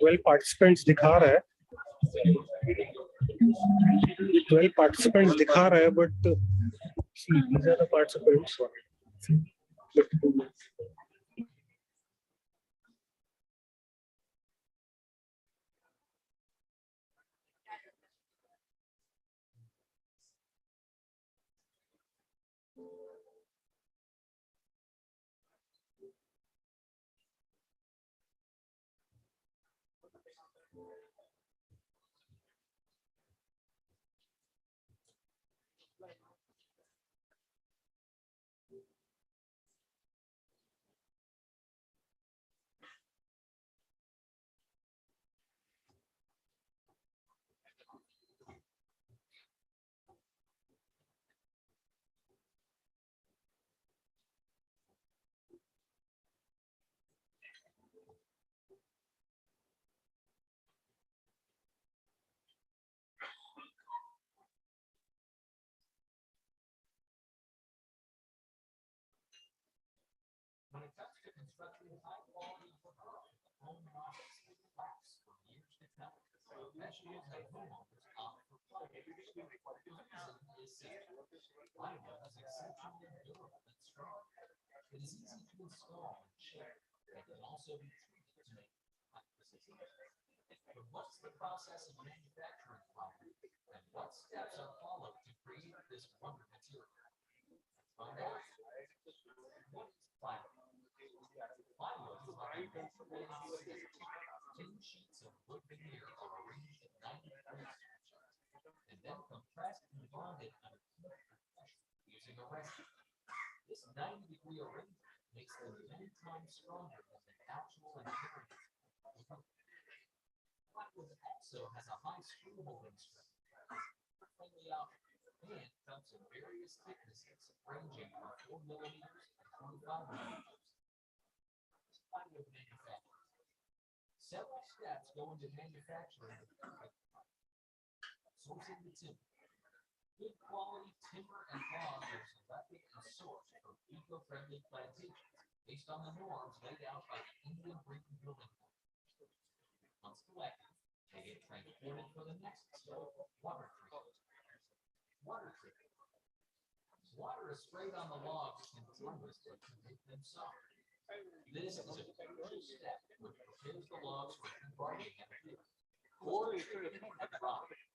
12 participants दिखा रहा है, 12 participants दिखा रहा है, but see, these are the participants. But When it comes to constructing high-quality home and office products for years to come, professionals and homeowners opt for plywood. The reason is simple. Plywood is exceptionally durable and strong. It is easy to install and ship, and can also be treated to make high-precision. But what's the process of manufacturing plywood, and what steps are followed to create this wonderful material? Find out. What is plywood? Plywood is like a thin sheets of wood veneer are arranged at 90 degrees and then compressed and bonded under pressure using a resin. This 90-degree arrangement makes them many times stronger than the actual interior. Plywood also has a high screw holding strength, friendly out, and comes in various thicknesses ranging from 4 millimeters to 25 millimeters. Plywood manufacturing. Several steps go into manufacturing the perfect plywood. Sourcing the timber. Good quality timber and logs are selected and sourced from eco-friendly plantations based on the norms laid out by the Indian Green Building Code. Once collected, they get transported for the next step, water treatment. Water treatment. Water is sprayed on the logs continuously to make them soft. This is a crucial step which prepares the logs for debriding and cure, or treating and drying.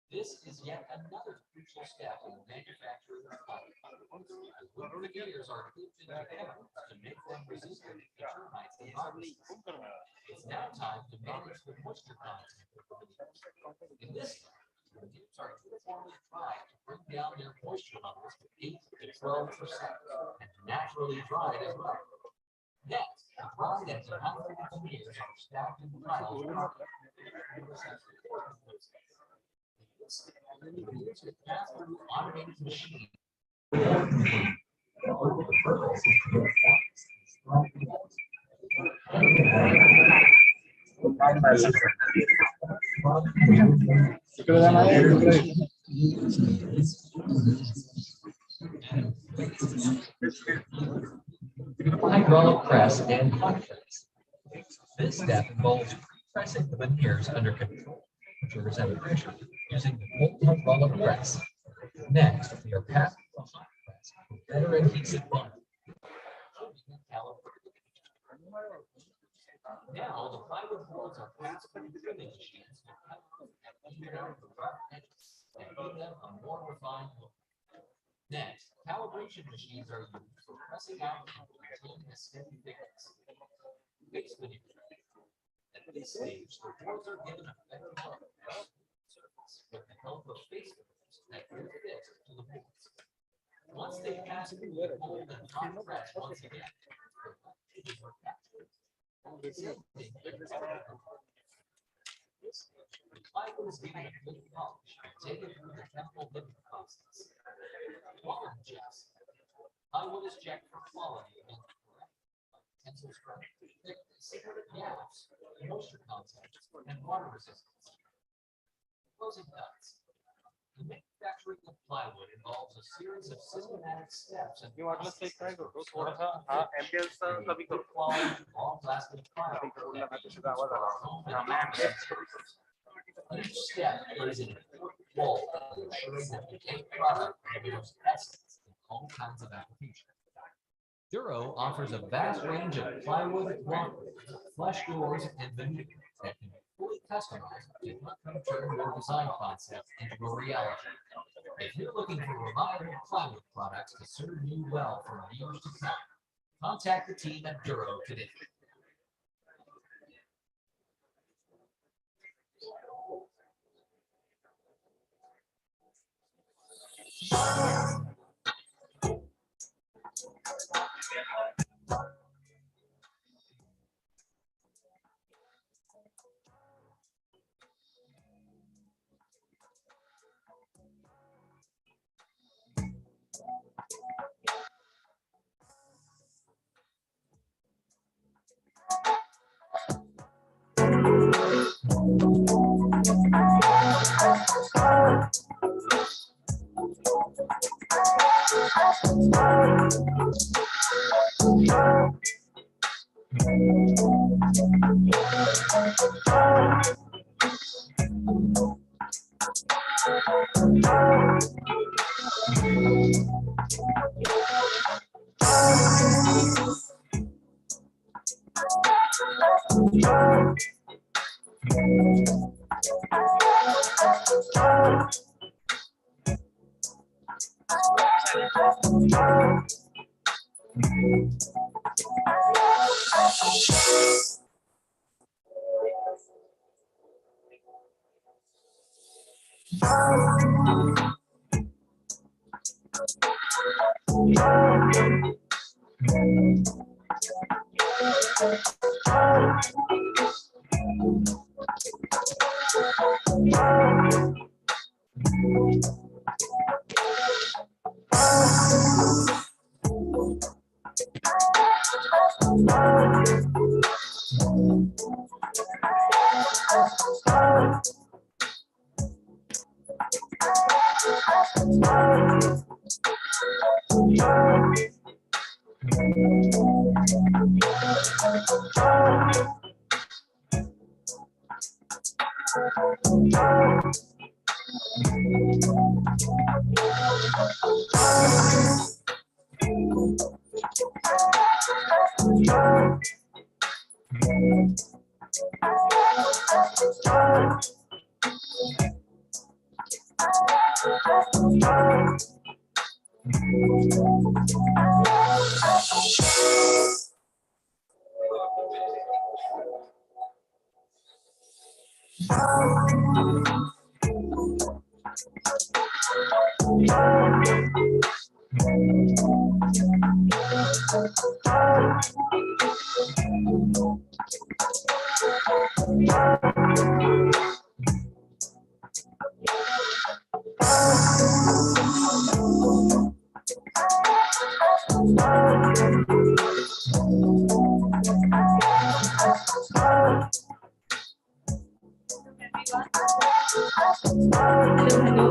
This is yet another crucial step in manufacturing of plywood. The wood veneers are dipped into chemicals to make them resistant to termites and viruses. It's now time to manage the moisture content of the veneers. In this step, the veneers are uniformly dried to bring down their moisture levels to 8 to 12% and naturally dried as well. Next, the dried and dehydrated veneers are stacked in piles. The veneers are passed through automated machines. Hydraulic press and hot press. This step involves pressing the veneers under control, which are at pressure, using the cold hydraulic press. Next, we are passing the hot press for better adhesive bond. Now, the plywood boards are passed through trimming machines to cut and even out the rough edges and give them a more refined look. Next, calibration machines are used for pressing out and maintaining a steady thickness. Base veneer. At this stage, the boards are given a better surface with the help of face veneers that will fit to the boards. Once they pass through the cold and hot press once again, the edges are captured. The plywood is given a good polish and taken through the chemical living process. Quality checks. Plywood is checked for quality against tensile strength, thickness, gaps, moisture content, and water resistance. Closing cuts. The manufacturing of plywood involves a series of systematic steps and processes try करो that थोड़ा start सा with हाँ ambience कभी करो quality, long-lasting plywood कभी that लगा can तो be सीधा used आवाज आ for रहा home है हाँ and मैं office ambience use. Each step plays an important role in ensuring that the end product delivers excellence in all kinds of applications. Duro offers a vast range of plywood, walkways, flush doors, and veneers that can be fully customized to help you turn your design concept into a reality. If you're looking for reliable plywood products to serve you well for years to come, contact the team at Duro today. Hello.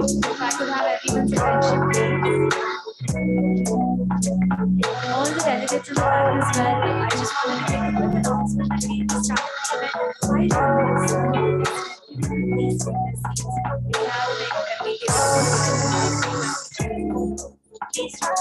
If I could have everyone's attention, please. All the delegates in the back as well. I just wanted to make a quick announcement that we will start the event at 5 minutes. So, please take your seats. We have like a meeting. Please start.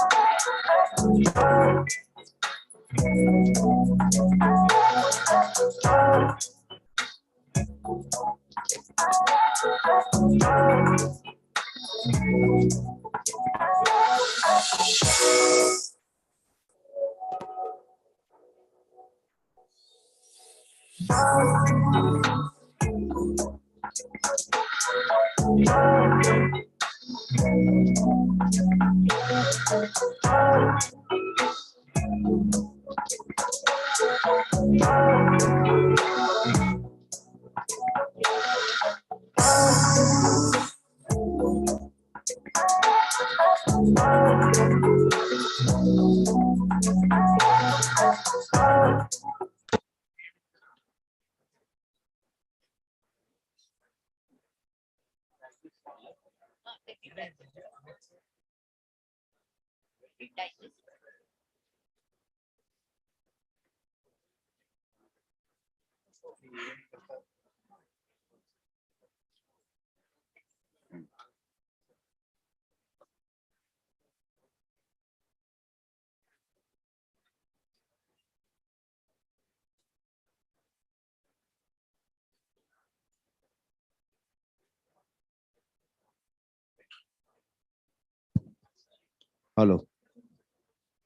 Hello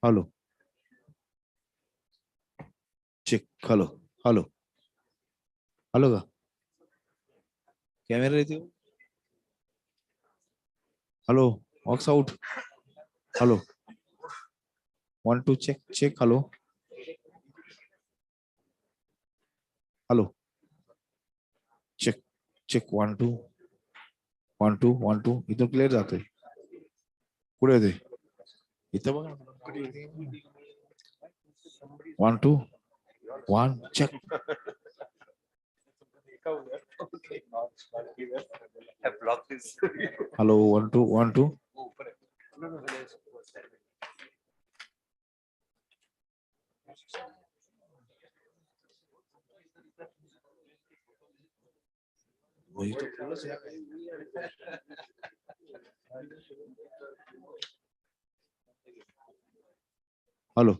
hello check hello hello hello का camera रहती हो hello वॉक्स आउट hello 1 2 check check hello hello check check 1 2 1 2 1 2 इथं clear जातोय पुढे दे इथं बघा 1 2 1 चेक हेलो 1 2 1 2 वही तो hello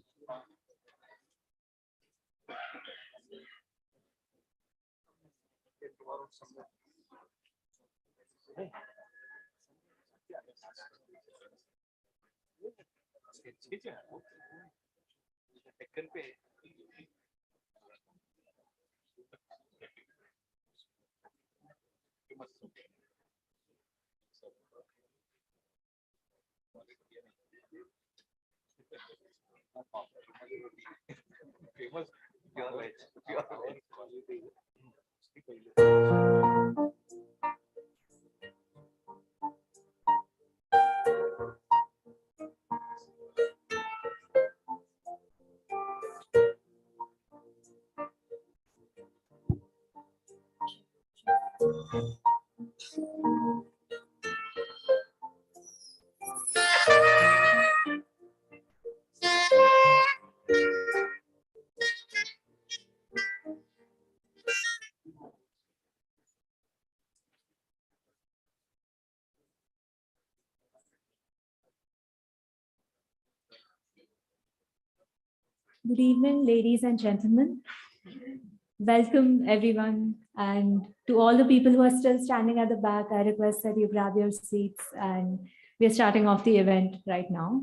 Good evening, ladies and gentlemen. Welcome, everyone. And to all the people who are still standing at the back, I request that you grab your seats, and we're starting off the event right now.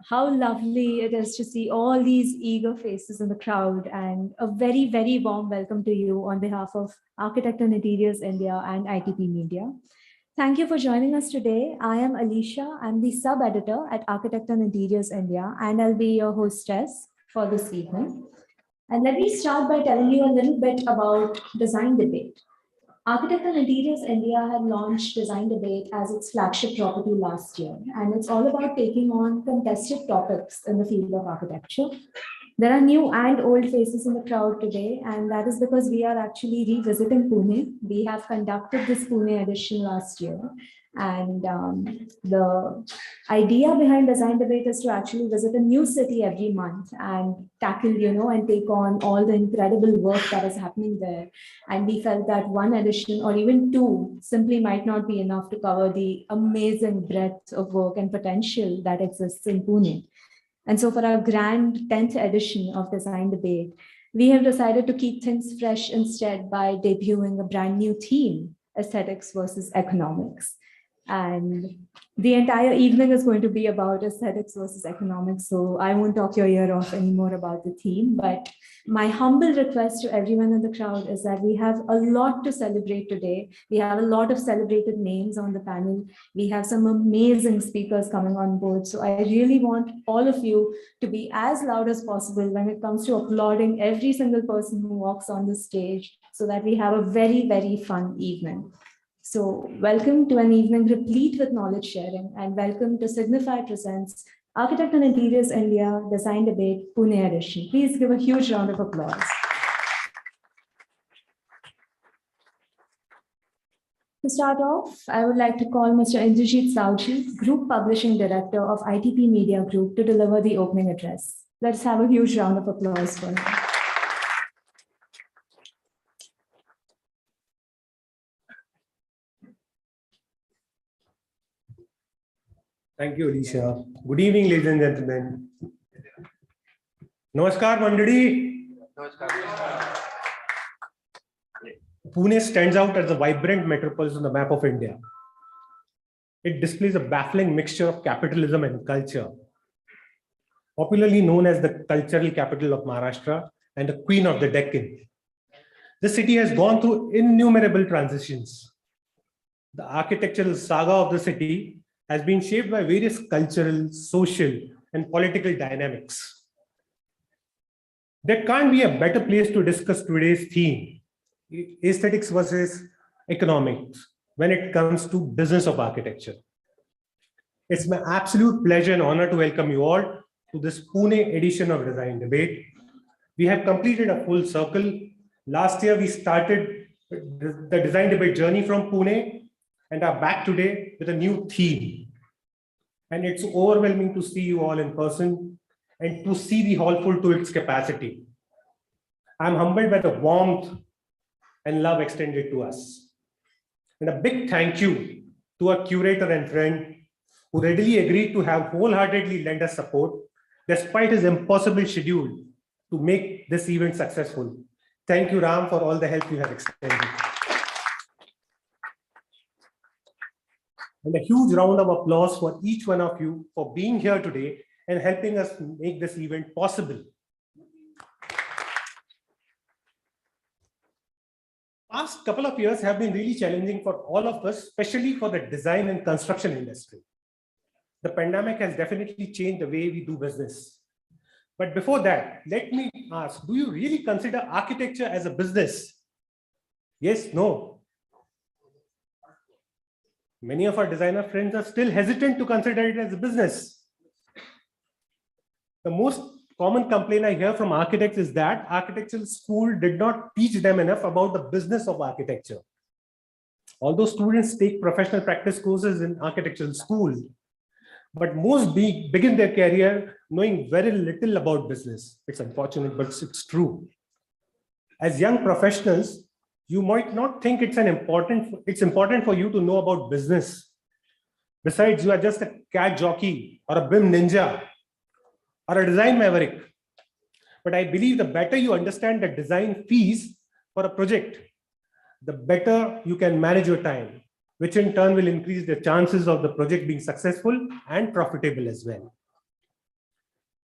How lovely it is to see all these eager faces in the crowd, and a very, very warm welcome to you on behalf of Architect and Interiors India and ITP Media. Thank you for joining us today. I am Alicia. I'm the sub-editor at Architect and Interiors India, and I'll be your hostess for this evening. And let me start by telling you a little bit about Design Debate. Architect and Interiors India had launched Design Debate as its flagship property last year, and it's all about taking on contested topics in the field of architecture. There are new and old faces in the crowd today, and that is because we are actually revisiting Pune. We have conducted this Pune edition last year, and the idea behind Design Debate is to actually visit a new city every month and tackle, and take on all the incredible work that is happening there. And we felt that one edition or even two simply might not be enough to cover the amazing breadth of work and potential that exists in Pune. And so for our grand 10th edition of Design Debate, we have decided to keep things fresh instead by debuting a brand new theme, aesthetics versus economics. And the entire evening is going to be about aesthetics versus economics. So I won't talk your ear off anymore about the theme, but my humble request to everyone in the crowd is that we have a lot to celebrate today. We have a lot of celebrated names on the panel. We have some amazing speakers coming on board. So I really want all of you to be as loud as possible when it comes to applauding every single person who walks on the stage, so that we have a very, very fun evening. So welcome to an evening replete with knowledge sharing, and welcome to Signify Presents Architect and Interiors India Design Debate Pune edition. Please give a huge round of applause. To start off, I would like to call Mr. Indrajit Saoji, Group Publishing Director of ITP Media Group, to deliver the opening address. Let's have a huge round of applause for him. Thank you, Alicia. Good evening, ladies and gentlemen. Namaskar, Mandadi. Pune stands out as a vibrant metropolis on the map of India. It displays a baffling mixture of capitalism and culture. Popularly known as the cultural capital of Maharashtra and the queen of the Deccan, the city has gone through innumerable transitions. The architectural saga of the city has been shaped by various cultural, social, and political dynamics. There can't be a better place to discuss today's theme, aesthetics versus economics, when it comes to business of architecture. It's my absolute pleasure and honor to welcome you all to this Pune edition of Design Debate. We have completed a full circle. Last year, we started the Design Debate journey from Pune and are back today with a new theme. And it's overwhelming to see you all in person and to see the hall full to its capacity. I'm humbled by the warmth and love extended to us. And a big thank you to our curator and friend who readily agreed to have wholeheartedly lend us support despite his impossible schedule to make this event successful. Thank you, Ram, for all the help you have extended. And a huge round of applause for each one of you for being here today and helping us make this event possible. Past couple of years have been really challenging for all of us, especially for the design and construction industry. The pandemic has definitely changed the way we do business. But before that, let me ask, do you really consider architecture as a business? Yes, no. Many of our designer friends are still hesitant to consider it as a business. The most common complaint I hear from architects is that architectural school did not teach them enough about the business of architecture. Although students take professional practice courses in architectural school, but most begin their career knowing very little about business. It's unfortunate, but it's true. As young professionals, you might not think it's important for you to know about business. Besides, you are just a cat jockey or a BIM ninja or a design maverick. But I believe the better you understand the design fees for a project, the better you can manage your time, which in turn will increase the chances of the project being successful and profitable as well.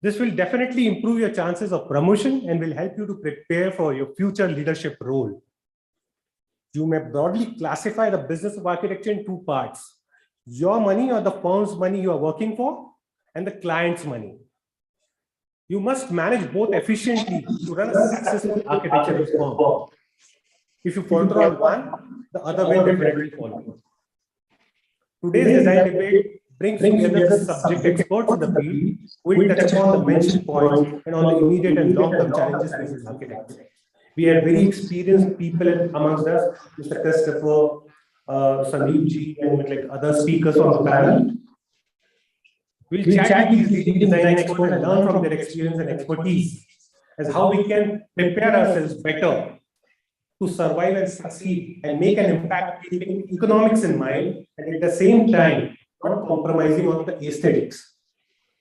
This will definitely improve your chances of promotion and will help you to prepare for your future leadership role. You may broadly classify the business of architecture in two parts: your money or the firm's money you are working for, and the client's money. You must manage both efficiently to run a successful architectural firm. If you falter on one, the other will definitely follow. Today's design debate brings together the subject experts in the field who will touch upon the mentioned points and on the immediate and long-term challenges facing architects. We have very experienced people amongst us, Mr. Christopher, Sandeep ji, and like other speakers on the panel. We'll chat with these leading design experts and learn from their experience and expertise as how we can prepare ourselves better to survive and succeed and make an impact, keeping economics in mind and at the same time not compromising on the aesthetics.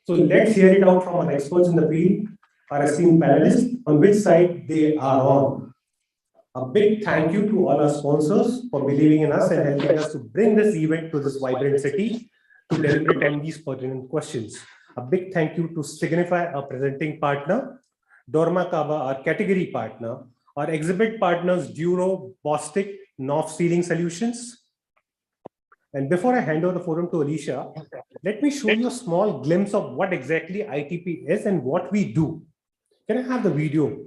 So let's hear it out from our experts in the field, our esteemed panelists, on which side they are on. A big thank you to all our sponsors for believing in us and helping us to bring this event to this vibrant city to deliberate on these pertinent questions. A big thank you to Signify, our presenting partner, Dorma Kaba, our category partner, our exhibit partners, Duro, Bostic, North Ceiling Solutions. And before I hand over the forum to Alicia, let me show you a small glimpse of what exactly ITP is and what we do. Can I have the video?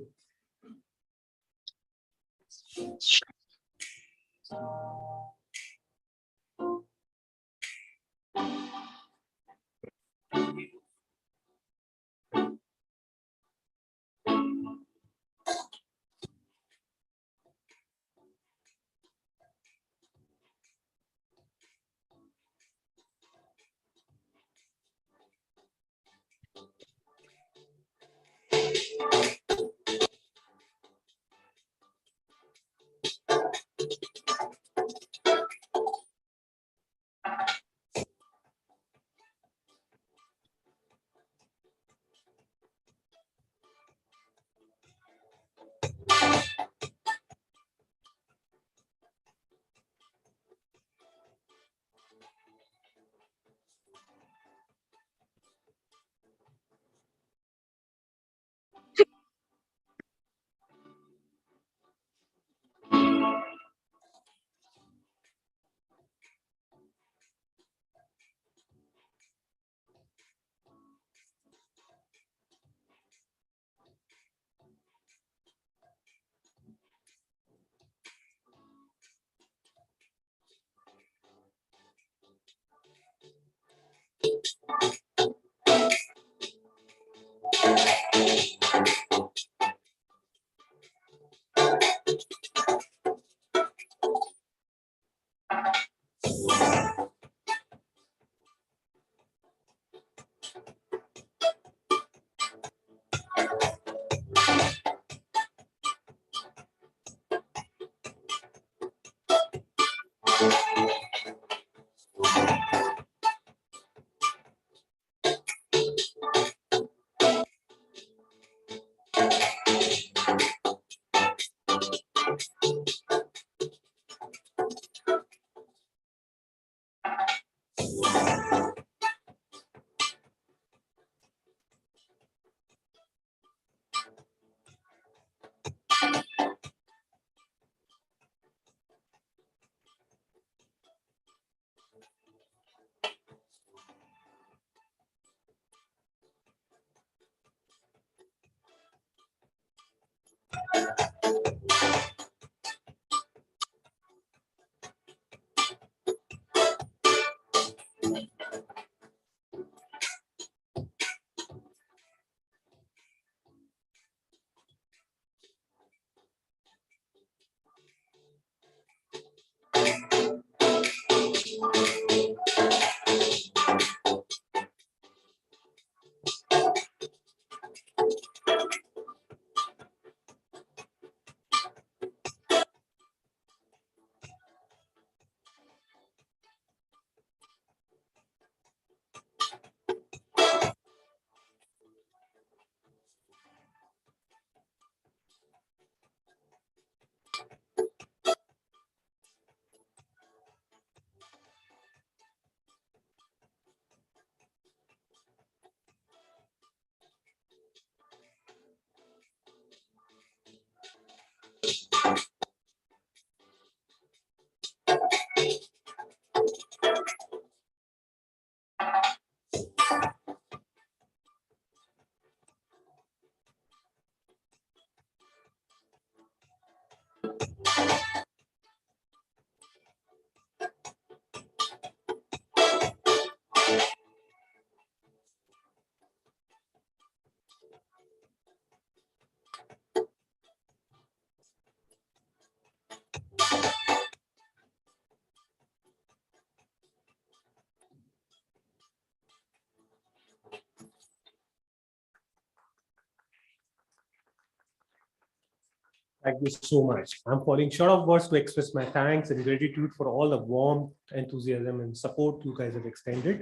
Thank you so much. I'm falling short of words to express my thanks and gratitude for all the warmth, enthusiasm, and support you guys have extended.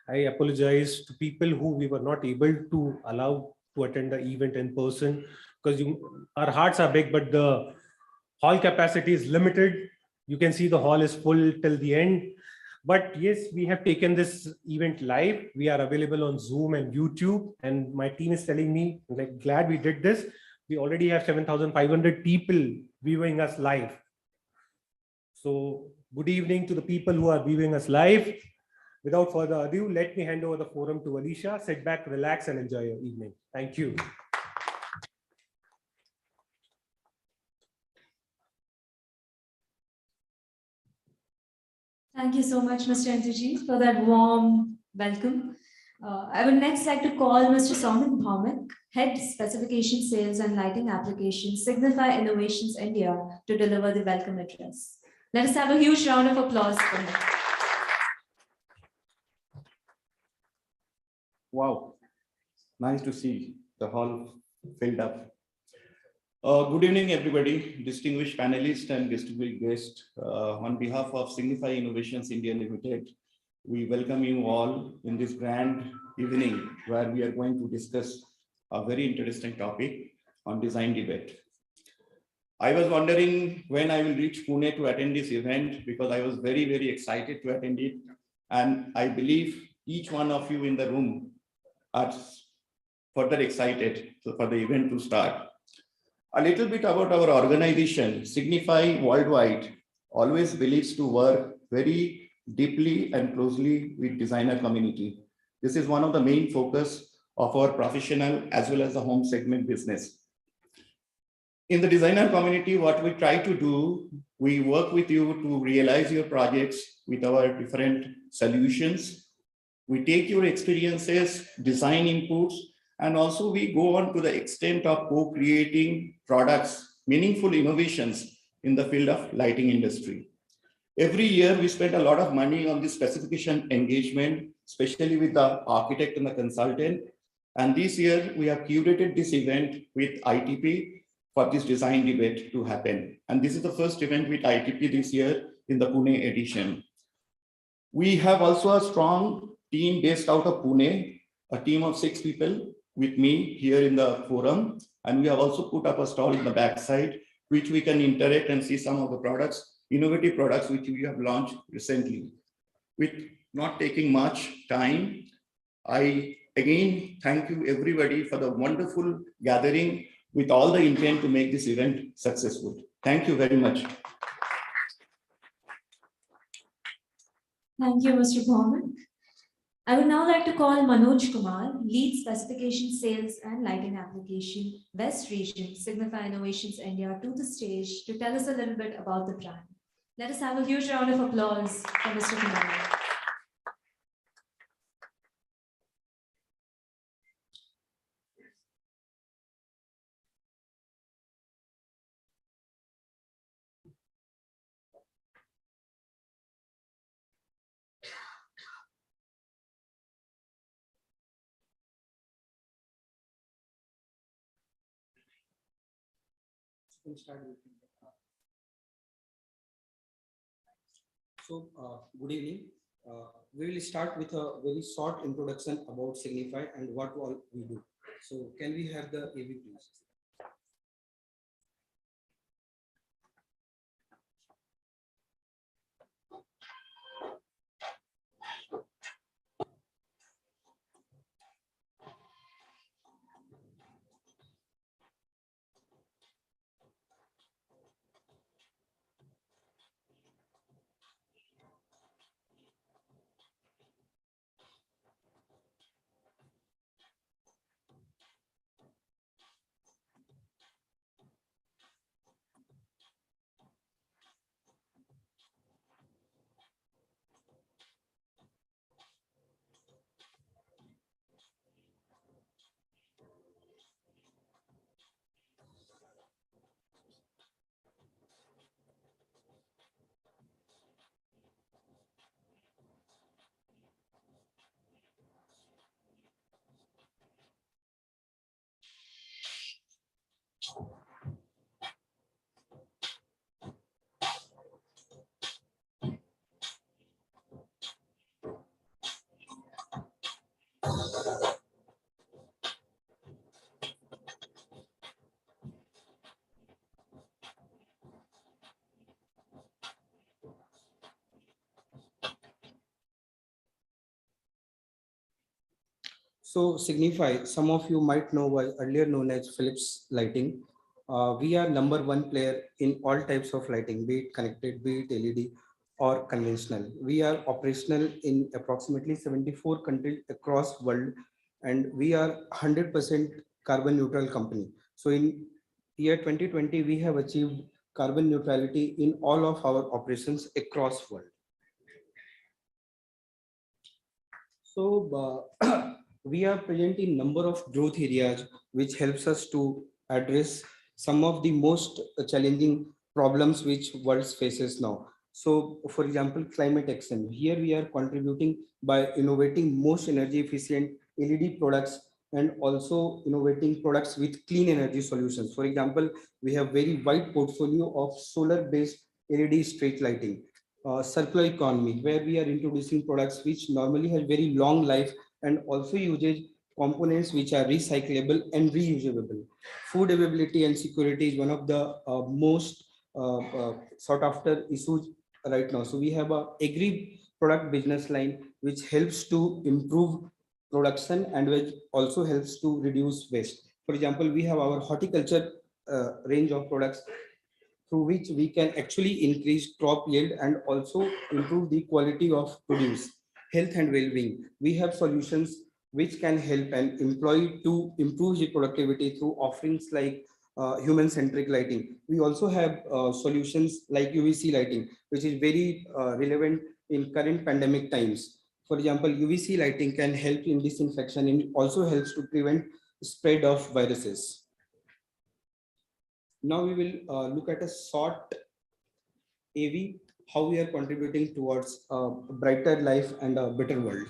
I apologize to people who we were not able to allow to attend the event in person because our hearts are big, but the hall capacity is limited. You can see the hall is full till the end. But yes, we have taken this event live. We are available on Zoom and YouTube. And my team is telling me, like, glad we did this. We already have 7,500 people viewing us live. So good evening to the people who are viewing us live. Without further ado, let me hand over the forum to Alicia. Sit back, relax, and enjoy your evening. Thank you. Thank you so much, Mr. Enterji, for that warm welcome. I would next like to call Mr. Soumit Bhaumik, Head Specification Sales and Lighting Applications, Signify Innovations India, to deliver the welcome address. Let us have a huge round of applause for him. Wow, nice to see the hall filled up. Good evening, everybody, distinguished panelists and distinguished guests. On behalf of Signify Innovations India Limited, we welcome you all in this grand evening where we are going to discuss a very interesting topic on design debate. I was wondering when I will reach Pune to attend this event because I was very, very excited to attend it. And I believe each one of you in the room are further excited for the event to start. A little bit about our organization. Signify Worldwide always believes to work very deeply and closely with designer community. This is one of the main focus of our professional as well as the home segment business. In the designer community, what we try to do, we work with you to realize your projects with our different solutions. We take your experiences, design inputs, and also we go on to the extent of co-creating products, meaningful innovations in the field of lighting industry. Every year, we spend a lot of money on this specification engagement, especially with the architect and the consultant. And this year, we have curated this event with ITP for this design debate to happen. And this is the first event with ITP this year in the Pune edition. We have also a strong team based out of Pune, a team of 6 people with me here in the forum. And we have also put up a stall in the backside, which we can interact and see some of the products, innovative products, which we have launched recently. With not taking much time, I again thank you everybody for the wonderful gathering with all the intent to make this event successful. Thank you very much. Thank you, Mr. Bowman. I would now like to call Manoj Kumar, Lead Specification Sales and Lighting Application, West Region, Signify Innovations India, to the stage to tell us a little bit about the brand. Let us have a huge round of applause for Mr. Kumar. Can start with. So, good evening. We will start with a very short introduction about Signify and what all we do. So, can we have the AV please? So Signify, some of you might know why earlier known as Philips Lighting. We are number one player in all types of lighting, be it connected, be it LED or conventional. We are operational in approximately 74 countries across world, and we are 100% carbon neutral company. So in year 2020, we have achieved carbon neutrality in all of our operations across world. So we are present in number of growth areas, which helps us to address some of the most challenging problems which world faces now. So, for example, climate action. Here we are contributing by innovating most energy efficient LED products and also innovating products with clean energy solutions. For example, we have very wide portfolio of solar based LED street lighting. Circular economy, where we are introducing products which normally have very long life and also uses components which are recyclable and reusable. Food availability and security is one of the most sought after issues right now. So we have a agri product business line which helps to improve production and which also helps to reduce waste. For example, we have our horticulture range of products through which we can actually increase crop yield and also improve the quality of produce, health and well-being. We have solutions which can help an employee to improve the productivity through offerings like human-centric lighting. We also have solutions like UVC lighting, which is very relevant in current pandemic times. For example, UVC lighting can help in disinfection and also helps to prevent spread of viruses. Now we will look at a short AV, how we are contributing towards a brighter life and a better world.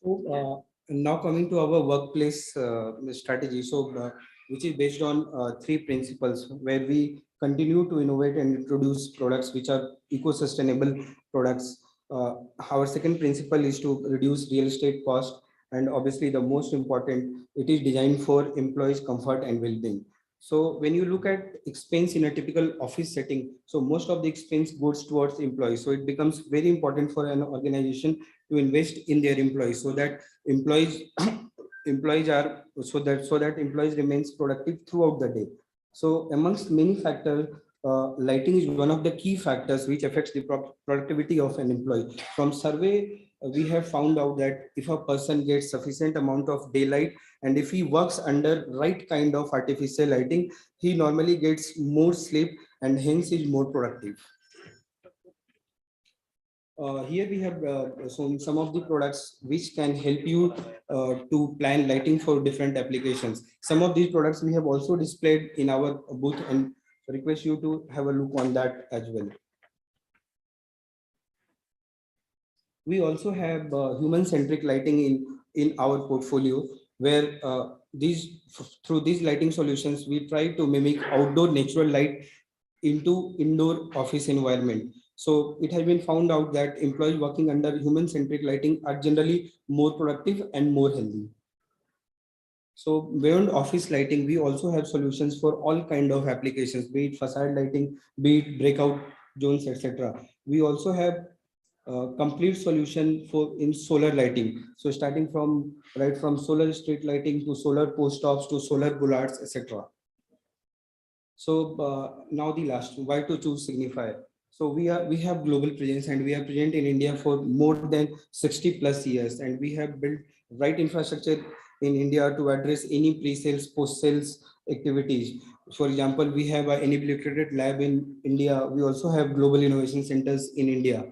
So now coming to our workplace strategy, so which is based on three principles where we continue to innovate and introduce products which are eco-sustainable products. Our second principle is to reduce real estate cost, and obviously the most important, it is designed for employees' comfort and well-being. So when you look at expense in a typical office setting, so most of the expense goes towards employees. So it becomes very important for an organization to invest in their employees so that employees employees are so that employees remains productive throughout the day. So amongst many factors, lighting is one of the key factors which affects the productivity of an employee. From survey, we have found out that if a person gets sufficient amount of daylight and if he works under right kind of artificial lighting, he normally gets more sleep and hence is more productive. Here we have some of the products which can help you to plan lighting for different applications. Some of these products we have also displayed in our booth and request you to have a look on that as well. We also have human-centric lighting in our portfolio, where through these lighting solutions, we try to mimic outdoor natural light into indoor office environment. So it has been found out that employees working under human-centric lighting are generally more productive and more healthy. So beyond office lighting, we also have solutions for all kind of applications, be it facade lighting, be it breakout zones, etc. We also have complete solution for in solar lighting. So starting from from solar street lighting to solar post stops to solar bollards, etc. So now the last, why to choose Signify? So we have global presence and we are present in India for more than 60 plus years, and we have built right infrastructure in India to address any pre-sales, post-sales activities. For example, we have an integrated lab in India. We also have global innovation centers in India.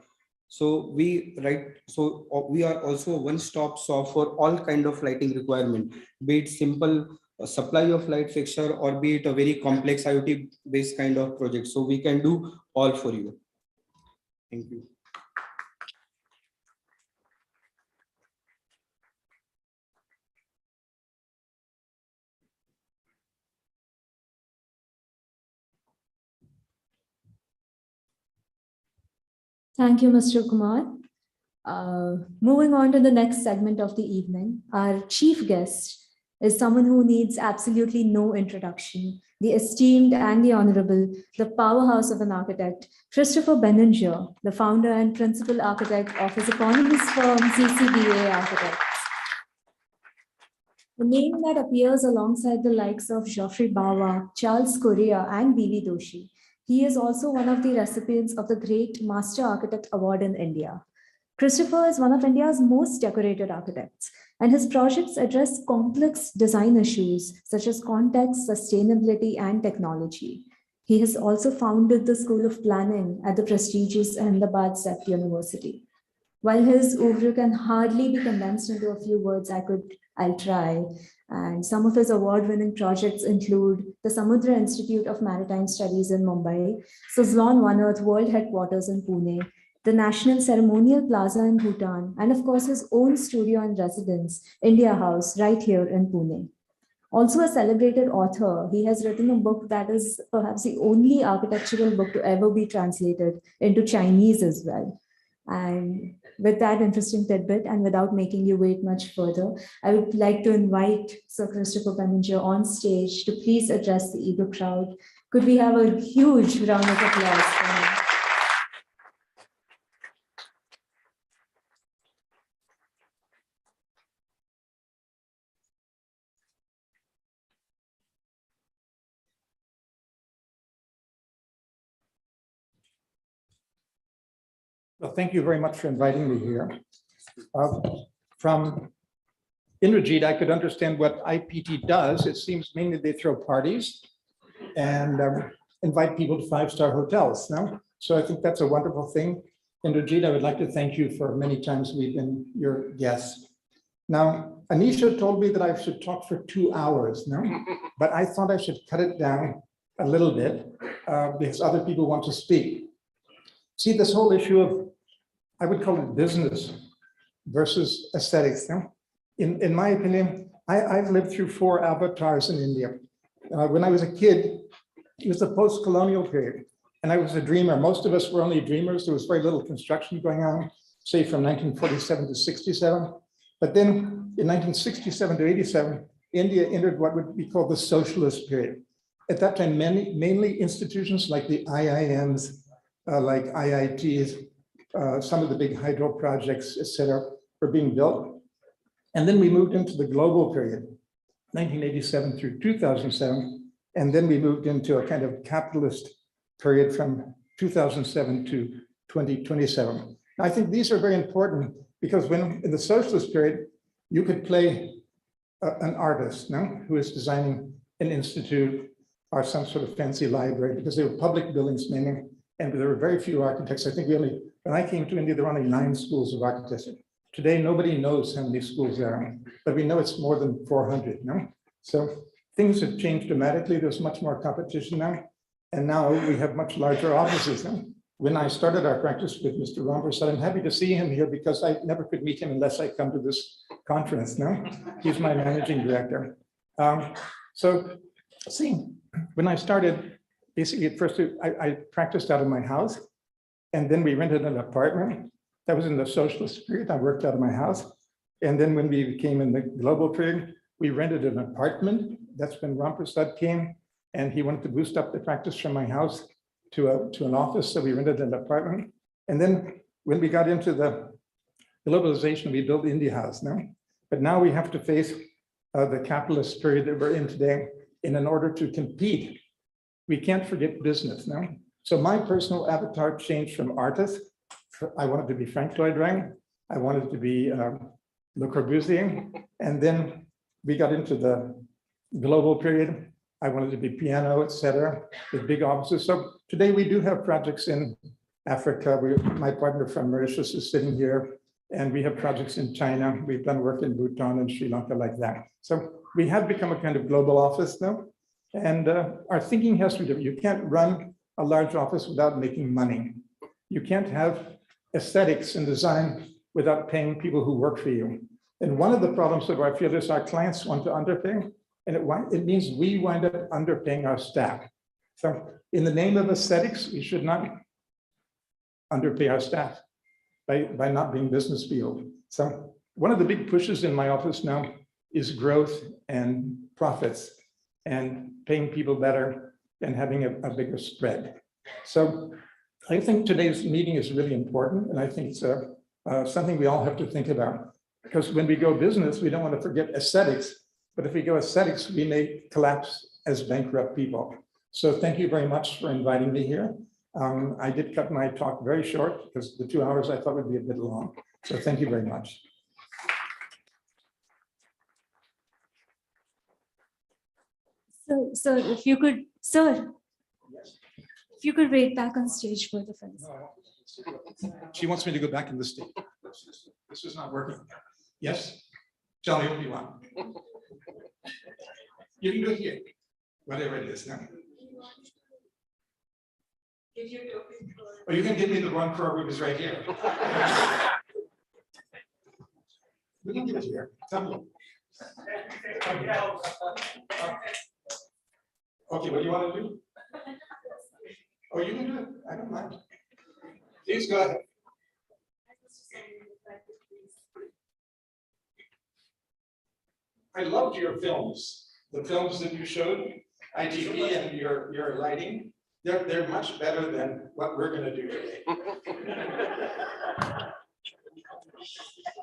So we are also a one-stop shop for all kind of lighting requirement, be it simple supply of light fixture or be it a very complex IoT based kind of project. So we can do all for you. Thank you. Thank you, Mr. Kumar. Moving on to the next segment of the evening, our chief guest is someone who needs absolutely no introduction, the esteemed and the honorable, the powerhouse of an architect, Christopher Benninger, the founder and principal architect of his eponymous firm, CCBA Architects. The name that appears alongside the likes of Geoffrey Bawa, Charles Correa, and B.V. Doshi. He is also one of the recipients of the Great Master Architect Award in India. Christopher is one of India's most decorated architects, and his projects address complex design issues such as context, sustainability, and technology. He has also founded the School of Planning at the prestigious Ahmedabad Seth University. While his oeuvre can hardly be condensed into a few words, I'll try. And some of his award-winning projects include the Samudra Institute of Maritime Studies in Mumbai, Suzlon One Earth World Headquarters in Pune, the National Ceremonial Plaza in Bhutan, and of course his own studio and residence, India House, right here in Pune. Also a celebrated author, he has written a book that is perhaps the only architectural book to ever be translated into Chinese as well. And with that interesting tidbit, and without making you wait much further, I would like to invite Sir Christopher Benninger on stage to please address the eager crowd. Could we have a huge round of applause for him? Well, thank you very much for inviting me here. From Indrajit, I could understand what IPT does. It seems mainly they throw parties and invite people to five-star hotels. No? So I think that's a wonderful thing. Indrajit, I would like to thank you for many times we've been your guests. Now, Anisha told me that I should talk for 2 hours, no? But I thought I should cut it down a little bit because other people want to speak. See, this whole issue of, I would call it business versus aesthetics. No? In my opinion, I've lived through 4 avatars in India. When I was a kid, it was the post-colonial period, and I was a dreamer. Most of us were only dreamers. There was very little construction going on, say from 1947 to 67. But then in 1967 to 87, India entered what would be called the socialist period. At that time, mainly institutions like the IIMs, like IITs, some of the big hydro projects, et cetera, were being built. And then we moved into the global period, 1987 through 2007. And then we moved into a kind of capitalist period from 2007 to 2027. I think these are very important because when in the socialist period, you could play an artist, no, who is designing an institute or some sort of fancy library, because they were public buildings mainly. And there were very few architects. I think when I came to India, there were only 9 schools of architecture. Today, nobody knows how many schools there are, but we know it's more than 400, no? So things have changed dramatically. There's much more competition now. And now we have much larger offices. No? When I started our practice with Mr. Ramprasad, I'm happy to see him here because I never could meet him unless I come to this conference, no? He's my managing director. So see, when I started, basically, at first, I practiced out of my house, and then we rented an apartment. That was in the socialist period. I worked out of my house. And then when we became in the global period, we rented an apartment. That's when Ramprasad came, and he wanted to boost up the practice from my house to an office. So we rented an apartment. And then when we got into the globalization, we built India House now. But now we have to face the capitalist period that we're in today. And in order to compete, we can't forget business now. So my personal avatar changed from artist. I wanted to be Frank Lloyd Wright. I wanted to be Le Corbusier. And then we got into the global period. I wanted to be piano, et cetera, with big offices. So today we do have projects in Africa. My partner from Mauritius is sitting here, and we have projects in China. We've done work in Bhutan and Sri Lanka like that. So we have become a kind of global office now. And our thinking has to be different. You can't run a large office without making money. You can't have aesthetics and design without paying people who work for you. And one of the problems of our field is our clients want to underpay, and it means we wind up underpaying our staff. So in the name of aesthetics, we should not underpay our staff by not being business field. So one of the big pushes in my office now is growth and profits and paying people better and having a bigger spread. So I think today's meeting is really important, and I think it's something we all have to think about. Because when we go business, we don't want to forget aesthetics, but if we go aesthetics, we may collapse as bankrupt people. So thank you very much for inviting me here. I did cut my talk very short because the 2 hours I thought would be a bit long. So thank you very much. So, sir, if you could, sir, if you could wait back on stage for the friends. She wants me to go back in the state. This is not working. Yes? Tell me what you want. You can do it here, whatever it is now. Or you can give me the 1 crore rupees right here. We can give it here. Tell me. Okay, what do you want to do? Oh, you can do it. I don't mind. Please go ahead. I loved your films. The films that you showed, ITV and your lighting, they're much better than what we're going to do today.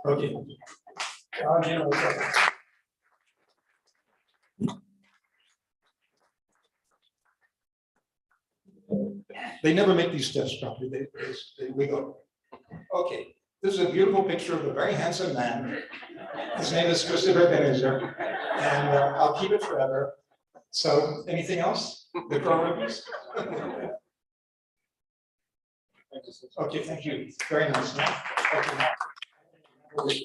Okay. They never make these steps properly. They wiggle. Okay, this is a beautiful picture of a very handsome man. His name is Christopher Beninger, and I'll keep it forever. So, anything else? The programs? Okay, thank you. Very nice. Okay.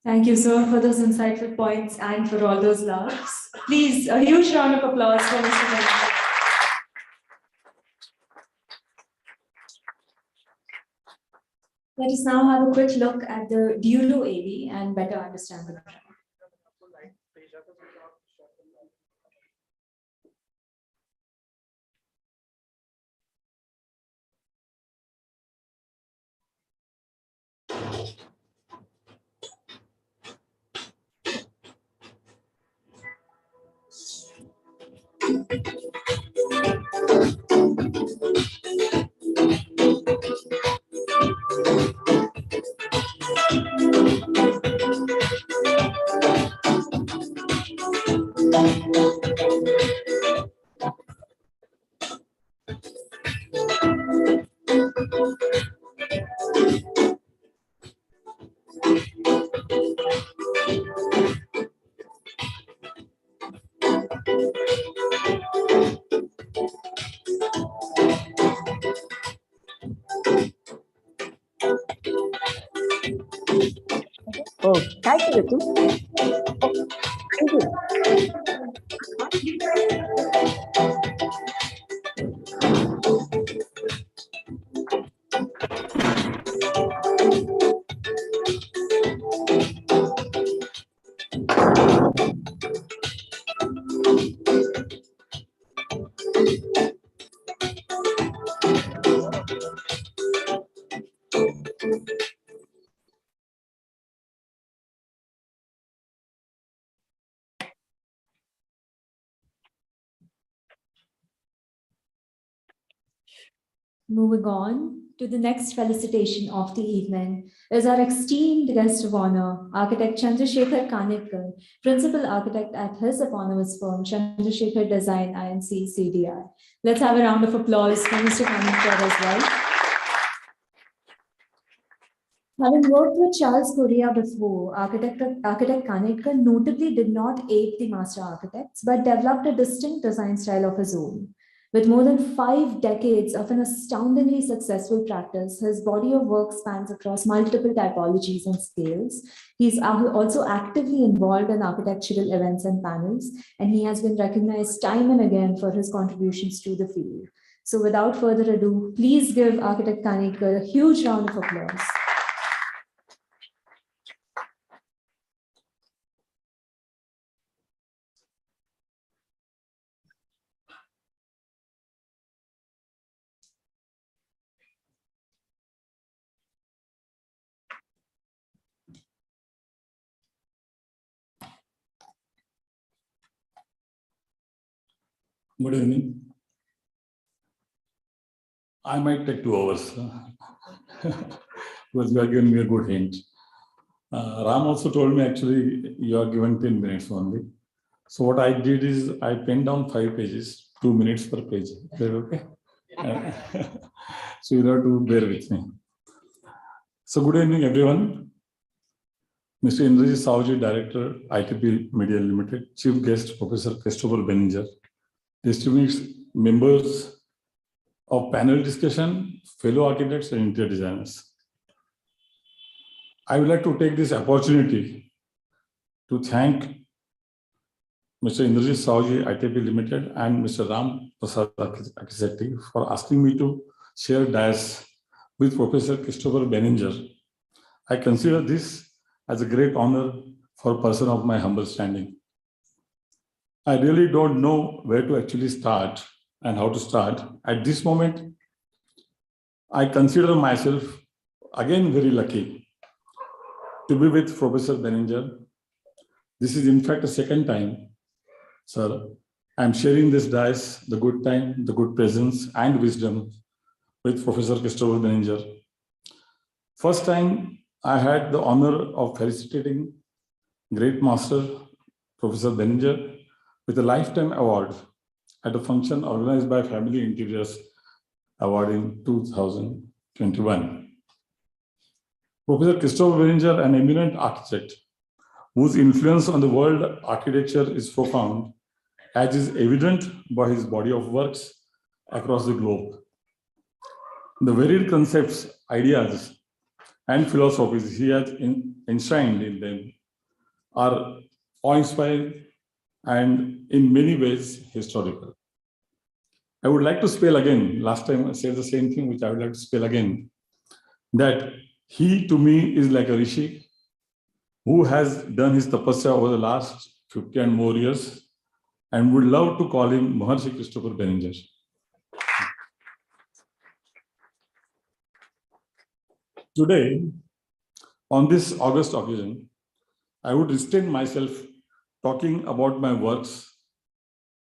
Thank you, sir, for those insightful points and for all those laughs. Please, a huge round of applause for Mr. Beninger. Let us now have a quick look at the Duro AV and better understand the brand. हो काय केलं तू Thank you. Moving on to the next felicitation of the evening is our esteemed guest of honor, architect Chandrasekhar Kanetkar, principal architect at his eponymous firm, Chandrasekhar Design Inc. CDI. Let's have a round of applause for Mr. Kanetkar as well. Having worked with Charles Correa before, architect Kanetkar notably did not ape the master architects, but developed a distinct design style of his own. With more than 5 decades of an astoundingly successful practice, his body of work spans across multiple typologies and scales. He's also actively involved in architectural events and panels, and he has been recognized time and again for his contributions to the field. So without further ado, please give architect Kanetkar a huge round of applause. Good evening. I might take 2 hours. because you are giving me a good hint. Ram also told me actually you are given 10 minutes only. So what I did is I penned down 5 pages, 2 minutes per page. Is that okay? So you have to bear with me. So good evening, everyone. Mr. Indrajit Saoji, Director, ITP Media Limited, Chief Guest, Professor Christopher Benninger, distinguished members of panel discussion, fellow architects and interior designers. I would like to take this opportunity to thank Mr. Indrajit Saoji, ITP Limited, and Mr. Ram Prasad Akiseti for asking me to share dais with Professor Christopher Benninger. I consider this as a great honor for a person of my humble standing. I really don't know where to actually start and how to start. At this moment, I consider myself again very lucky to be with Professor Benninger. This is in fact the second time, sir. I'm sharing this dais, the good time, the good presence and wisdom with Professor Christopher Benninger. First time I had the honor of felicitating great master, Professor Benninger, with a lifetime award at a function organized by Family Interiors Award in 2021. Professor Christopher Benninger, an eminent architect whose influence on the world architecture is profound, as is evident by his body of works across the globe. The varied concepts, ideas, and philosophies he has enshrined in them are awe-inspiring and in many ways historical. I would like to spell again, last time I said the same thing, which I would like to spell again, that he to me is like a rishi who has done his tapasya over the last 50 and more years, and would love to call him Maharshi Christopher Benninger. Today, on this August occasion, I would restrain myself talking about my works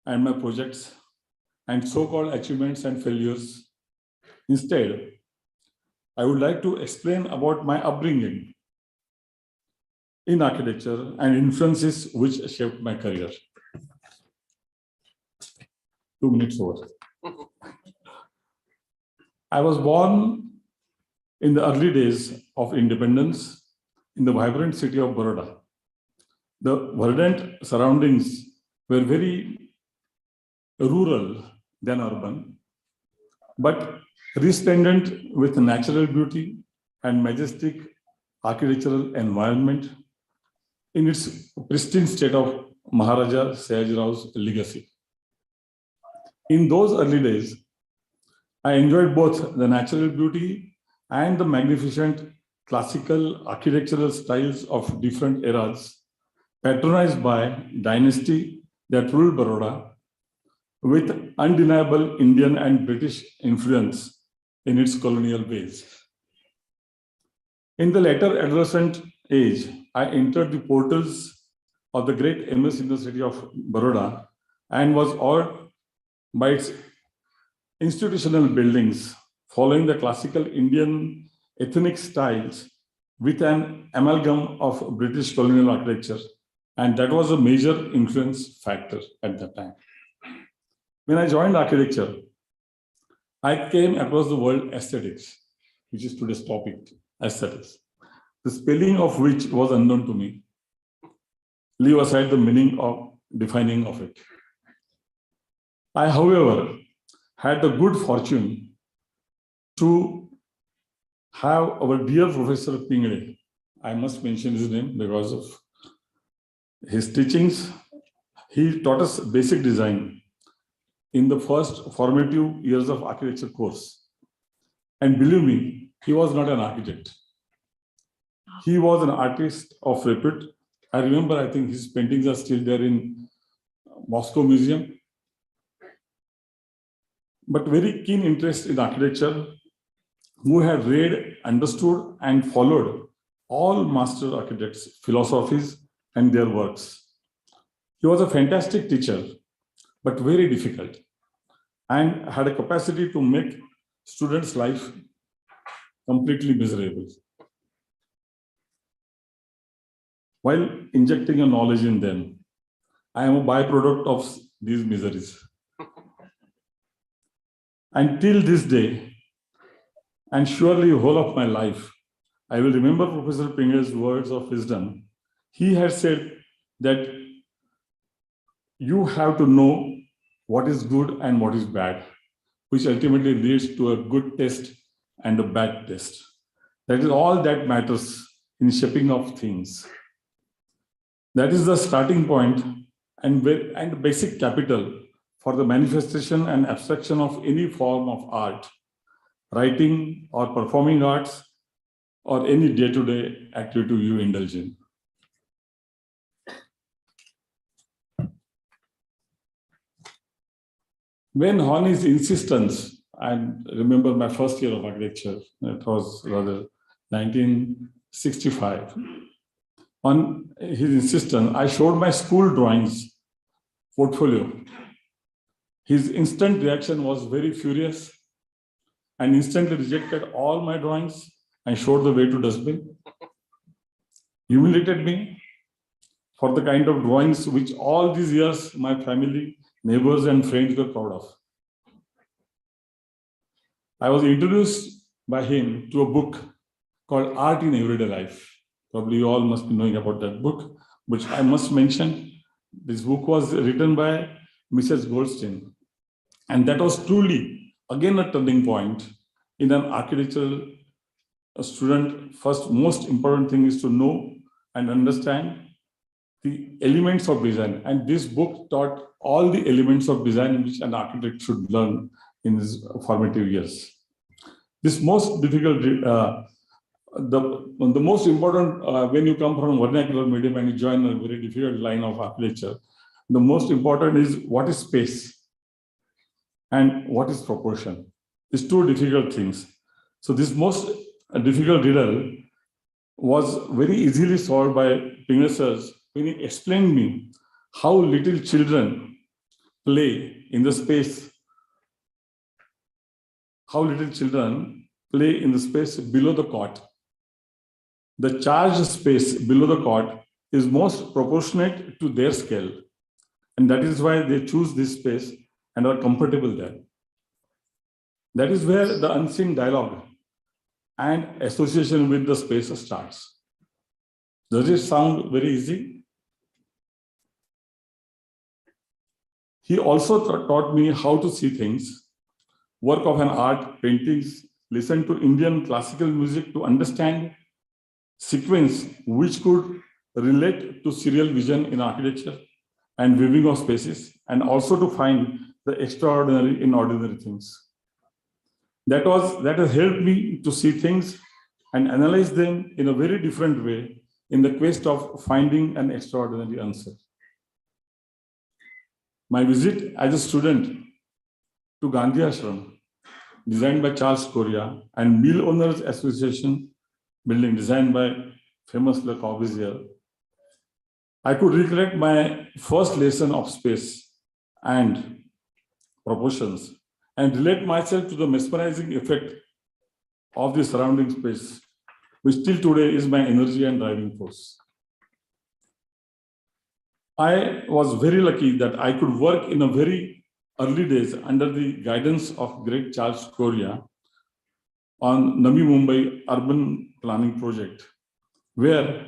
and my projects and so-called achievements and failures. Instead, I would like to explain about my upbringing in architecture and influences which shaped my career. 2 minutes over. I was born in the early days of independence in the vibrant city of Baroda. The verdant surroundings were very rural than urban, but resplendent with natural beauty and majestic architectural environment in its pristine state of Maharaja Sayajirao's legacy. In those early days, I enjoyed both the natural beauty and the magnificent classical architectural styles of different eras patronized by dynasty that ruled Baroda with undeniable Indian and British influence in its colonial ways. In the later adolescent age, I entered the portals of the great MS University of Baroda and was awed by its institutional buildings following the classical Indian ethnic styles with an amalgam of British colonial architecture. And that was a major influence factor at that time. When I joined architecture, I came across the word aesthetics, which is today's topic, aesthetics, the spelling of which was unknown to me. Leave aside the meaning of defining of it. I, however, had the good fortune to have our dear Professor Pingle. I must mention his name because of his teachings. He taught us basic design in the first formative years of architecture course. And believe me, he was not an architect. He was an artist of repute. I remember, I think his paintings are still there in Moscow Museum. But very keen interest in architecture, who had read, understood, and followed all master architects' philosophies and their works. He was a fantastic teacher, but very difficult, and had a capacity to make students' life completely miserable. while injecting a knowledge in them. I am a byproduct of these miseries. Until this day, and surely whole of my life, I will remember Professor Pinger's words of wisdom. He had said that you have to know what is good and what is bad, which ultimately leads to a good test and a bad test. That is all that matters in shaping of things. That is the starting point and basic capital for the manifestation and abstraction of any form of art, writing or performing arts, or any day-to-day activity you indulge in. When Horney's insistence, I remember my first year of architecture, it was rather 1965. On his insistence, I showed my school drawings portfolio. His instant reaction was very furious and instantly rejected all my drawings and showed the way to dustbin. Humiliated me for the kind of drawings which all these years my family, neighbors, and friends were proud of. I was introduced by him to a book called Art in Everyday Life. Probably you all must be knowing about that book, which I must mention. This book was written by Mrs. Goldstein. And that was truly, again, a turning point in an architectural student. First, most important thing is to know and understand the elements of design. And this book taught all the elements of design which an architect should learn in his formative years. This most difficult, the most important, when you come from vernacular medium and you join a very difficult line of architecture, the most important is what is space and what is proportion. These two difficult things. So this most difficult riddle was very easily solved by Pinger sir when he explained me how little children play in the space, below the cot. The charged space below the cot is most proportionate to their scale. And that is why they choose this space and are comfortable there. That is where the unseen dialogue and association with the space starts. Does it sound very easy? He also taught me how to see things, work of an art, paintings, listen to Indian classical music to understand sequence which could relate to serial vision in architecture and weaving of spaces, and also to find the extraordinary in ordinary things. That has helped me to see things and analyze them in a very different way in the quest of finding an extraordinary answer. My visit as a student to Gandhi Ashram, designed by Charles Correa, and Mill Owners Association building designed by famous Le Corbusier, I could recollect my first lesson of space and proportions and relate myself to the mesmerizing effect of the surrounding space, which till today is my energy and driving force. I was very lucky that I could work in a very early days under the guidance of great Charles Correa on Navi Mumbai urban planning project, where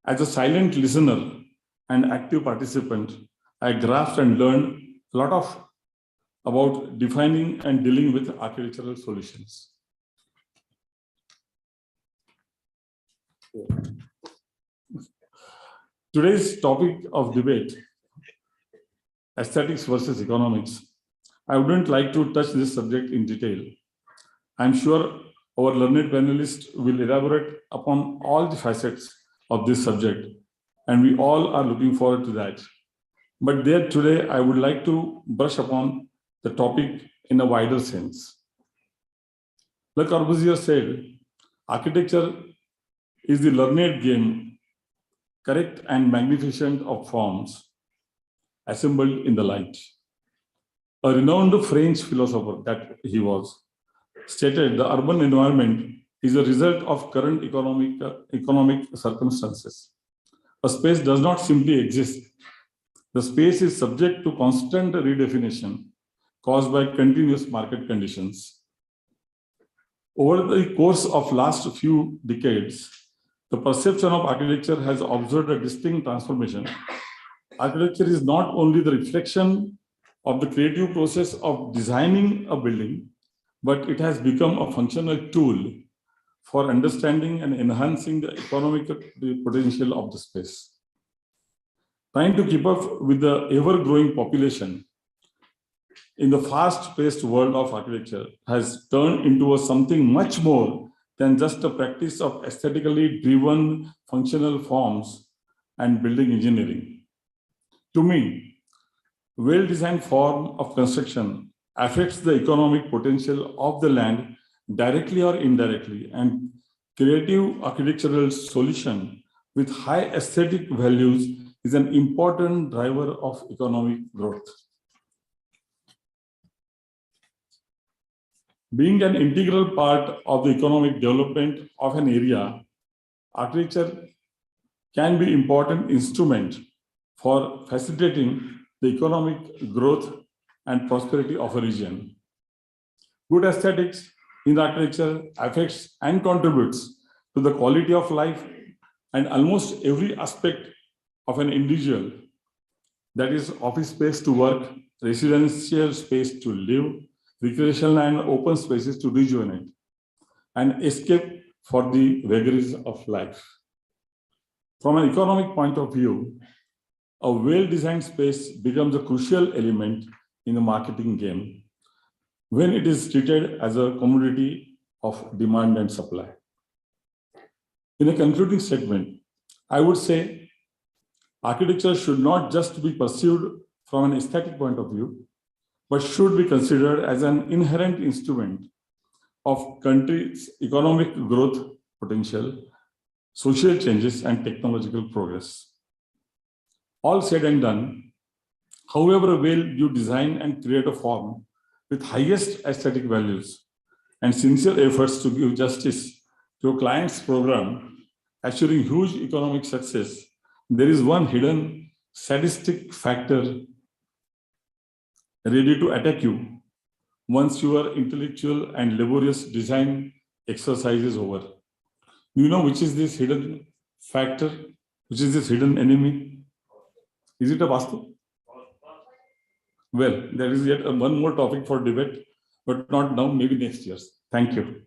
as a silent listener and active participant, I grasped and learned a lot about defining and dealing with architectural solutions. Today's topic of debate, aesthetics versus economics. I wouldn't like to touch this subject in detail. I'm sure our learned panelists will elaborate upon all the facets of this subject, and we all are looking forward to that. But there today, I would like to brush upon the topic in a wider sense. Le Corbusier said, architecture is the learned game, correct and magnificent of forms, assembled in the light. A renowned French philosopher that he was stated the urban environment is a result of current economic circumstances. a space does not simply exist. The space is subject to constant redefinition caused by continuous market conditions. Over the course of last few decades, the perception of architecture has observed a distinct transformation. Architecture is not only the reflection of the creative process of designing a building, but it has become a functional tool for understanding and enhancing the economic potential of the space. Trying to keep up with the ever-growing population in the fast-paced world of architecture has turned into something much more than just a practice of aesthetically driven functional forms and building engineering. To me, well-designed form of construction affects the economic potential of the land directly or indirectly, and creative architectural solution with high aesthetic values is an important driver of economic growth. Being an integral part of the economic development of an area, architecture can be an important instrument for facilitating the economic growth and prosperity of a region. Good aesthetics in architecture affects and contributes to the quality of life and almost every aspect of an individual, that is office space to work, residential space to live, recreational and open spaces to rejuvenate, and escape for the vagaries of life. From an economic point of view, a well-designed space becomes a crucial element in the marketing game when it is treated as a commodity of demand and supply. In a concluding statement, I would say architecture should not just be pursued from an aesthetic point of view, but should be considered as an inherent instrument of country's economic growth potential, social changes, and technological progress. All said and done, however well you design and create a form with highest aesthetic values and sincere efforts to give justice to your client's program, assuring huge economic success, there is one hidden sadistic factor ready to attack you once your intellectual and laborious design exercise is over. Do you know which is this hidden factor? Which is this hidden enemy? Is it a Vastu? Well, there is yet one more topic for debate, but not now, maybe next year. Thank you.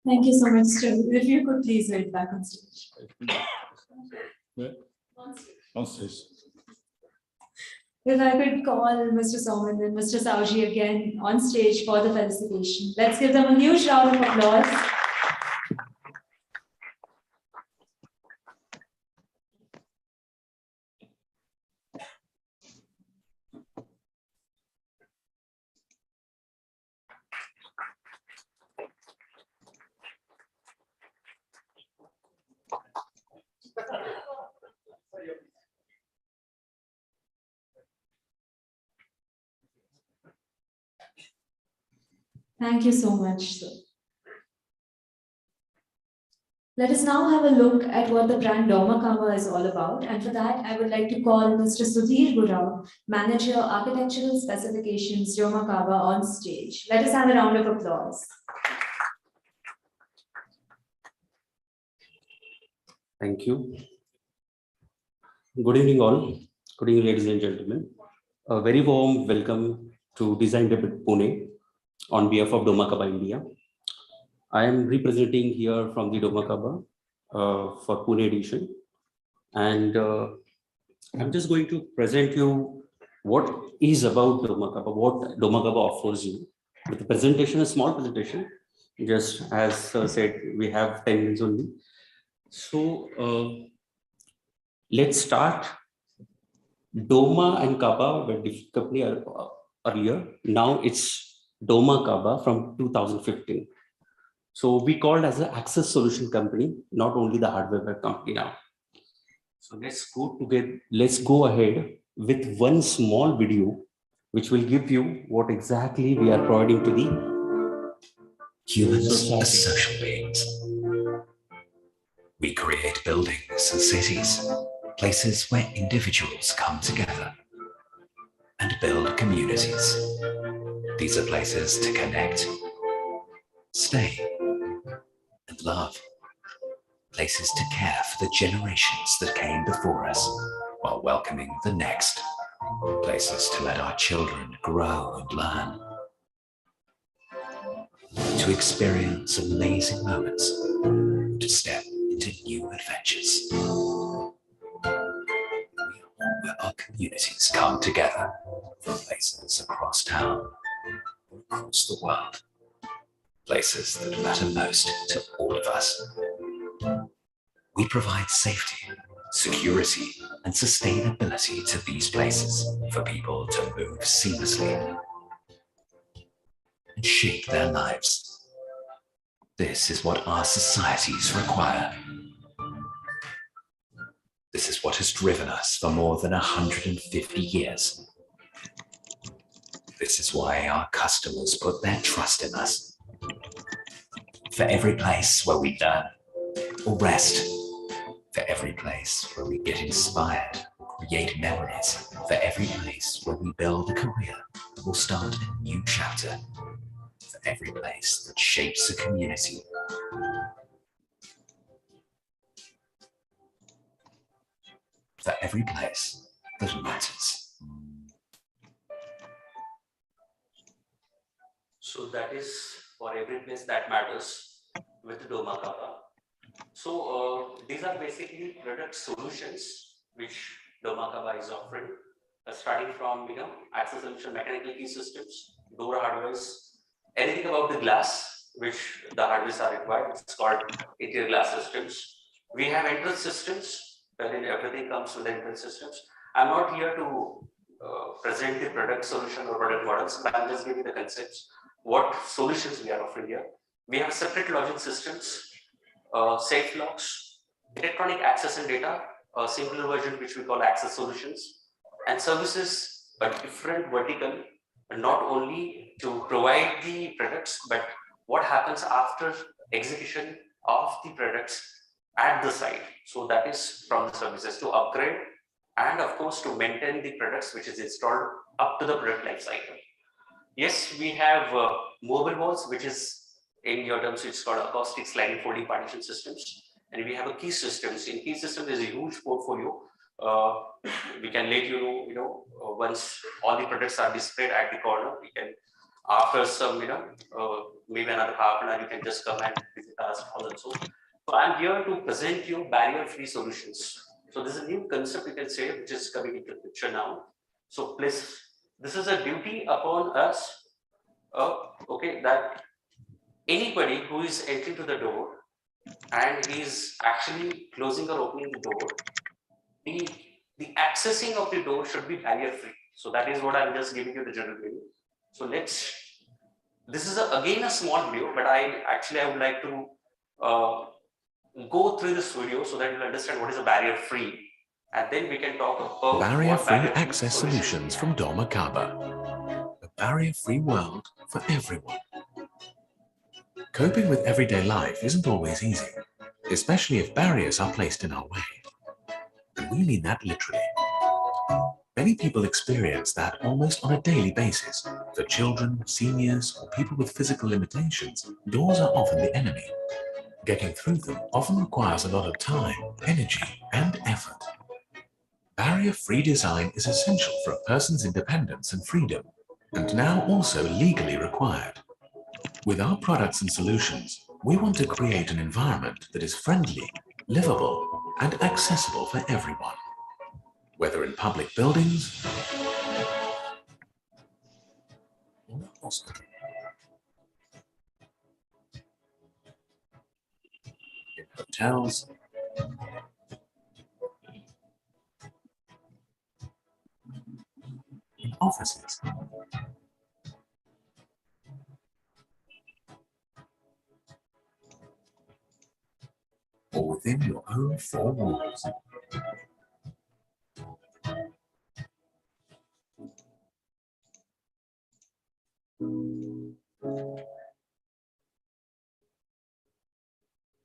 Thank you so much, sir. If you could please wait back on stage. Where? On stage. If I could call Mr. Soman and Mr. Sauji again on stage for the felicitation. Let's give them a huge round of applause. Thank you so much, sir. Let us now have a look at what the brand Domakava is all about. And for that, I would like to call Mr. Sudhir Gurao, Manager, Architectural Specifications, Domakava, on stage. Let us have a round of applause. Thank you. Good evening, all. Good evening, ladies and gentlemen. A very warm welcome to Design Debut Pune on behalf of Domakava India. I am representing here from the Domakava for Pune edition, and I'm just going to present you what is about Domakava, what Domakava offers you. With the presentation, a small presentation, just as said, we have 10 minutes only. So let's start. Doma and Kaba were different company earlier. Now it's Domakava from 2015. So we called as an access solution company, not only the hardware company now. So let's go together. Let's go ahead with one small video, which will give you what exactly we are providing to the humans as social beings. We create buildings and cities, places where individuals come together and build communities. These are places to connect, stay, and love. Places to care for the generations that came before us while welcoming the next. Places to let our children grow and learn. To experience amazing moments, to step into new adventures. We are where our communities come together, from places across town or across the world. Places that matter most to all of us. We provide safety, security, and sustainability to these places for people to move seamlessly and shape their lives. This is what our societies require. This is what has driven us for more than 150 years. This is why our customers put their trust in us. For every place where we learn or rest, for every place where we get inspired, create memories, for every place where we build a career or start a new chapter, for every place that shapes a community. For every place that matters. So that is for every place that matters with Doma Kappa. So these are basically product solutions which Doma Kappa is offering, starting from access solution, mechanical key systems, door hardwares, anything about the glass which the hardwares are required. It's called interior glass systems. We have entrance systems, wherein everything comes with the entrance systems. I'm not here to present the product solution or product models, but I'm just giving the concepts, what solutions we are offering here. We have separate logic systems, safe locks, electronic access and data, a simpler version which we call access solutions, and services, a different vertical, not only to provide the products, but what happens after execution of the products at the site. So that is from the services to upgrade and of course to maintain the products which is installed up to the product life cycle. Yes, we have mobile walls, which is in your terms, it's called acoustic sliding folding partition systems. And we have a key systems. In key system, there's a huge portfolio. We can let you know, once all the products are displayed at the corner, we can, after some, maybe another half an hour, you can just come and visit us also. So I'm here to present you barrier-free solutions. So this is a new concept, you can say, which is coming into the picture now. So please, this is a duty upon us, okay, that anybody who is entering to the door and is actually closing or opening the door, the accessing of the door should be barrier free. So that is what I'm just giving you the general view. So this is again a small video, but I would like to go through this video so that you'll understand what is a barrier free. And then we can talk about barrier-free access solutions from Dormakaba. A barrier-free world for everyone. Coping with everyday life isn't always easy, especially if barriers are placed in our way. And we mean that literally. Many people experience that almost on a daily basis. For children, seniors, or people with physical limitations, doors are often the enemy. Getting through them often requires a lot of time, energy, and effort. Barrier-free design is essential for a person's independence and freedom, and now also legally required. With our products and solutions, we want to create an environment that is friendly, livable, and accessible for everyone. Whether in public buildings or a hospital, in hotels, in offices, or within your own four walls.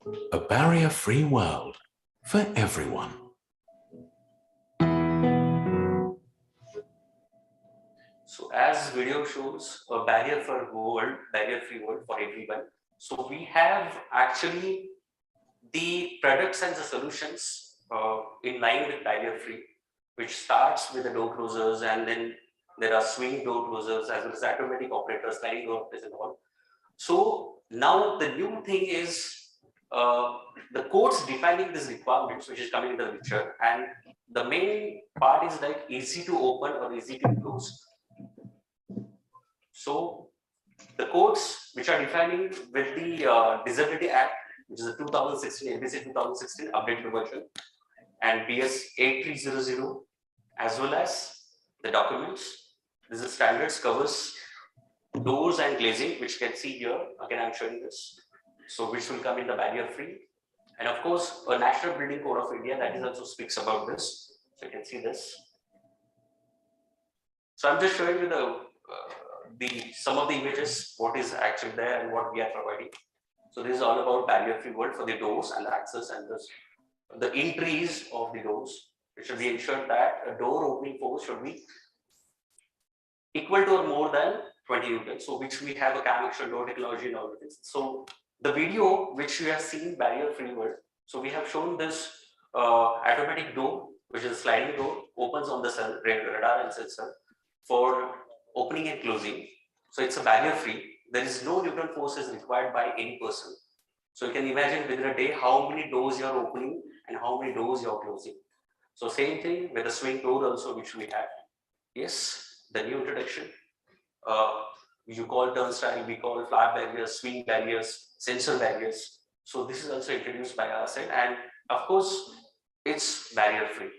A barrier-free world for everyone. So as video shows, a barrier-free world for everyone. So we have actually the products and the solutions in line with barrier-free, which starts with the door closers, and then there are swing door closers as well as automatic operators, sliding door operators and all. So now the new thing is the codes defining these requirements, which is coming into the picture, and the main part is like easy to open or easy to close. So the codes which are defining with the Disability Act, which is the 2016 ABC 2016 updated version, and BS 8300, as well as the documents. This is standards covers doors and glazing, which you can see here. Again, I'm showing this. So which will come in the barrier free. And of course, a National Building Code of India that is also speaks about this. So you can see this. So I'm just showing you the some of the images, what is actually there and what we are providing. So this is all about barrier free world for the doors and the access and the entries of the doors. It should be ensured that a door opening force should be equal to or more than 20 newtons. So which we have a cam action door technology and all of this. So the video which we have seen barrier free world. So we have shown this automatic door, which is a sliding door, opens on the radar and sensor for opening and closing. So it's a barrier free. There is no Newton force is required by any person. So you can imagine within a day how many doors you are opening and how many doors you are closing. So same thing with the swing door also, which we have. Yes, the new introduction. You call turnstile, we call flat barriers, swing barriers, sensor barriers. So this is also introduced by our side, and of course, it's barrier free.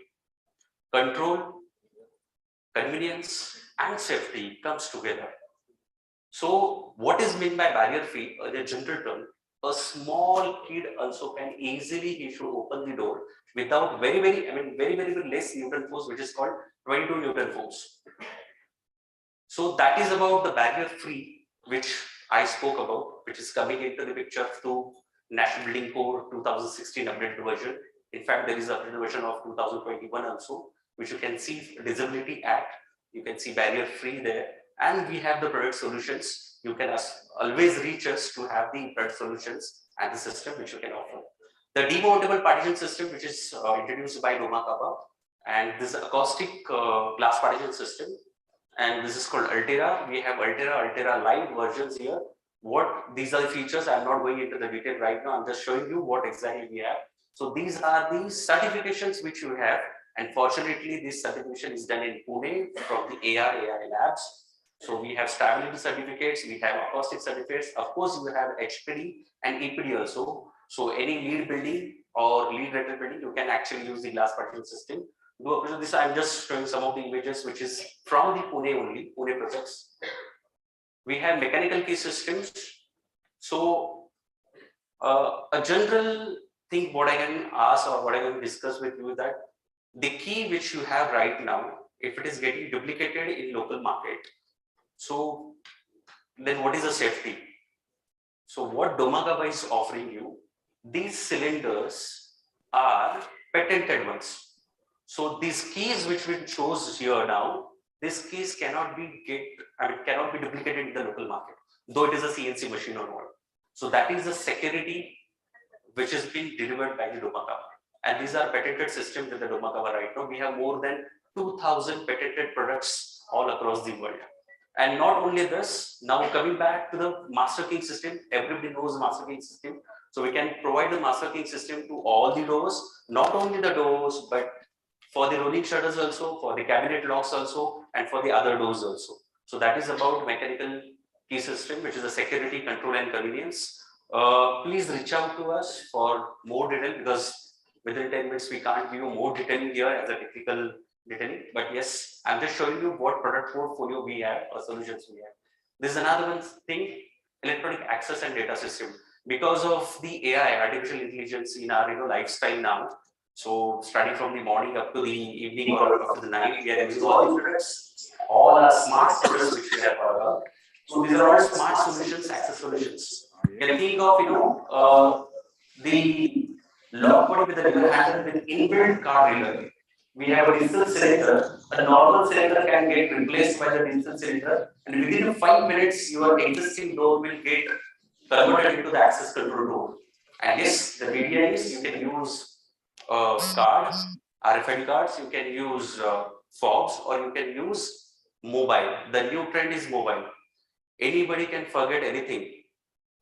Control, convenience, and safety comes together. So what is meant by barrier free? The general term, a small kid also can easily, he should open the door without very less Newton force, which is called 22 Newton force. So that is about the barrier free, which I spoke about, which is coming into the picture through National Building Code 2016 updated version. In fact, there is an updated version of 2021 also, which you can see Disability Act. You can see barrier free there, and we have the product solutions. You can always reach us to have the product solutions and the system which you can offer. The demountable partition system, which is introduced by Domakaba, and this acoustic glass partition system, and this is called Altera. We have Altera Live versions here. What these are the features, I'm not going into the detail right now. I'm just showing you what exactly we have. So these are the certifications which you have. And fortunately, this certification is done in Pune from the AI labs. So we have stability certificates, we have acoustic certificates. Of course, you have HPD and EPD also. So any lead building or lead rated building, you can actually use the glass partition system. This I'm just showing some of the images which is from the Pune projects. We have mechanical key systems. So a general thing what I can ask or what I can discuss with you is that the key which you have right now, if it is getting duplicated in local market, so then what is the safety? So what Domakaba is offering you, these cylinders are patented ones. So these keys which we chose here now, these keys cannot be duplicated in the local market, though it is a CNC machine or not. So that is the security which is being delivered by the Domakaba. And these are patented systems with the Domakaba right now. We have more than 2,000 patented products all across the world. And not only this, now coming back to the Master Key system, everybody knows the Master Key system. So we can provide the Master Key system to all the doors, not only the doors, but for the rolling shutters also, for the cabinet locks also, and for the other doors also. So that is about mechanical key system, which is a security, control, and convenience. Please reach out to us for more detail, because within 10 minutes we can't give you more detailing here as a technical detailing. But yes, I'm just showing you what product portfolio we have or solutions we have. This is another one thing, electronic access and data system. Because of the AI, artificial intelligence in our lifestyle now. So starting from the morning up to the evening or up to the night, we are using all the products, all our smart sensors which we have about. So these are all smart solutions, access solutions. You can think of the lock body with the lever handle with inbuilt card reader. We have a digital cylinder. A normal cylinder can get replaced by the digital cylinder, and within 5 minutes, your existing door will get converted into the access control door. And yes, the media is you can use card, RFID cards, you can use fobs, or you can use mobile. The new trend is mobile. Anybody can forget anything,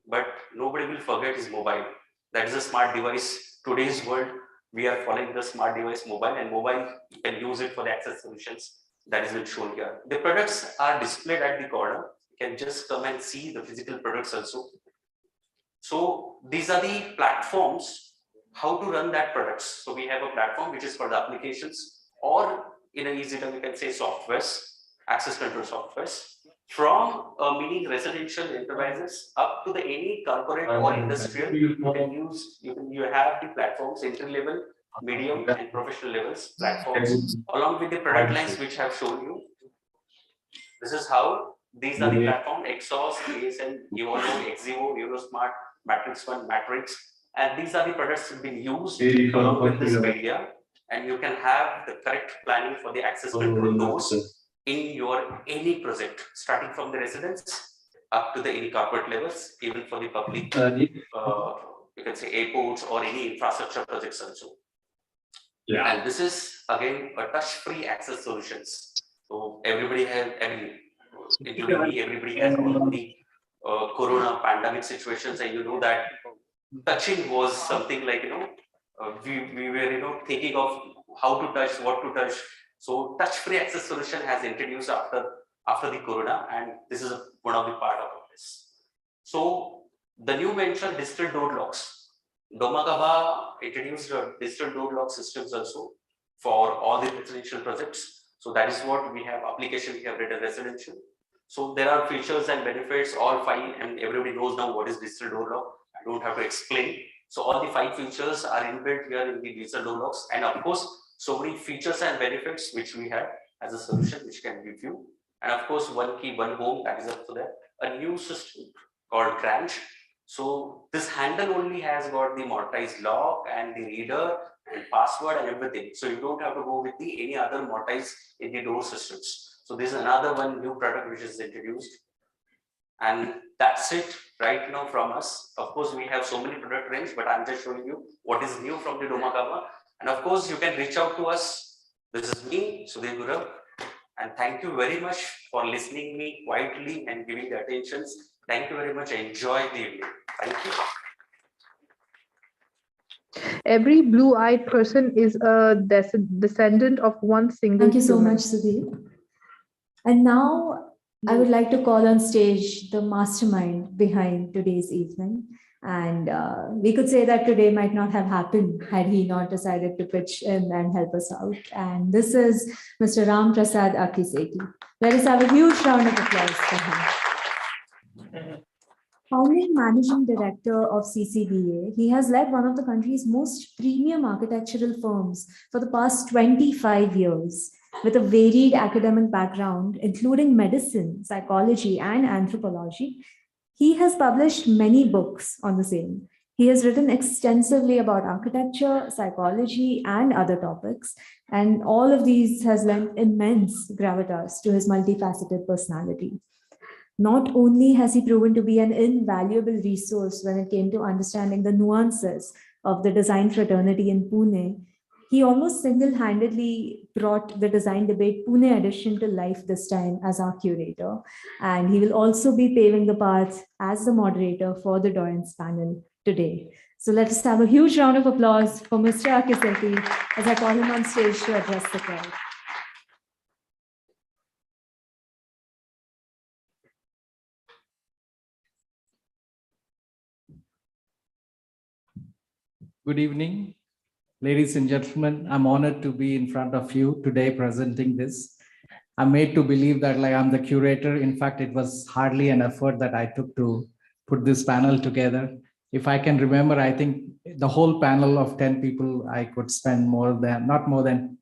but nobody will forget his mobile. That is a smart device. Today's world, we are following the smart device mobile, and mobile, you can use it for the access solutions. That is been shown here. The products are displayed at the corner. You can just come and see the physical products also. So these are the platforms, how to run that products. So we have a platform which is for the applications, or in an easy term, you can say softwares, access control softwares, from meaning residential enterprises up to the any corporate or industrial. You can use, you have the platforms, entry level, medium and professional levels platforms, along with the product lines which have shown you. This is how these are the platform: Exhaust, ASN, Evolvo, Exivo, Eurosmart, Matrix 1, Matrix, and these are the products being used along with this media, and you can have the correct planning for the access control doors in your any project, starting from the residence up to the any corporate levels, even for the public, you can say airports or any infrastructure projects also. Yeah. And this is again a touch-free access solutions. So everybody has, including me, everybody has gone the Corona pandemic situations, and you know that touching was something like, we were, thinking of how to touch, what to touch. So touch-free access solution has introduced after the Corona, and this is one of the part of this. So the new venture digital door locks. Domagaba introduced digital door lock systems also for all the residential projects. So that is what we have application, we have written residential. So there are features and benefits, all 5, and everybody knows now what is digital door lock. I don't have to explain. So all the 5 features are inbuilt here in the digital door locks, and of course, so many features and benefits which we have as a solution which can give you. And of course, one key, one home, that is up to that. A new system called Cranch. So this handle only has got the mortized lock and the reader and password and everything. So you don't have to go with the any other mortized in the door systems. So this is another one new product which is introduced. And that's it right now from us. Of course, we have so many product range, but I'm just showing you what is new from the Domagaba. And of course, you can reach out to us. This is me, Sudhir Gurav. And thank you very much for listening me quietly and giving the attentions. Thank you very much. Enjoy the evening. Thank you. Every blue-eyed person is a descendant of one single. Thank you so human. much, Sudhir. And now I would like to call on stage the mastermind behind today's evening. And we could say that today might not have happened had he not decided to pitch in and help us out. And this is Mr. Ram Prasad Akiseti. Let us have a huge round of applause for him. Founding Managing Director of CCBA, he has led one of the country's most premium architectural firms for the past 25 years. With a varied academic background, including medicine, psychology, and anthropology, he has published many books on the same. He has written extensively about architecture, psychology, and other topics, and all of these has lent immense gravitas to his multifaceted personality. Not only has he proven to be an invaluable resource when it came to understanding the nuances of the design fraternity in Pune, he almost single-handedly brought the design debate Pune edition to life this time as our curator. And he will also be paving the path as the moderator for the Doyens panel today. So let us have a huge round of applause for Mr. Akiseti as I call him on stage to address the crowd. Good evening. Ladies and gentlemen, I'm honored to be in front of you today presenting this. I'm made to believe that I'm the curator. In fact, it was hardly an effort that I took to put this panel together. If I can remember, I think the whole panel of 10 people, I could spend not more than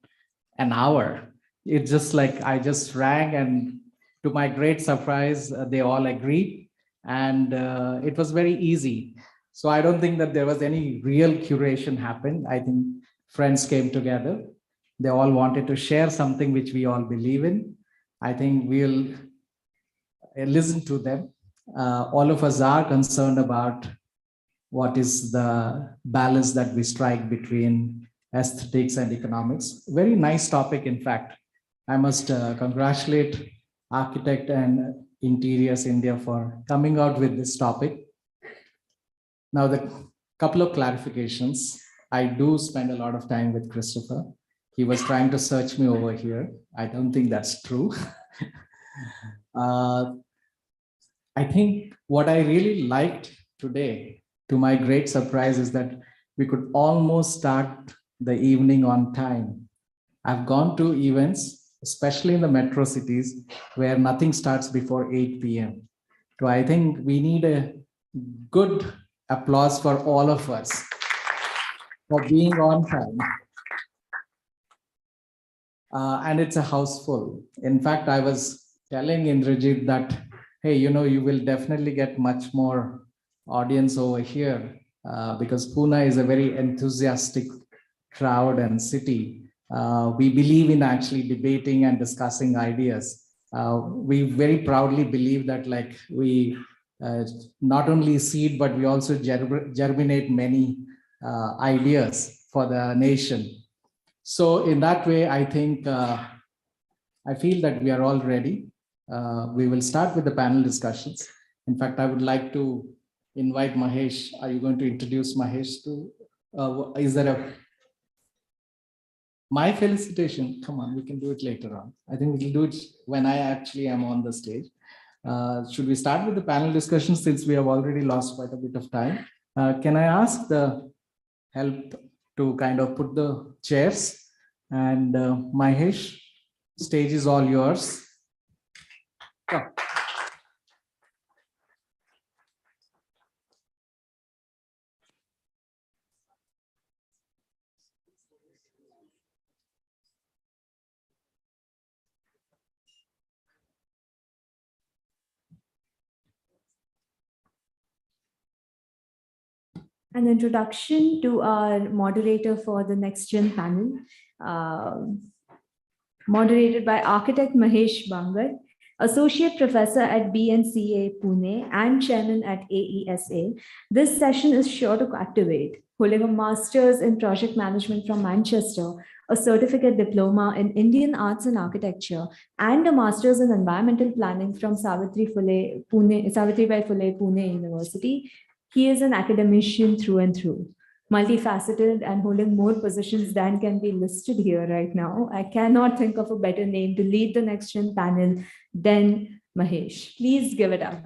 an hour. It's just I just rang, and to my great surprise, they all agreed. And it was very easy. So I don't think that there was any real curation happened. I think friends came together. They all wanted to share something which we all believe in. I think we'll listen to them. All of us are concerned about what is the balance that we strike between aesthetics and economics. Very nice topic, in fact. I must congratulate Architect and Interiors India for coming out with this topic. Now, the couple of clarifications. I do spend a lot of time with Christopher. He was trying to search me over here. I don't think that's true. I think what I really liked today, to my great surprise, is that we could almost start the evening on time. I've gone to events, especially in the metro cities, where nothing starts before 8 p.m. So I think we need a good applause for all of us for being on time. And it's a house full. In fact, I was telling Indrajit that, hey, you know, you will definitely get much more audience over here because Pune is a very enthusiastic crowd and city. We believe in actually debating and discussing ideas. We very proudly believe that like we not only seed, but we also germinate many ideas for the nation. So in that way, I think, I feel that we are all ready. We will start with the panel discussions. In fact, I would like to invite Mahesh. Are you going to introduce Mahesh to, is there a, my felicitation, come on, we can do it later on. I think we'll do it when I actually am on the stage. Should we start with the panel discussion since we have already lost quite a bit of time? Can I ask the help to kind of put the chairs, and Mahesh, stage is all yours. Come. An introduction to our moderator for the next gen panel, moderated by architect Mahesh Bangar, associate professor at BNCA Pune and chairman at AESA. This session is sure to captivate. Holding a master's in project management from Manchester, a certificate diploma in Indian arts and architecture, and a master's in environmental planning from Savitribai Phule Pune University. He is an academician through and through, multifaceted and holding more positions than can be listed here right now. I cannot think of a better name to lead the next gen panel than Mahesh. Please give it up.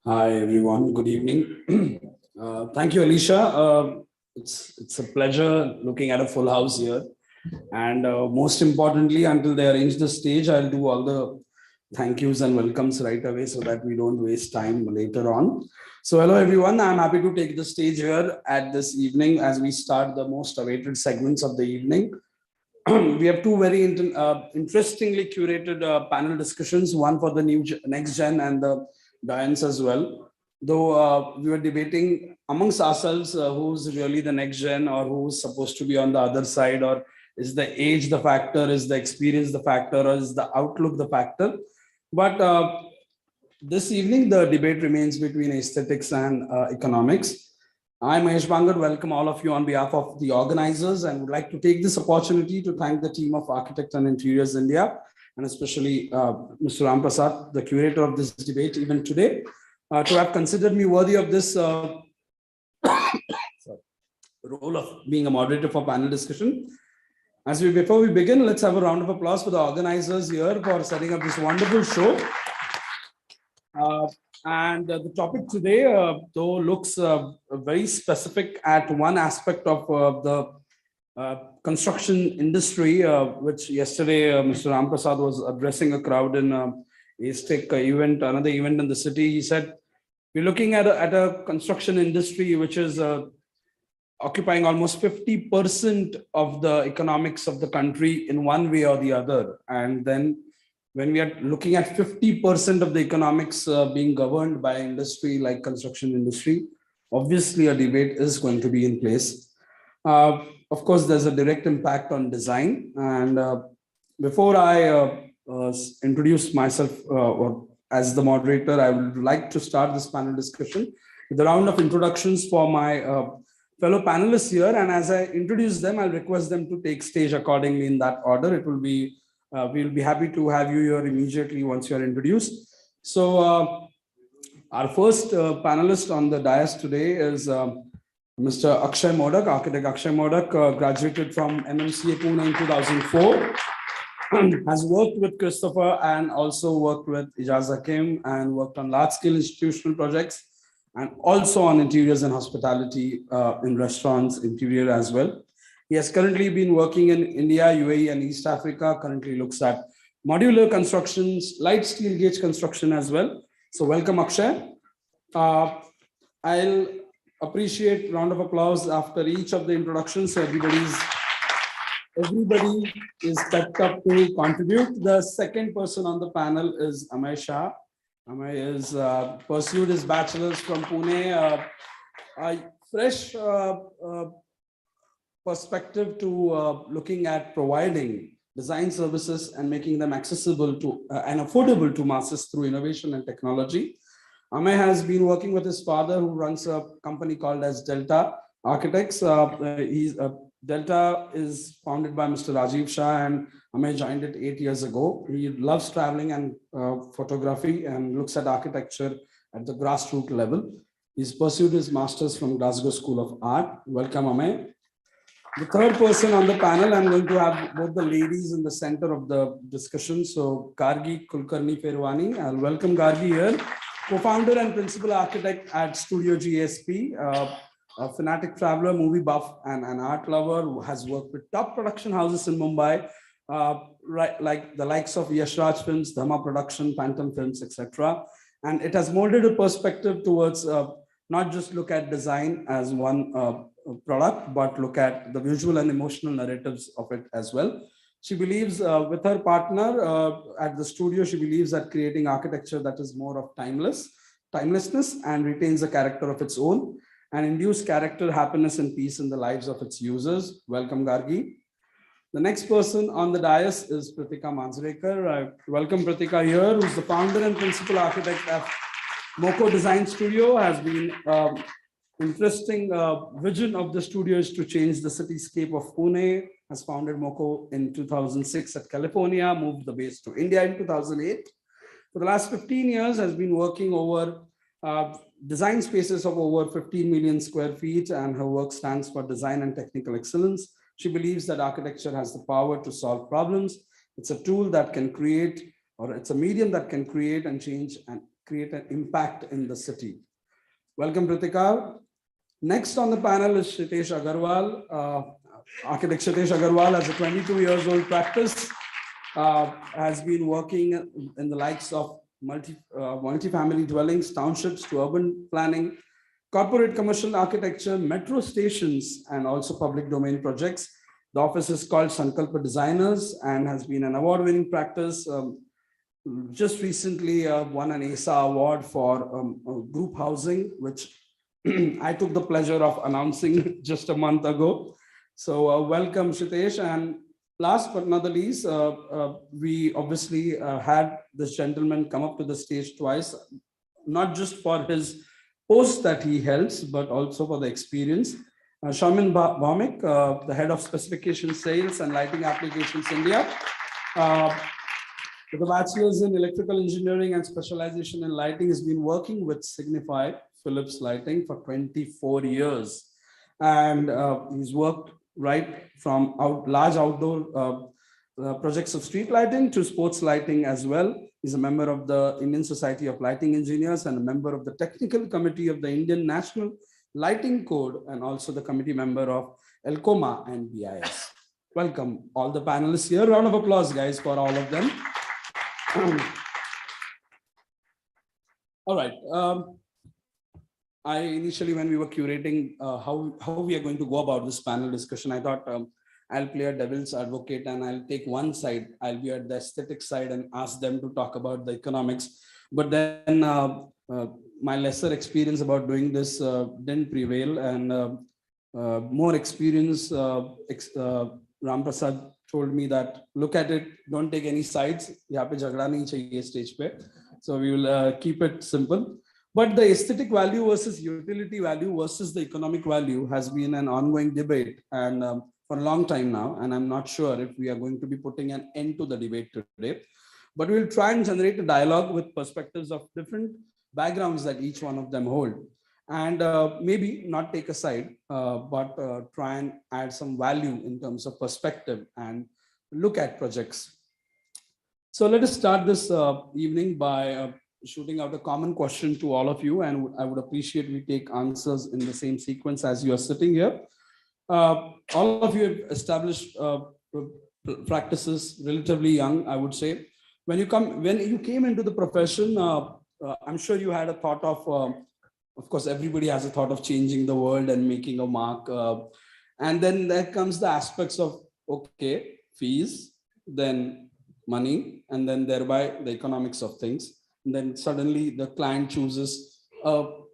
Hi, everyone. Good evening. Thank you, Alicia. It's a pleasure looking at a full house here. And most importantly, until they arrange the stage, I'll do all the thank yous and welcomes right away so that we don't waste time later on. So hello, everyone. I'm happy to take the stage here at this evening as we start the most awaited segments of the evening. We have two very interestingly curated panel discussions, one for the next gen and the Dians as well. Though we were debating amongst ourselves who's really the next gen or who's supposed to be on the other side, or is the age the factor, is the experience the factor, or is the outlook the factor? But this evening, the debate remains between aesthetics and economics. I'm Mahesh Bangar. Welcome all of you on behalf of the organizers, and would like to take this opportunity to thank the team of Architect and Interiors India, and especially Mr. Ram Prasad, the curator of this debate even today, to have considered me worthy of this role of being a moderator for panel discussion. Before we begin, let's have a round of applause for the organizers here for setting up this wonderful show. And the topic today, though, looks very specific at one aspect of the construction industry, which yesterday Mr. Ram Prasad was addressing a crowd in ASTEC event, another event in the city. He said, we're looking at a construction industry which is occupying almost 50% of the economics of the country in one way or the other. And then when we are looking at 50% of the economics being governed by industry like construction industry, obviously a debate is going to be in place. Of course, there's a direct impact on design. And before I introduce myself or as the moderator, I would like to start this panel discussion with a round of introductions for my fellow panelists here. And as I introduce them, I'll request them to take stage accordingly in that order. It will be, we'll be happy to have you here immediately once you're introduced. So our first panelist on the dais today is Mr. Akshay Modak, architect Akshay Modak, graduated from MMCA Pune in 2004, has worked with Christopher and also worked with Ijaz Hakim and worked on large-scale institutional projects and also on interiors and hospitality in restaurants, interior as well. He has currently been working in India, UAE and East Africa, currently looks at modular constructions, light steel gauge construction as well. So welcome, Akshay. I'll appreciate a round of applause after each of the introductions. So everybody is stepped up to contribute. The second person on the panel is Amay Shah. Amay is pursued his bachelor's from Pune. A fresh perspective to looking at providing design services and making them accessible to and affordable to masses through innovation and technology. Amay has been working with his father, who runs a company called as Delta Architects. Delta is founded by Mr. Rajiv Shah, and Amay joined it 8 years ago. He loves traveling and photography and looks at architecture at the grassroots level. He's pursued his master's from Glasgow School of Art. Welcome, Amay. The third person on the panel, I'm going to have both the ladies in the center of the discussion. So Gargi Kulkarni Perwani, I'll welcome Gargi here, co-founder and principal architect at Studio GSP, a fanatic traveler, movie buff, and an art lover who has worked with top production houses in Mumbai, like the likes of Yash Raj Films, Dhamma Production, Phantom Films, etc. And it has molded a perspective towards not just look at design as one product, but look at the visual and emotional narratives of it as well. She believes with her partner at the studio, she believes that creating architecture that is more of timelessness and retains a character of its own and induce character, happiness and peace in the lives of its users. Welcome, Gargi. The next person on the dais is Pratika Manjrekar. I welcome Pratika here, who's the founder and principal architect of Moko Design Studio. Has been interesting vision of the studio is to change the cityscape of Pune. Has founded Moko in 2006 at California, moved the base to India in 2008. For the last 15 years, has been working over design spaces of over 15 million square feet, and her work stands for design and technical excellence. She believes that architecture has the power to solve problems. It's a tool that can create, or it's a medium that can create and change and create an impact in the city. Welcome, Pratika. Next on the panel is Shitesh Agarwal. Architect Shitesh Agarwal has a 22 years old practice, has been working in the likes of multi-family dwellings, townships to urban planning, corporate commercial architecture, metro stations, and also public domain projects. The office is called Sankalpa Designers and has been an award-winning practice. Just recently won an ASA award for group housing, which I took the pleasure of announcing just a month ago. So welcome, Shitesh. And last but not the least, we obviously had this gentleman come up to the stage twice, not just for his post that he holds, but also for the experience. Shaumin Bhaumik, the head of specification sales and lighting applications India. With a bachelor's in electrical engineering and specialization in lighting, has been working with Signify Philips Lighting for 24 years. And he's worked right from large outdoor projects of street lighting to sports lighting as well. He's a member of the Indian Society of Lighting Engineers and a member of the technical committee of the Indian National Lighting Code, and also the committee member of ELCOMA and BIS. Welcome all the panelists here. Round of applause, guys, for all of them. All right. I initially, when we were curating how we are going to go about this panel discussion, I thought I'll play a devil's advocate and I'll take one side. I'll be at the aesthetic side and ask them to talk about the economics. But then my lesser experience about doing this didn't prevail, and more experience. Ram Prasad told me that look at it, don't take any sides. यहाँ पे झगड़ा नहीं चाहिए stage पे. So we will keep it simple. But the aesthetic value versus utility value versus the economic value has been an ongoing debate, and for a long time now. And I'm not sure if we are going to be putting an end to the debate today. But we'll try and generate a dialogue with perspectives of different backgrounds that each one of them hold. And maybe not take a side, but try and add some value in terms of perspective and look at projects. So let us start this evening by shooting out a common question to all of you, and I would appreciate we take answers in the same sequence as you are sitting here. All of you have established practices relatively young, I would say. When you came into the profession, I'm sure you had a thought of course, everybody has a thought of changing the world and making a mark. And then there comes the aspects of, okay, fees, then money, and then thereby the economics of things. And then suddenly the client chooses to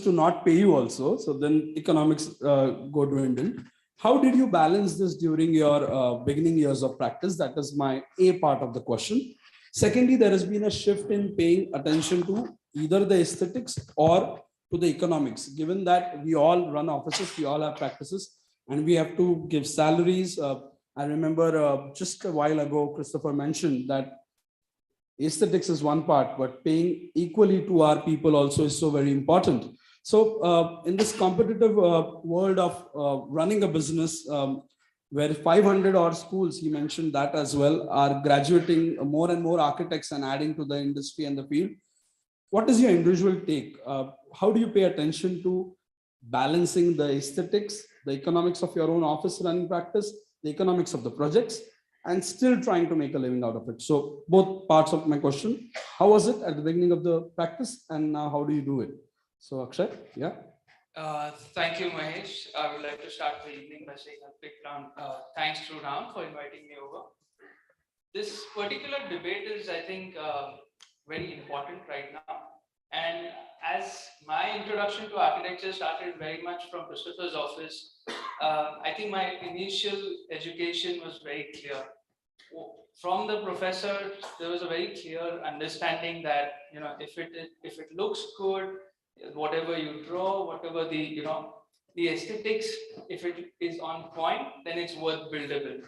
not pay you also. So then economics go dwindle. How did you balance this during your beginning years of practice? That is my A part of the question. Secondly, there has been a shift in paying attention to either the aesthetics or to the economics, given that we all run offices, we all have practices, and we have to give salaries. I remember just a while ago, Christopher mentioned that aesthetics is one part, but paying equally to our people also is so very important. So in this competitive world of running a business, where 500 odd schools, he mentioned that as well, are graduating more and more architects and adding to the industry and the field. What is your individual take? How do you pay attention to balancing the aesthetics, the economics of your own office running practice, the economics of the projects, and still trying to make a living out of it? So both parts of my question. How was it at the beginning of the practice, and now how do you do it? So Akshay, yeah. Thank you, Mahesh. I would like to start the evening by saying a big round thanks to Ram for inviting me over. This particular debate is, I think, very important right now. And as my introduction to architecture started very much from Christopher's office, I think my initial education was very clear. From the professor, there was a very clear understanding that, if it looks good, whatever you draw, whatever the aesthetics, if it is on point, then it's worth buildable.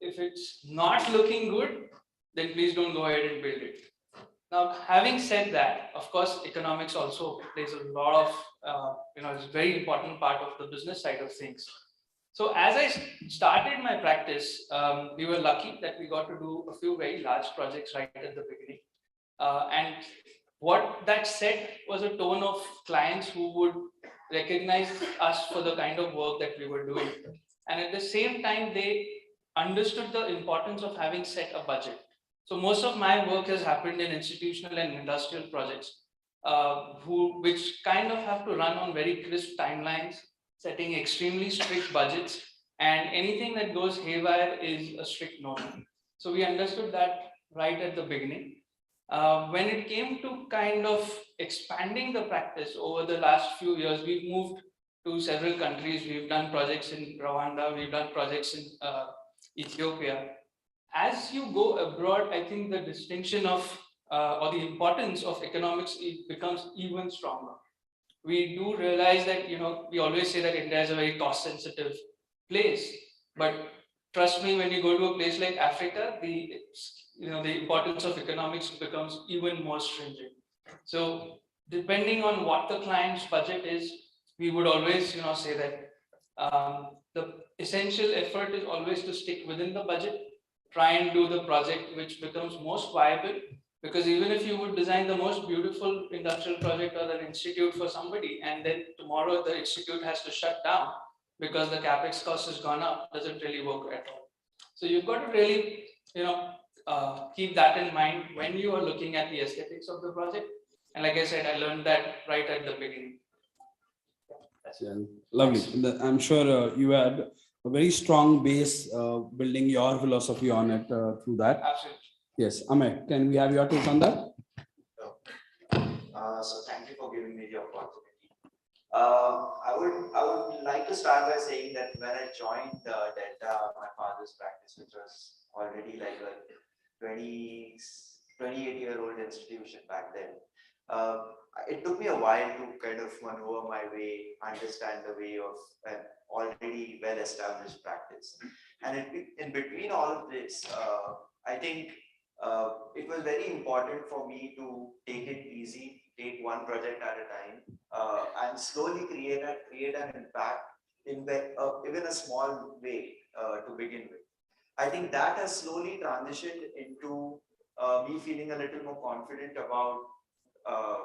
If it's not looking good, then please don't go ahead and build it. Now, having said that, of course, economics also plays a lot of, it's a very important part of the business side of things. So as I started my practice, we were lucky that we got to do a few very large projects right at the beginning. And what that set was a tone of clients who would recognize us for the kind of work that we were doing. And at the same time, they understood the importance of having set a budget. So most of my work has happened in institutional and industrial projects, which kind of have to run on very crisp timelines, setting extremely strict budgets, and anything that goes haywire is a strict no. So we understood that right at the beginning. When it came to kind of expanding the practice over the last few years, we've moved to several countries. We've done projects in Rwanda, we've done projects in Ethiopia. As you go abroad, I think the distinction of or the importance of economics becomes even stronger. We do realize that, we always say that India is a very cost sensitive place, but trust me, when you go to a place like Africa, the importance of economics becomes even more stringent. So depending on what the client's budget is, we would always, say that the essential effort is always to stick within the budget, try and do the project which becomes most viable. Because even if you would design the most beautiful industrial project or an institute for somebody, and then tomorrow the institute has to shut down because the capex cost has gone up, doesn't really work at all. So you've got to really, keep that in mind when you are looking at the aesthetics of the project. And like I said, I learned that right at the beginning. Yeah, lovely. I'm sure you had a very strong base building your philosophy on it through that. Absolutely. Yes, Amay, can we have your take on that? So thank you for giving me the opportunity. I would like to start by saying that when I joined Delta, my father's practice, which was already like a 28-year-old institution back then, it took me a while to kind of maneuver my way, understand the way of an already well-established practice. And in between all of this, I think it was very important for me to take it easy, take one project at a time, and slowly create an impact in even a small way to begin with. I think that has slowly transitioned into me feeling a little more confident about uh,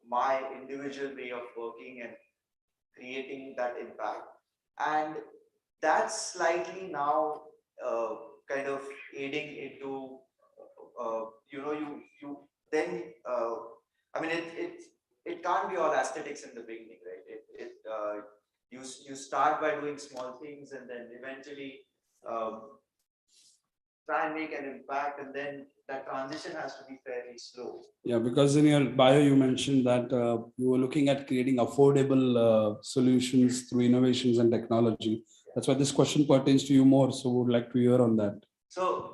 my individual way of working and creating that impact. And that's slightly now uh, kind of aiding into you then I mean it can't be all aesthetics in the beginning, right? You start by doing small things and then eventually um, try and make an impact, and then that transition has to be fairly slow. Yeah, because in your bio, you mentioned that you were looking at creating affordable solutions through innovations and technology. That's why this question pertains to you more. So would like to hear on that. So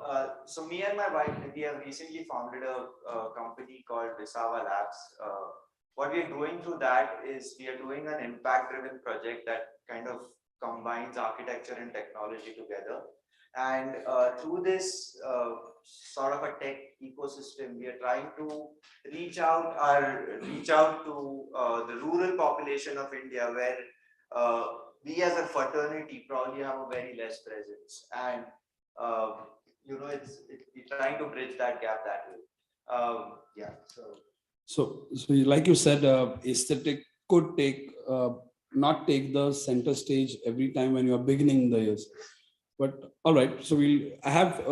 me and my wife, we have recently founded a company called Visava Labs. What we are doing through that is we are doing an impact-driven project that kind of combines architecture and technology together. And through this sort of a tech ecosystem, we are trying to reach out to the rural population of India, where uh, we as a fraternity probably have a very less presence. And um, we're trying to bridge that gap that way. Yeah. So like you said, aesthetic could not take the center stage every time when you are beginning the years. But all right, so I have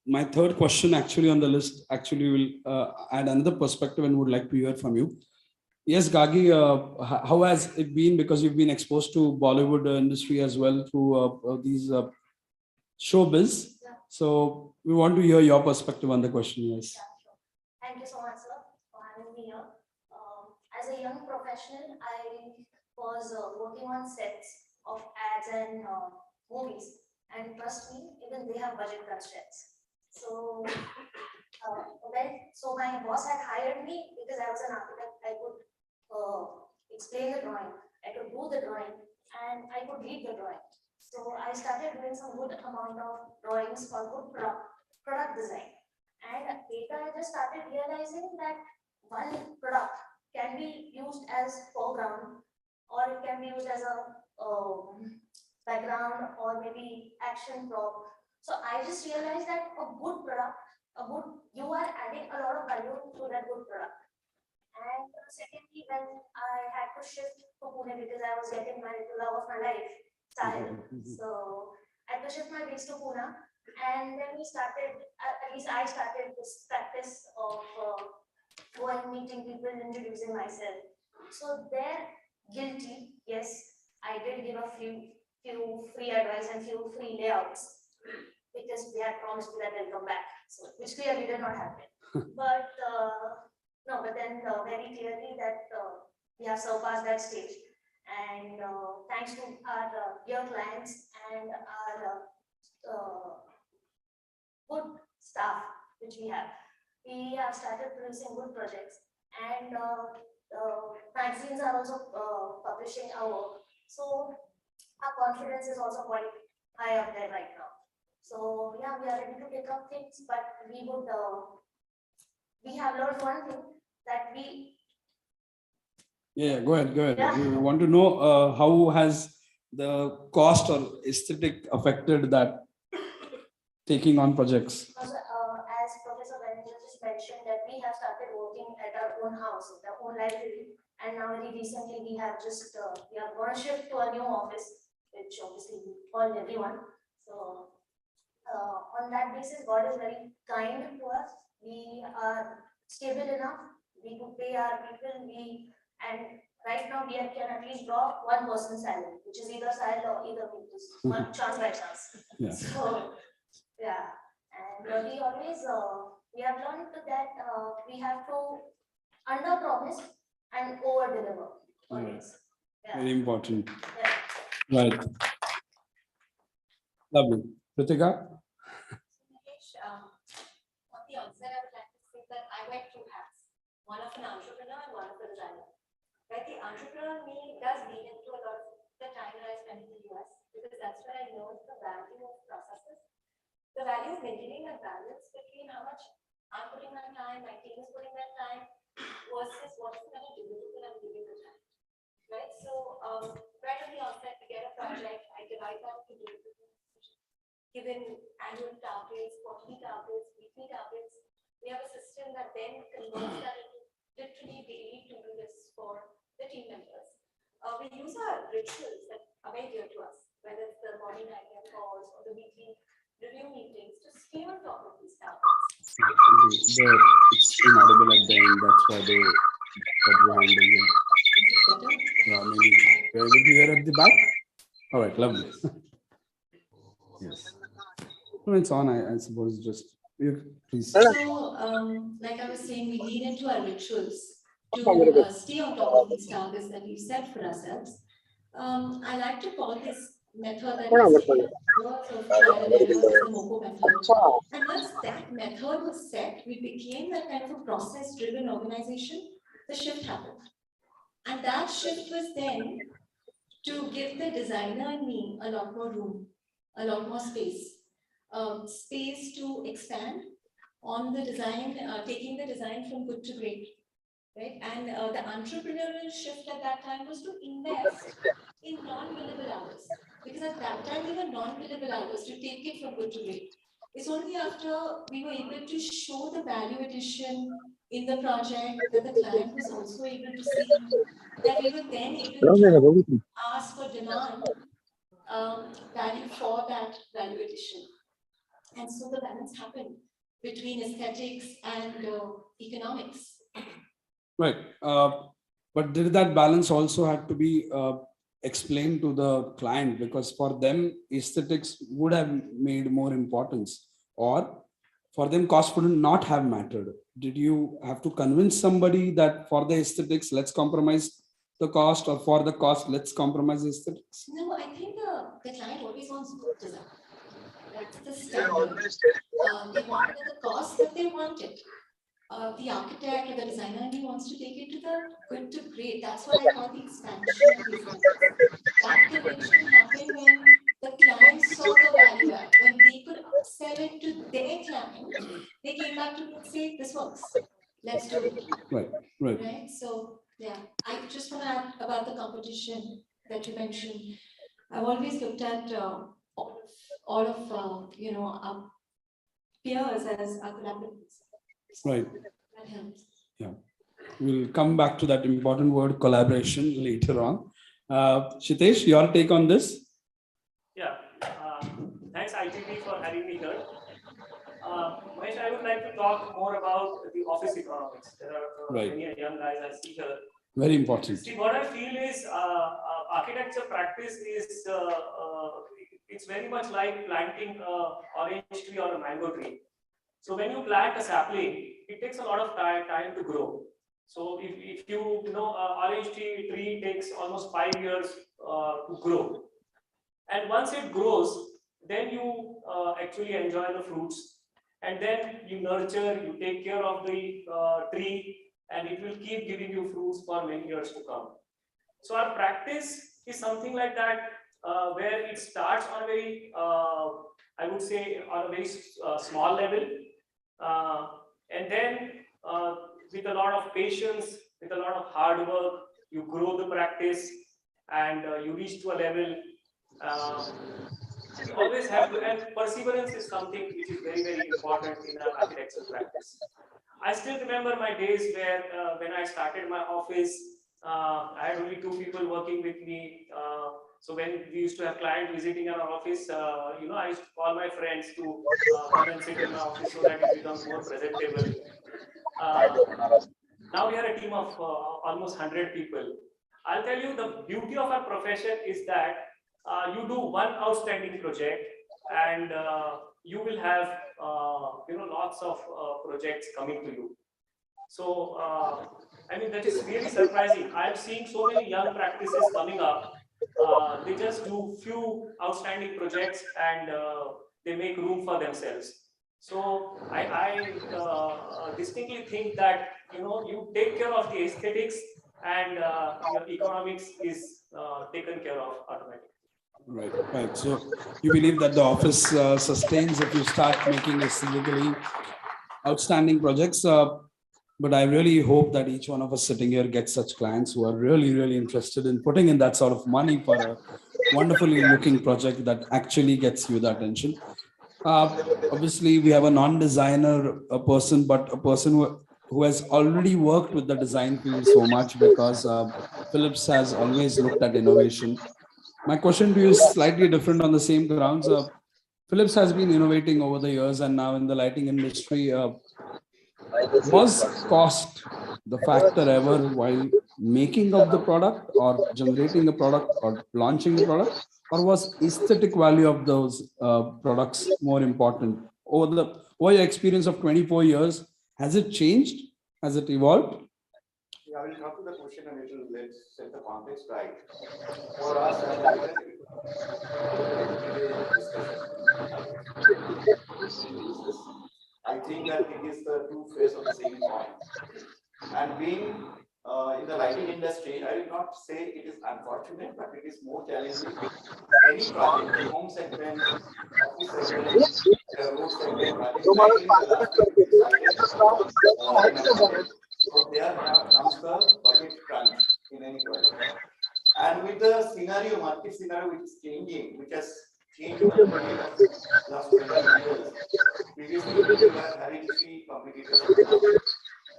my third question actually on the list. Actually, will add another perspective and would like to hear from you. Yes, Gagi, how has it been? Because you've been exposed to Bollywood industry as well through these showbiz. So we want to hear your perspective on the question. Yes. Thank you so much, sir, for having me here. As a young professional, I was working on sets of ads and movies. And trust me, even they have budget constraints. So, so my boss had hired me because I was an architect. I could explain the drawing, I could do the drawing, and I could read the drawing. So I started doing some good amount of drawings for good product design. And later I just started realizing that one product can be used as foreground, or it can be used as a background, or maybe action prop. So I just realized that you are adding a lot of value to that good product. And secondly, when I had to shift to Pune because I was getting married to love of my life, Sahil. So I had to shift my base to Pune, and then we started, at least I started this practice of going, meeting people, introducing myself. So they're guilty. Yes, I did give a few free advice and few free layouts because they had promised me that they'll come back. So which clearly did not happen. But no, but then very clearly that we have surpassed that stage. And thanks to our dear clients and our good staff which we have started producing good projects, and magazines are also publishing our work. So our confidence is also quite high up there right now. So yeah, we are ready to take up things, but we have learned one thing that Yeah, go ahead. Yeah. We want to know how has the cost or aesthetic affected that taking on projects? As Professor Benjamin just mentioned, that we have started working at our own house, our own library, and now very recently we have just we are going to shift to a new office, which obviously called everyone. So on that basis, God is very kind to us. We are stable enough. We could pay our people, and right now we can at least draw one person's salary, which is either Sahil or either me, just one chance by chance. Yeah. So, yeah, and we always, we have learned that we have to under promise and over deliver. Always. Yeah. Very important. Yeah. Right. Lovely. Pritika? Mahesh, on the onset, I would like to say that I wear two hats, one of an entrepreneur and one of a designer. Right, the entrepreneur in me does lean into a lot of the time that I spend in the US, because that's where I know the value of processes, the value of maintaining a balance between how much I'm putting my time, my team is putting their time, versus what's the kind of deliverable I'm giving the time. Right, so right on the onset, we get a project, I divide that into deliverables. Given annual targets, quarterly targets, weekly targets, we have a system that then converts that into literally daily to-do lists for the team members. We use our rituals that are very dear to us, whether it's the morning 9 AM calls or the weekly review meetings, to stay on top of these targets. It's inaudible at the end, that's why they got your hand in here. Yeah, maybe you're able to hear at the back? All right, lovely. Yes. No, it's on, I suppose, just, please. So, like I was saying, we lean into our rituals to stay on top of these targets that we've set for ourselves. I like to call this method that is taken years of trial and error as the MOPO method. And once that method was set, we became that kind of a process-driven organization. The shift happened. And that shift was then to give the designer and me a lot more room, a lot more space. Space to expand on the design, taking the design from good to great, right? And the entrepreneurial shift at that time was to invest in non-billable hours, because at that time they were non-billable hours to take it from good to great. It's only after we were able to show the value addition in the project that the client was also able to see, that we were then able to ask or demand value for that value addition. And so the balance happened between aesthetics and economics. Right. But did that balance also have to be explained to the client? Because for them, aesthetics would have made more importance, or for them, cost would not have mattered. Did you have to convince somebody that for the aesthetics, let's compromise the cost, or for the cost, let's compromise the aesthetics? No, I think the client always wants good design. That's the standard. They want the cost that they wanted. The architect or the designer only wants to take it to the good to great. That's what I call the expansion of business. That connection happened when the client saw the value add. When they could sell it to their client, they came back to me and say, this works. Let's do it. Right, right. Right. So yeah, I just want to add about the competition that you mentioned. I've always looked at all of our peers as our collaborators. Right. That helps. Yeah. We'll come back to that important word collaboration later on. Shitesh, your take on this? Yeah. Thanks ITP for having me here. Mahesh, I would like to talk more about the office economics. There are many young guys I see here. Very important. See, what I feel is architecture practice is it's very much like planting an orange tree or a mango tree. So when you plant a sapling, it takes a lot of time to grow. So if you know, orange tree takes almost 5 years to grow. And once it grows, then you actually enjoy the fruits. And then you nurture, you take care of the tree, and it will keep giving you fruits for many years to come. So our practice is something like that, where it starts on a very, I would say, on a very small level. And then with a lot of patience, with a lot of hard work, you grow the practice and you reach to a level. You always have to, and perseverance is something which is very, very important in our architectural practice. I still remember my days where when I started my office, I had only 2 people working with me. So when we used to have clients visiting our office, I used to call my friends to come and sit in my office so that it becomes more presentable. Now we are a team of almost 100 people. I'll tell you the beauty of our profession is that you do one outstanding project and you will have lots of projects coming to you. So I mean that is really surprising. I'm seeing so many young practices coming up. They just do few outstanding projects and they make room for themselves. So I distinctly think that you take care of the aesthetics and your economics is taken care of automatically. Right, right. So you believe that the office sustains if you start making aesthetically outstanding projects. But I really hope that each one of us sitting here gets such clients who are really, really interested in putting in that sort of money for a wonderfully looking project that actually gets you the attention. Obviously, we have a non-designer person, but a person who has already worked with the design field so much because Philips has always looked at innovation. My question to you is slightly different on the same grounds. Philips has been innovating over the years, and now in the lighting industry, was cost the factor ever while making of the product or generating a product or launching the product, or was aesthetic value of those products more important? Over your experience of 24 years, has it changed? Has it evolved? Yeah, I will come to the question a little. Let's set the context right. For us as a leader, everyday discussion. I think that it is the two faces of the same coin. And being in the lighting industry, I will not say it is unfortunate, but it is more challenging. Any project, home segment, office segment, road segment, project, lighting is the last thing to be decided in a project. So there comes the budget crunch in any project. And with the scenario, market scenario which is changing, which has changed over the period of last 20 years. Previously, we were having 3 competitors in the market.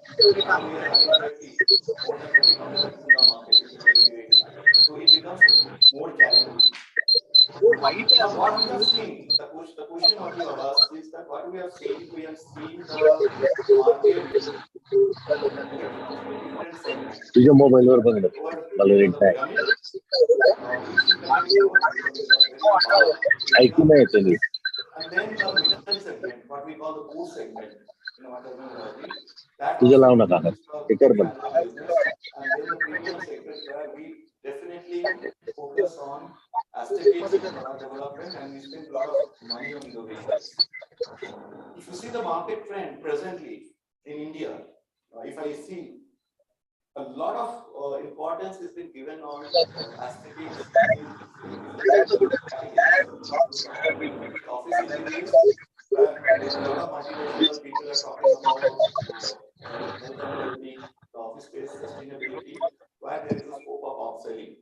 Now we are having 30, more than 30 competitors in the market, which is really very high. So it becomes more challenging. Now, what we have seen, the question what you have asked is that what we have seen the market different segments. तुझे mobile वर बघ ना the pyramid, ऐकू नाही येते NEET. and then the middle segment, what we call the core segment, what terminology, that तुझे was लावू नका speaker बंद. business, and then the premium segment where we definitely focus on aesthetics, product development, and we spend a lot of money on innovations. If you see the market trend presently in India, if I see a lot of importance has been given on aesthetics office interiors, where a lot of multinational people are talking about health and well-being, the office space sustainability, where there is a scope of upselling.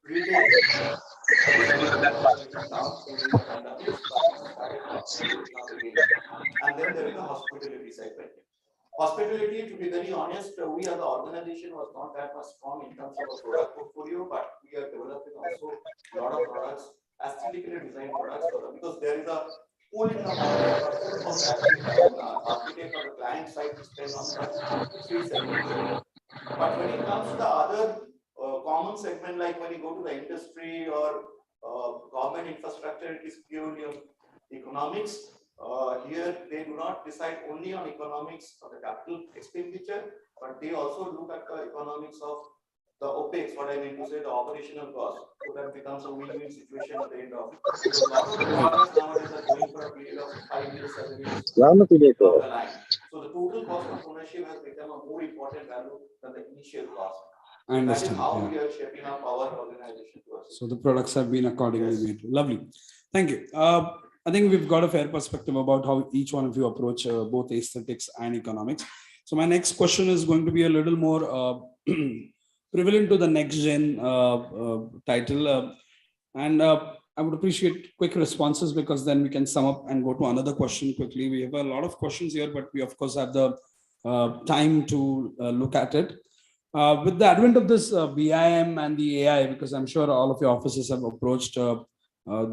Retail, down during the pandemic, but it started now again. And then there is the hospitality segment. Hospitality, to be very honest, we as the organization was not that much strong in terms of a product portfolio, but we are developing also a lot of products, aesthetically designed products for them, because there is a pool in the market or pool for the architect or the client side to spend on the 3 segments. But when it comes to the other common segment, like when you go to the industry or government infrastructure, it is purely economics. Here, they do not decide only on economics of the capital expenditure, but they also look at the economics of the OPEX, what I mean to say, the operational cost. So that becomes a win-win situation at the end of it. A lot of the projects nowadays are going for a period of 5 years, 7 years down the line. So the total cost of ownership has become a more important value than the initial cost. I understand. That is how we are shaping up our organization towards it. So the products have been accordingly made. Lovely. Thank you. I think we've got a fair perspective about how each one of you approach both aesthetics and economics. So my next question is going to be a little more prevalent to the next gen title. And I would appreciate quick responses, because then we can sum up and go to another question quickly. We have a lot of questions here, but we of course have the time to look at it. With the advent of this BIM and the AI, because I'm sure all of your offices have approached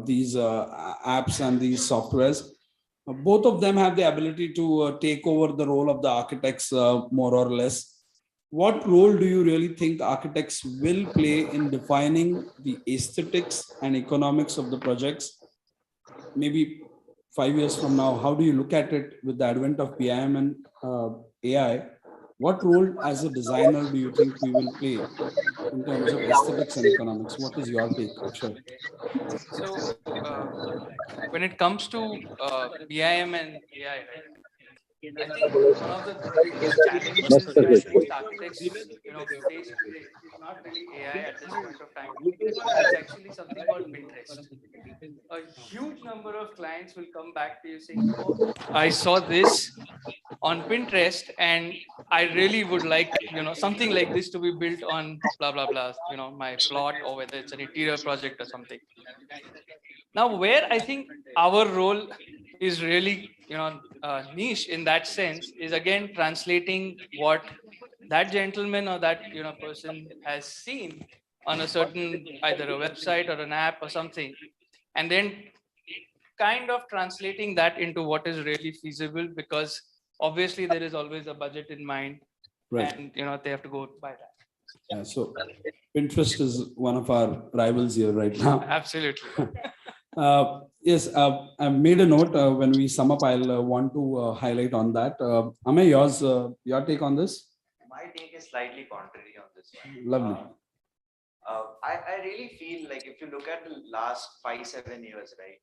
these apps and these softwares, Both of them have the ability to take over the role of the architects more or less. What role do you really think architects will play in defining the aesthetics and economics of the projects? Maybe 5 years from now, how do you look at it with the advent of PIM and AI? What role as a designer do you think we will play in terms of aesthetics and economics? What is your take, Akshay? So when it comes to BIM and AI, right? I think one of the biggest challenges that at least architects, face today is not really AI at this point of time. It's actually something called Pinterest. A huge number of clients will come back to you saying, "Oh, I saw this on Pinterest, and I really would like, something like this to be built on blah blah blah, my plot, or whether it's an interior project or something." Now, where I think our role is really, niche in that sense is again translating what that gentleman or that person has seen on a certain either a website or an app or something, and then kind of translating that into what is really feasible, because obviously there is always a budget in mind, Right. and they have to go by that. Yeah, so Pinterest is one of our rivals here right now. Absolutely. Yes, I made a note. When we sum up, I'll want to highlight on that. Amay, your take on this? My take is slightly contrary on this one. Lovely. I really feel like if you look at the last 5-7 years, right,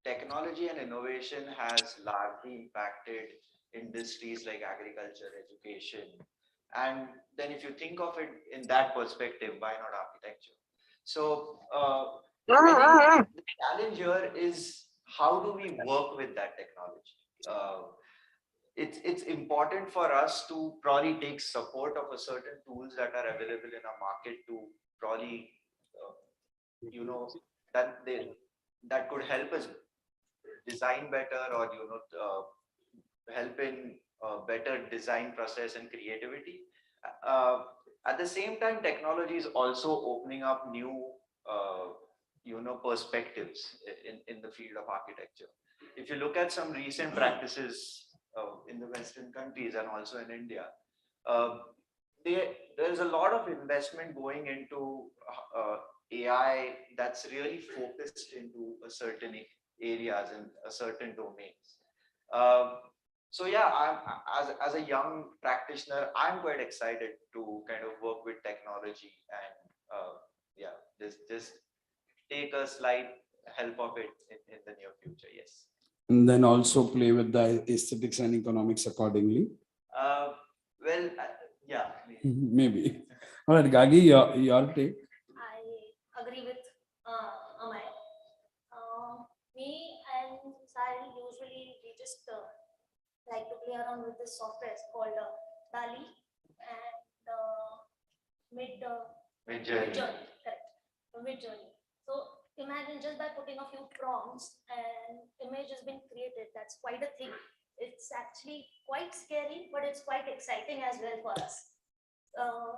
technology and innovation has largely impacted industries like agriculture, education. And then if you think of it in that perspective, why not architecture? So I think the challenge here is how do we work with that technology? It's important for us to probably take support of a certain tools that are available in our market to probably that could help us design better, or help in better design process and creativity. At the same time, technology is also opening up new perspectives in the field of architecture. If you look at some recent practices in the Western countries and also in India, there's a lot of investment going into AI that's really focused into a certain areas and a certain domains. So yeah, as a young practitioner, I'm quite excited to kind of work with technology and just take a slight help of it in the near future. Yes. And then also play with the aesthetics and economics accordingly. Well, yeah. Maybe. All right, Gagi, your take. I agree with Amay. Me and Sahil usually we just like to play around with this software called DALI and Midjourney. Correct. Midjourney. So imagine just by putting a few prompts and image has been created. That's quite a thing. It's actually quite scary, but it's quite exciting as well for us.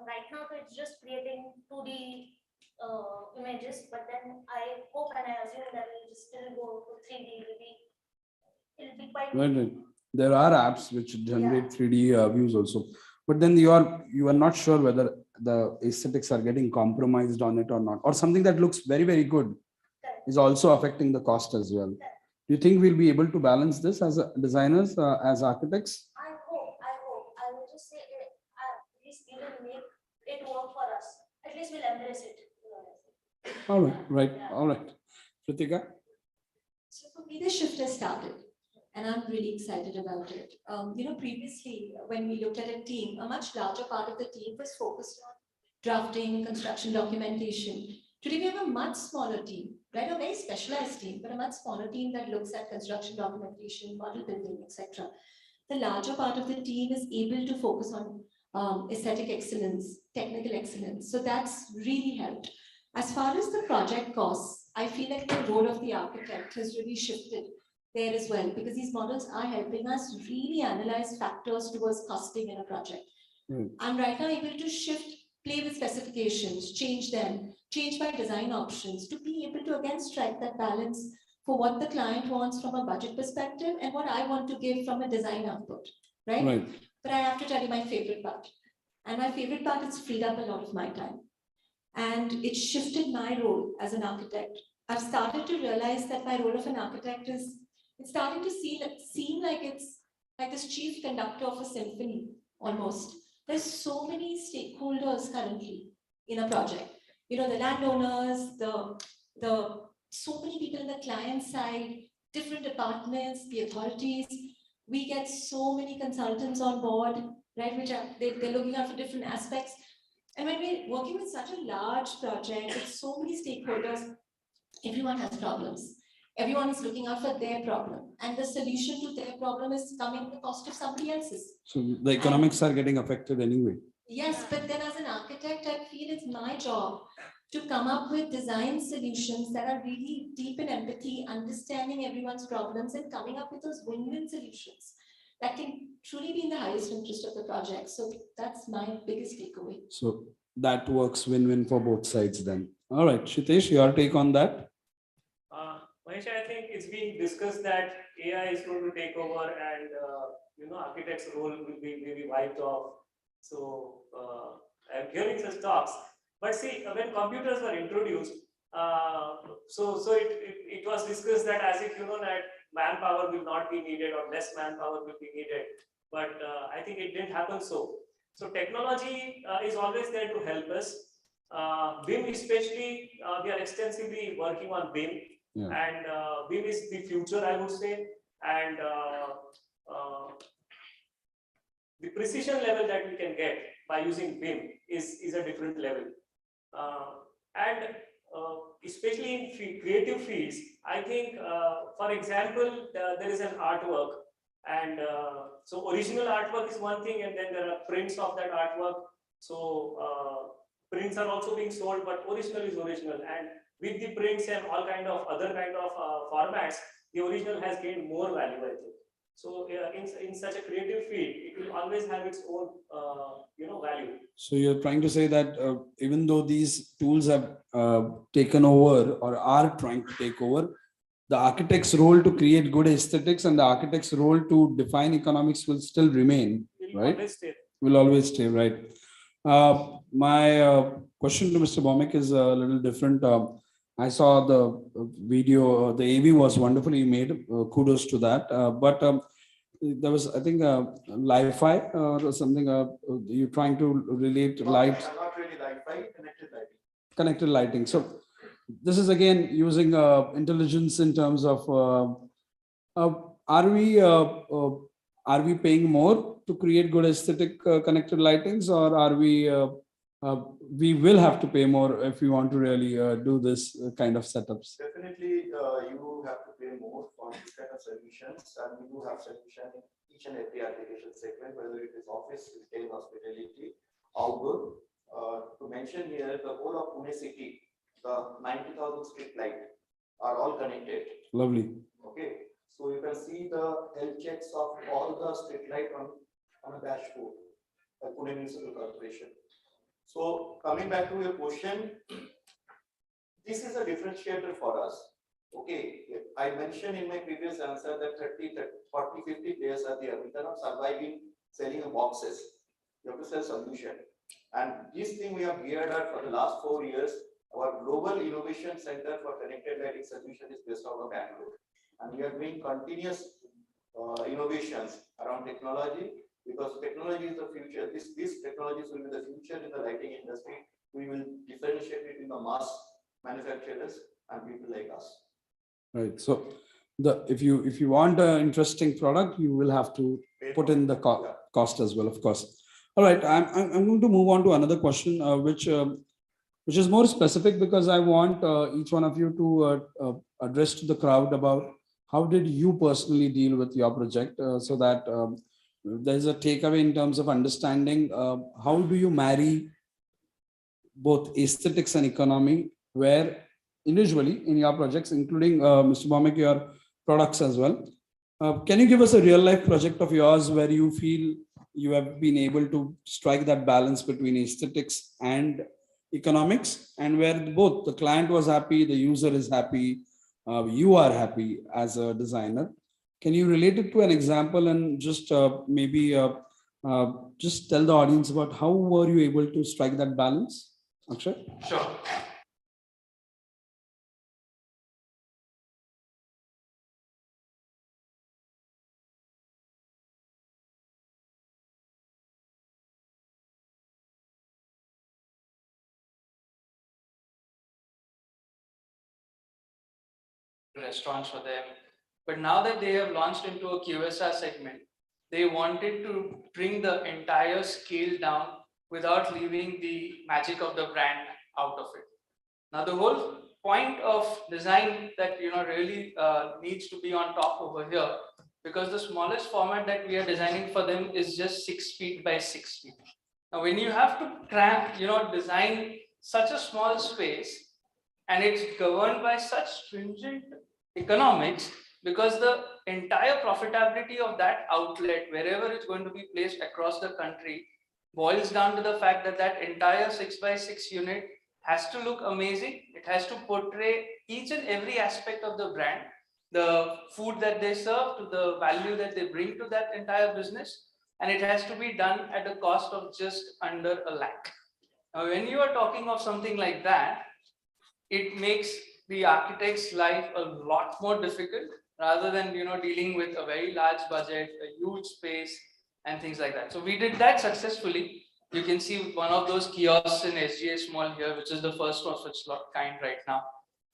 Right now, it's just creating 2D images, but then I hope and I assume that we'll just still go to 3D. It'll be quite. Right. There are apps which generate 3D views also, but then you are not sure whether the aesthetics are getting compromised on it or not, or something that looks very, very good is also affecting the cost as well. Do you think we'll be able to balance this as designers, as architects? I hope. I will just say at least we will make it work for us. At least we'll embrace it. All right, right, all right. Pritika? So for me, the shift has started, and I'm really excited about it. Previously, when we looked at a team, a much larger part of the team was focused on drafting, construction documentation. Today, we have a much smaller team, right? A very specialized team, but a much smaller team that looks at construction documentation, model building, etc. The larger part of the team is able to focus on aesthetic excellence, technical excellence. So that's really helped. As far as the project costs, I feel like the role of the architect has really shifted there as well, because these models are helping us really analyze factors towards costing in a project. I'm right now able to shift, play with specifications, change them, change my design options to be able to again strike that balance for what the client wants from a budget perspective and what I want to give from a design output, right? Right. But I have to tell you my favorite part. And my favorite part is freed up a lot of my time. And it shifted my role as an architect. I've started to realize that my role of an architect is, it's starting to seem like it's like this chief conductor of a symphony, almost. There's so many stakeholders currently in a project. You know, the landowners, the so many people in the client side, different departments, the authorities. We get so many consultants on board, right? Which are they're looking out for different aspects. And when we're working with such a large project with so many stakeholders, everyone has problems. Everyone is looking out for their problem, and the solution to their problem is coming at the cost of somebody else's. So the economics are getting affected anyway. Yes, but then as an architect, I feel it's my job to come up with design solutions that are really deep in empathy, understanding everyone's problems and coming up with those win-win solutions that can truly be in the highest interest of the project. So that's my biggest takeaway. So that works win-win for both sides then. All right, Shitesh, your take on that? Mahesh, I think it's being discussed that AI is going to take over and architect's role will be maybe wiped off. So I'm hearing such talks. But see, when computers were introduced, it was discussed that as if that manpower will not be needed or less manpower will be needed. But I think it didn't happen so. So technology is always there to help us. BIM especially, we are extensively working on BIM. Yeah. And BIM is the future, I would say. And the precision level that we can get by using BIM is a different level. Especially in creative fields, I think, for example, there is an artwork. And so original artwork is one thing, and then there are prints of that artwork. So prints are also being sold, but original is original. And with the prints and all kind of other kind of formats, the original has gained more value, I think. So in such a creative field, it will always have its own value. So you're trying to say that even though these tools have taken over or are trying to take over, the architect's role to create good aesthetics and the architect's role to define economics will still remain, right? Will always stay, right? My question to Mr. Bhawmik is a little different. I saw the video, the AV was wonderfully made. Kudos to that. But there was, I think, Li-Fi or something. You're trying to relate light. Not really Li-Fi, connected lighting. Connected lighting. So this is again using intelligence in terms of are we paying more to create good aesthetic connected lightings, or are we will have to pay more if we want to really do this kind of setups? Definitely, you have to pay more for this kind of solutions, and we do have solution in each and every application segment, whether it is office, retail, hospitality, outdoor. To mention here, the whole of Pune city, the 90,000 street light are all connected. Lovely. Okay, so you can see the health checks of all the street light on a dashboard at Pune Municipal Corporation. So coming back to your question, this is a differentiator for us. Okay, I mentioned in my previous answer that 30, 40, 50 players are there. We cannot survive in selling boxes. You have to sell solution. And this thing we have geared up for the last 4 years. Our global innovation center for connected lighting solution is based out of Bangalore. And we are doing continuous innovations around technology, because technology is the future. These technologies will be the future in the lighting industry. We will differentiate between the mass manufacturers and people like us. Right. So if you want an interesting product, you will have to put in the cost as well, of course. All right. I'm going to move on to another question, which is more specific, because I want each one of you to address to the crowd about how did you personally deal with your project, so that there's a takeaway in terms of understanding how do you marry both aesthetics and economy, where individually in your projects, including Mr. Bhawmik, your products as well. Can you give us a real life project of yours where you feel you have been able to strike that balance between aesthetics and economics, and where both the client was happy, the user is happy, you are happy as a designer. Can you relate it to an example and just maybe just tell the audience about how were you able to strike that balance, Akshay? Sure. Restaurants for them. But now that they have launched into a QSR segment, they wanted to bring the entire scale down without leaving the magic of the brand out of it. Now, the whole point of design that really needs to be on top over here, because the smallest format that we are designing for them is just 6 feet by 6 feet. Now, when you have to design such a small space, and it's governed by such stringent economics, because the entire profitability of that outlet, wherever it's going to be placed across the country, boils down to the fact that that entire 6 by 6 unit has to look amazing. It has to portray each and every aspect of the brand, the food that they serve to the value that they bring to that entire business, and it has to be done at a cost of just under a lakh. Now, when you are talking of something like that, it makes the architect's life a lot more difficult, rather than dealing with a very large budget, a huge space, and things like that. So we did that successfully. You can see one of those kiosks in SGS Mall here, which is the first of its kind right now.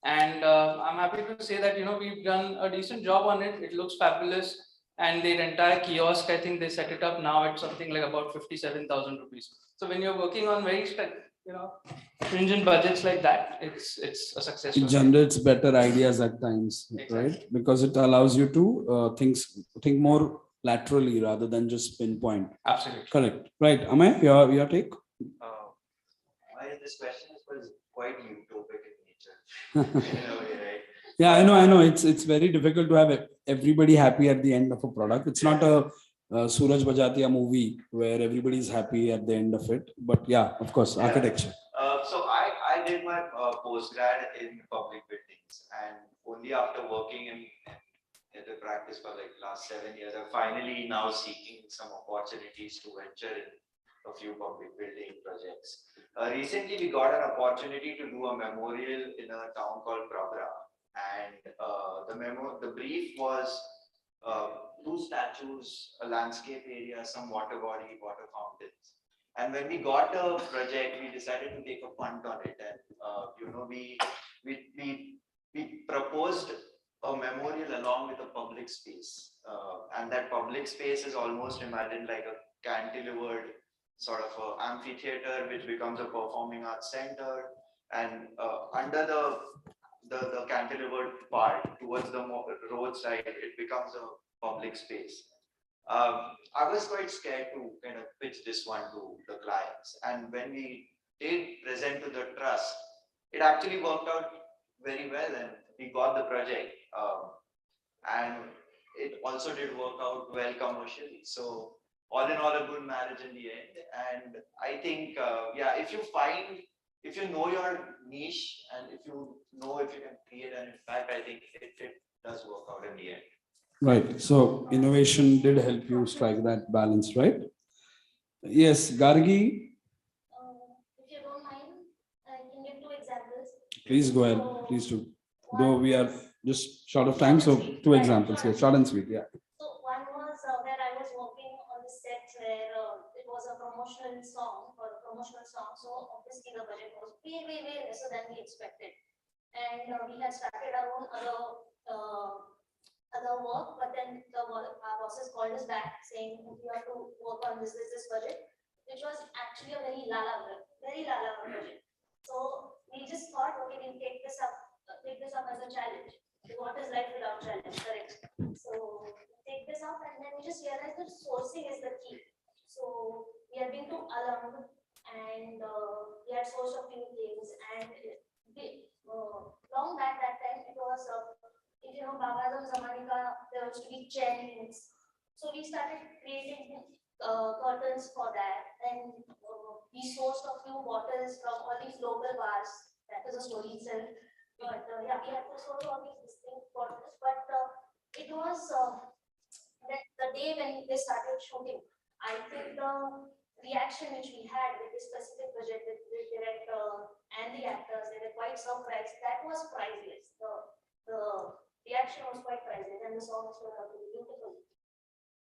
And I'm happy to say that we've done a decent job on it. It looks fabulous, and the entire kiosk, I think they set it up now at something like about 57,000 rupees. So when you're working on very stringent budgets like that, it's a success. It generates better ideas at times, right? Because it allows you to think more laterally rather than just pinpoint. Absolutely. Correct. Right. Amay, your take? This question was quite utopic in nature. In a way, right? Yeah, I know. It's very difficult to have everybody happy at the end of a product. It's not a Suraj Bajatiya movie where everybody is happy at the end of it. But yeah, of course, architecture. So I did my postgrad in public buildings, and only after working in the practice for like last 7 years, I'm finally now seeking some opportunities to venture in a few public building projects. Recently, we got an opportunity to do a memorial in a town called Prabra, and the brief was 2 statues, a landscape area, some water body, water fountains. And when we got the project, we decided to take a punt on it, and we proposed a memorial along with a public space, and that public space is almost imagined like a cantilevered sort of a amphitheater, which becomes a performing arts center, and under the cantilevered part towards the roadside, it becomes a public space. I was quite scared to kind of pitch this one to the clients, and when we did present to the trust, it actually worked out very well, and we got the project, and it also did work out well commercially. So all in all, a good marriage in the end. And I think, if you know your niche, and if you know if you can create an impact, I think it does work out in the end. Right. So innovation did help you strike that balance, right? Yes, Gargi. If you don't mind, I can give 2 examples. Please go ahead. Please do. Though we are just short of time, so 2 examples here, short and sweet. Yeah. So one was where I was working on the set where it was a promotional song. So obviously the budget was way lesser than we expected, and we had started our own other work, but then our bosses called us back saying you have to work on this budget, which was actually a very lala budget. So we just thought, okay, we'll take this up as a challenge. What is life without challenge, correct? So we take this up, and then we just realized that sourcing is the key. So we have been to Alam, and we had sourced a few things, and long back that time it was if you know Baba Azam Zamani ka, there used to be chains. So we started creating curtains for that, and we sourced a few bottles from all these local bars. That is a story itself. But yeah, we had to sort of all these things for this. But it was the day when they started shooting. I think the reaction which we had with this specific project with the director and the actors, they were quite surprised. That was priceless. The reaction was quite priceless, and the songs were really beautiful.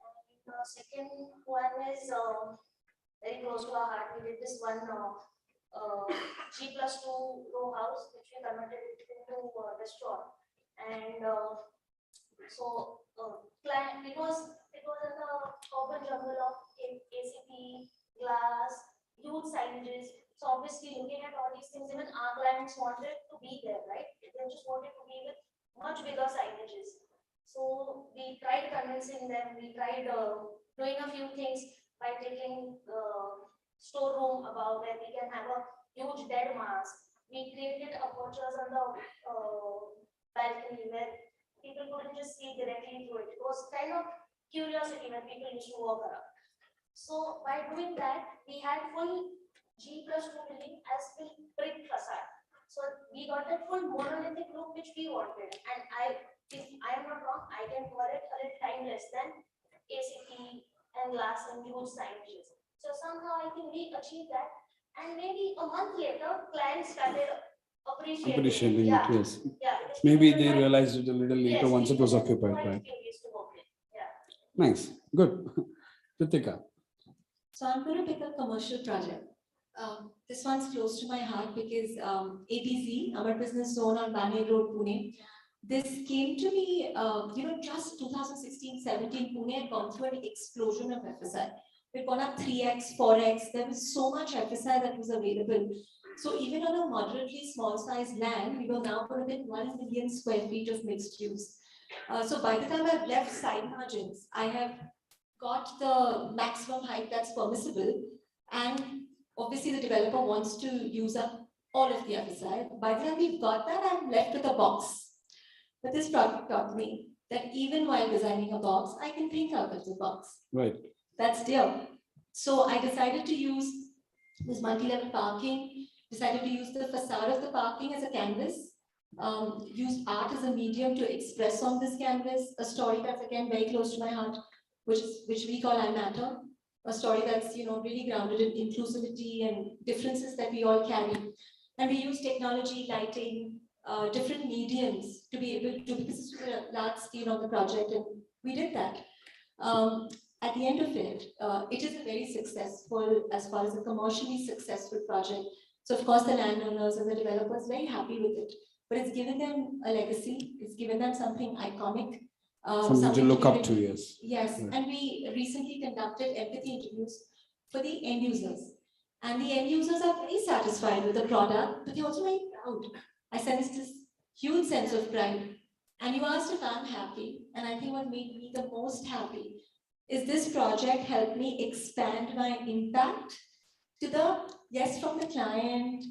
And the second one is very close to our heart. We did this one G+2 row house, which we converted it into a restaurant. And client, it was in the urban jungle of ACP, glass, huge signages. So obviously, looking at all these things, even our clients wanted to be there, right? They just wanted to be with much bigger signages. So we tried convincing them. We tried doing a few things by taking storeroom above where we can have a huge dead mass. We created apertures on the balcony where people couldn't just see directly through it. It was kind of curiosity when people used to walk around. So by doing that, we had full G+2 building as full brick facade. So we got that full monolithic look which we wanted. And if I am not wrong, I can call it a little timeless than ACP and glass and huge signages. So somehow I think we achieved that. And maybe a month later, clients started appreciating it, yes. Yeah, Maybe they realized it a little later yes, once it was people occupied, quite right? curious to work with. Yeah. Nice, good. Ritika. So I'm going to pick a commercial project. This one's close to my heart because ABC, our business zone on Baner Road, Pune. This came to me, just 2016-17, Pune had gone through an explosion of FSI. It gone up 3x, 4x. There was so much FSI that was available. So even on a moderately small size land, we were now going to get 1 million square feet of mixed use. So by the time I've left side margins, I have got the maximum height that's permissible, and obviously the developer wants to use up all of the FSI. By the time we've got that, I'm left with a box. But this project taught me that even while designing a box, I can think out of the box. Right. That's there. So I decided to use this multi-level parking, decided to use the facade of the parking as a canvas, use art as a medium to express on this canvas, a story that's again very close to my heart, which we call I Matter, a story that's really grounded in inclusivity and differences that we all carry. And we use technology, lighting, different mediums to be able to, because this was a large scale on the project, and we did that. At the end of it, it is a very successful, as far as a commercially successful project. So of course the landowners and the developers very happy with it, but it's given them a legacy, it's given them something iconic. Something to look up to, really- yes. Yes, Right. and we recently conducted empathy interviews for the end users. And the end users are very satisfied with the product, but they're also very proud. I sense this huge sense of pride. And you asked if I'm happy, and I think what made me the most happy is this project helped me expand my impact to the, yes, from the client,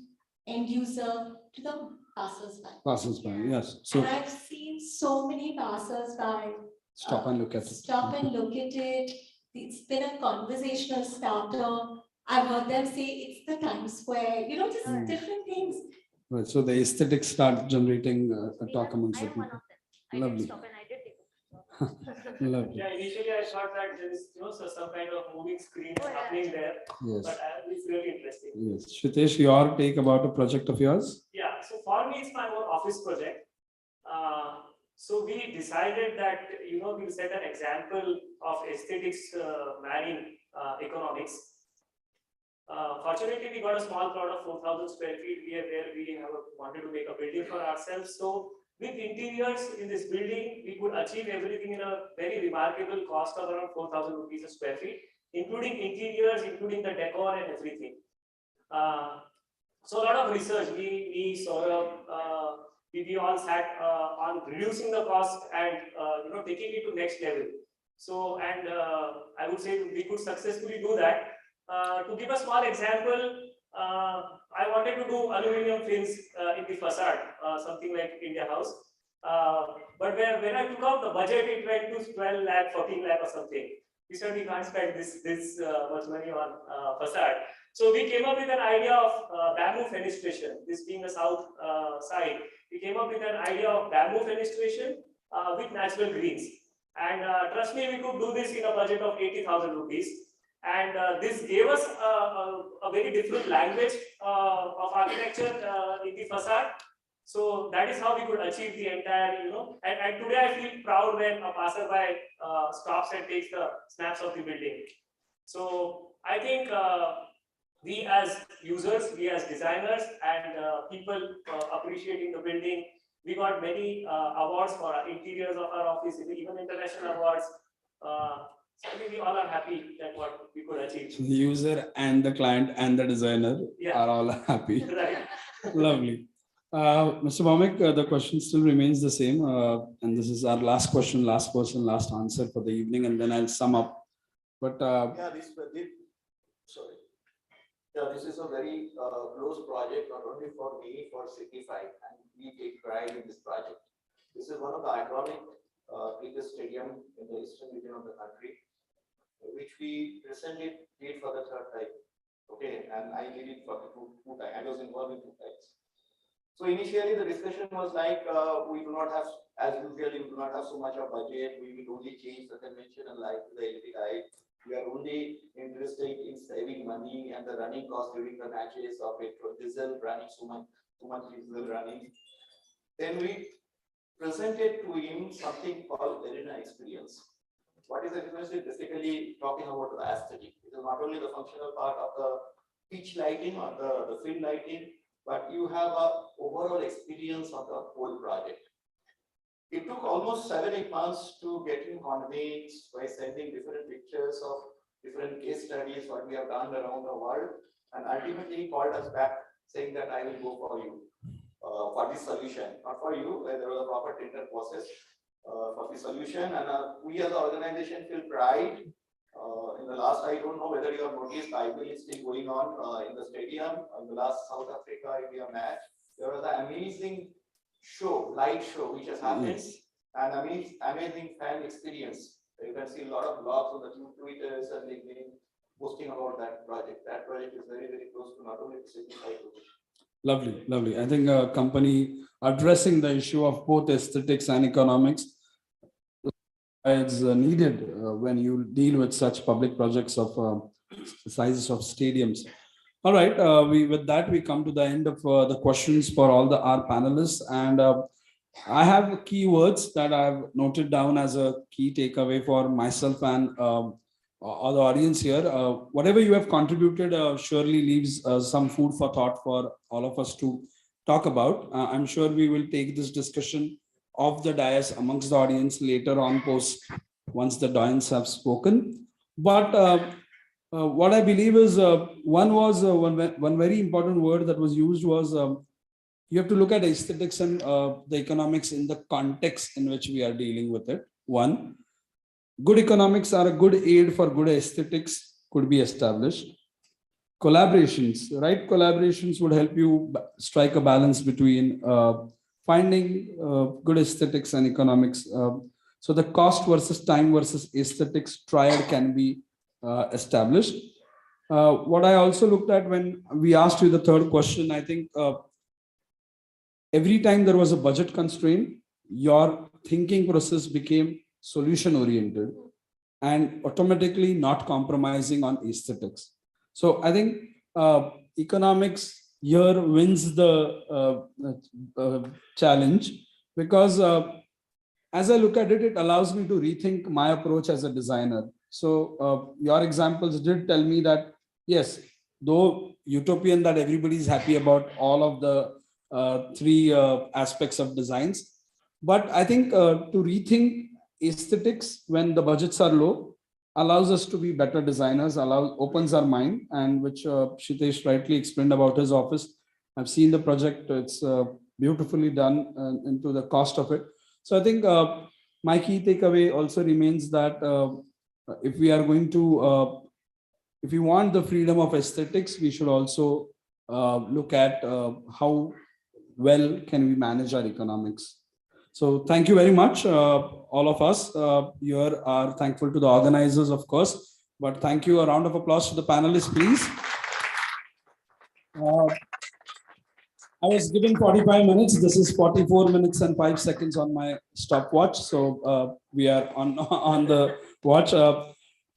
end user, to the passers-by. Passers-by, yes. And So I've seen so many passers-by stop and look at it. stop and look at it. It's been a conversational starter. I've heard them say it's the Times Square, just different things. Right. So the aesthetics start generating a talk amongst the people. Lovely. Lovely. Yeah, initially I thought that there is some kind of moving screen happening there. Yes. But it's really interesting. Yes. Shitesh, your take about a project of yours? Yeah, so for me, it's my own office project. So we decided that, we'll set an example of aesthetics marrying economics. Fortunately, we got a small plot of 4,000 square feet where we wanted to make a building for ourselves. So with interiors in this building, we could achieve everything in a very remarkable cost of around 4,000 rupees a square feet, including interiors, including the decor and everything. So a lot of research, we sort of, we all sat on reducing the cost and taking it to next level. So, and I would say we could successfully do that. To give a small example, I wanted to do aluminum fins in the facade, something like India House. But when I took out the budget, it went to 12 lakh, 14 lakh or something. We said we can't spend this much money on facade. So we came up with an idea of bamboo fenestration. This being the south side, we came up with an idea of bamboo fenestration with natural greens. And trust me, we could do this in a budget of 80,000 rupees. And this gave us a very different language of architecture in the facade. So that is how we could achieve the entire, and today I feel proud when a passerby stops and takes the snaps of the building. So I think we as users, we as designers, and people appreciating the building, we got many awards for our interiors of our office, even international awards. So I think we all are happy that what we could achieve. The user and the client and the designer are all happy. Right. Lovely. Mr. Bhaumik, the question still remains the same. And this is our last question, last person, last answer for the evening, and then I'll sum up. But sorry. Yeah, this is a very close project, not only for me, for Signify, and we take pride in this project. This is one of the iconic cricket stadium in the eastern region of the country, which we recently did for the third time. Okay, and I did it for the two times. I was involved in 2 times. So initially the discussion was like, we do not have, as usual, we do not have so much of budget. We will only change the conventional light to the LED light. We are only interested in saving money and the running cost during the matches of petrol, diesel running, so much diesel running. Then we presented to him something called arena experience. What is the experience? Is basically talking about the aesthetic. It is not only the functional part of the pitch lighting or the field lighting, but you have a overall experience of the whole project. It took almost 7-8 months to get him convinced by sending different pictures of different case studies, what we have done around the world. And ultimately he called us back saying that I will go for you, for this solution, not for you, where there was a proper tender process for the solution. And we as an organization feel pride. In the last, I don't know whether you have noticed, IPL is still going on in the stadium. In the last South Africa India match, there was an amazing show, light show, which has happened, and amazing fan experience. You can see a lot of blogs on the Twitters and LinkedIn posting about that project. That project is very, very close to not only the Signify. lovely, lovely. I think a company addressing the issue of both aesthetics and economics is needed when you deal with such public projects of sizes of stadiums. All right, with that we come to the end of the questions for all our panelists, and I have key words that I've noted down as a key takeaway for myself and all the audience here. Whatever you have contributed surely leaves some food for thought for all of us to talk about. I'm sure we will take this discussion of the dais amongst the audience later on once the dons have spoken. But what I believe is one very important word that was used was you have to look at aesthetics and the economics in the context in which we are dealing with it. One, good economics are a good aid for good aesthetics could be established. Collaborations, right? Collaborations would help you strike a balance between finding good aesthetics and economics. So the cost versus time versus aesthetics triad can be established. What I also looked at when we asked you the third question, I think every time there was a budget constraint, your thinking process became solution oriented and automatically not compromising on aesthetics. So I think economics here wins the challenge because as I look at it, it allows me to rethink my approach as a designer. So your examples did tell me that, yes, though utopian that everybody is happy about all of the 3 aspects of designs, but I think to rethink aesthetics when the budgets are low allows us to be better designers, opens our mind, and which Shitesh rightly explained about his office. I've seen the project, it's beautifully done into the cost of it. So I think my key takeaway also remains that if we are going to, if we want the freedom of aesthetics, we should also look at how well can we manage our economics. So thank you very much, all of us here are thankful to the organizers, of course, but thank you. A round of applause to the panelists, please. I was given 45 minutes. This is 44 minutes and 5 seconds on my stopwatch. So we are on, on the watch.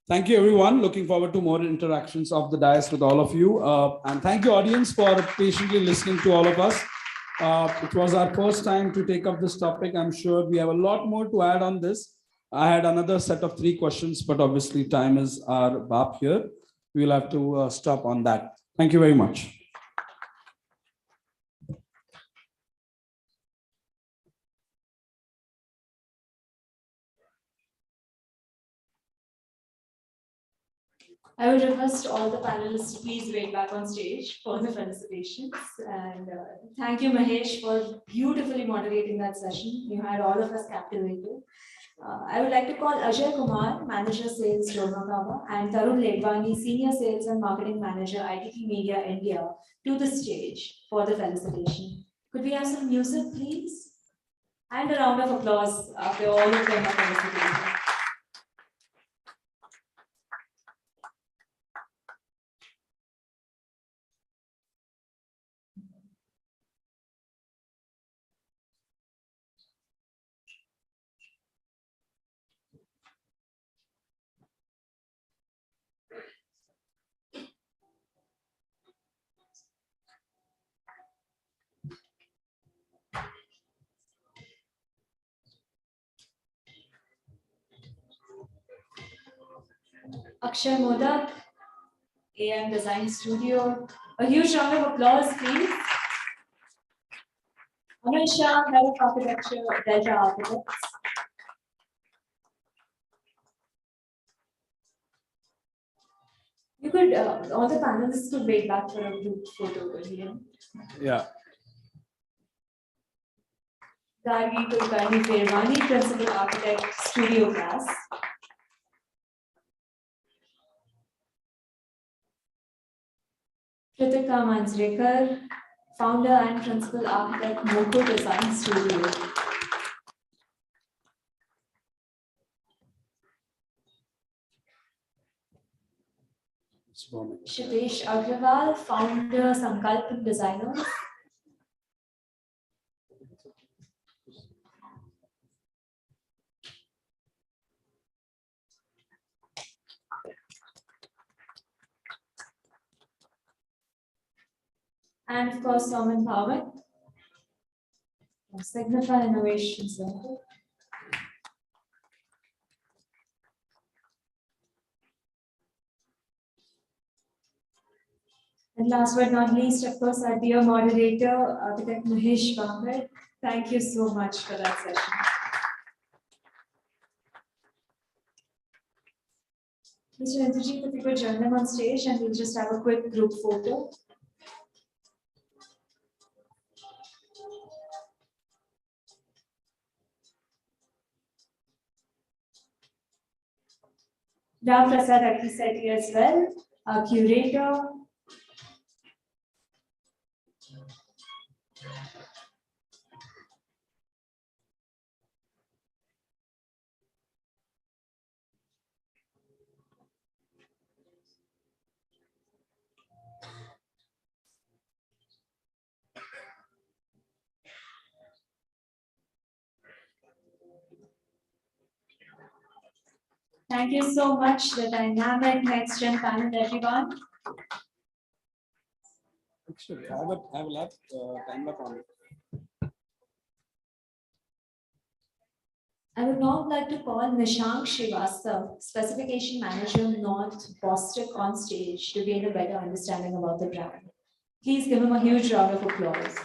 Thank you, everyone. Looking forward to more interactions of the dais with all of you. And thank you, audience, for patiently listening to all of us. It was our first time to take up this topic. I'm sure we have a lot more to add on this. I had another set of 3 questions, but obviously time is our bap here. We'll have to stop on that. Thank you very much. I would request all the panelists to please wait back on stage for the felicitations. And thank you, Mahesh, for beautifully moderating that session. You had all of us captivated. I would like to call Ajay Kumar, Manager Sales, Dormakaba, and Tarun Ledwani, Senior Sales and Marketing Manager, ITT Media India, to the stage for the felicitation. Could we have some music, please? And a round of applause after all of them are felicitated. Akshay Modak, AM Design Studio. A huge round of applause, please. Amal Shah, Head of Architecture, Delta Architects. You could, all the panelists could wait back for a group photo here. Yeah. Gargi Kulkarni Ferwani, Principal Architect, Studio Class. Kritika Manjrekar, Founder and Principal Architect, Moko Design Studio. Shitesh Agrawal, Founder, Sankalpan Designers. And of course, Soman Pawat, Signify Innovation Center. And last but not least, of course, our dear moderator, Architect Mahesh Bamber. Thank you so much for that session. Mr. Indrajit, if you could join them on stage and we'll just have a quick group photo. Ram Prasad Akiseti as well, our curator. Thank you so much, the dynamic next gen panel, everyone. Actually, I have a lap, time lap on it. I would now like to call Nishank Srivastav, Specification Manager, North Bostic, on stage to gain a better understanding about the brand. Please give him a huge round of applause.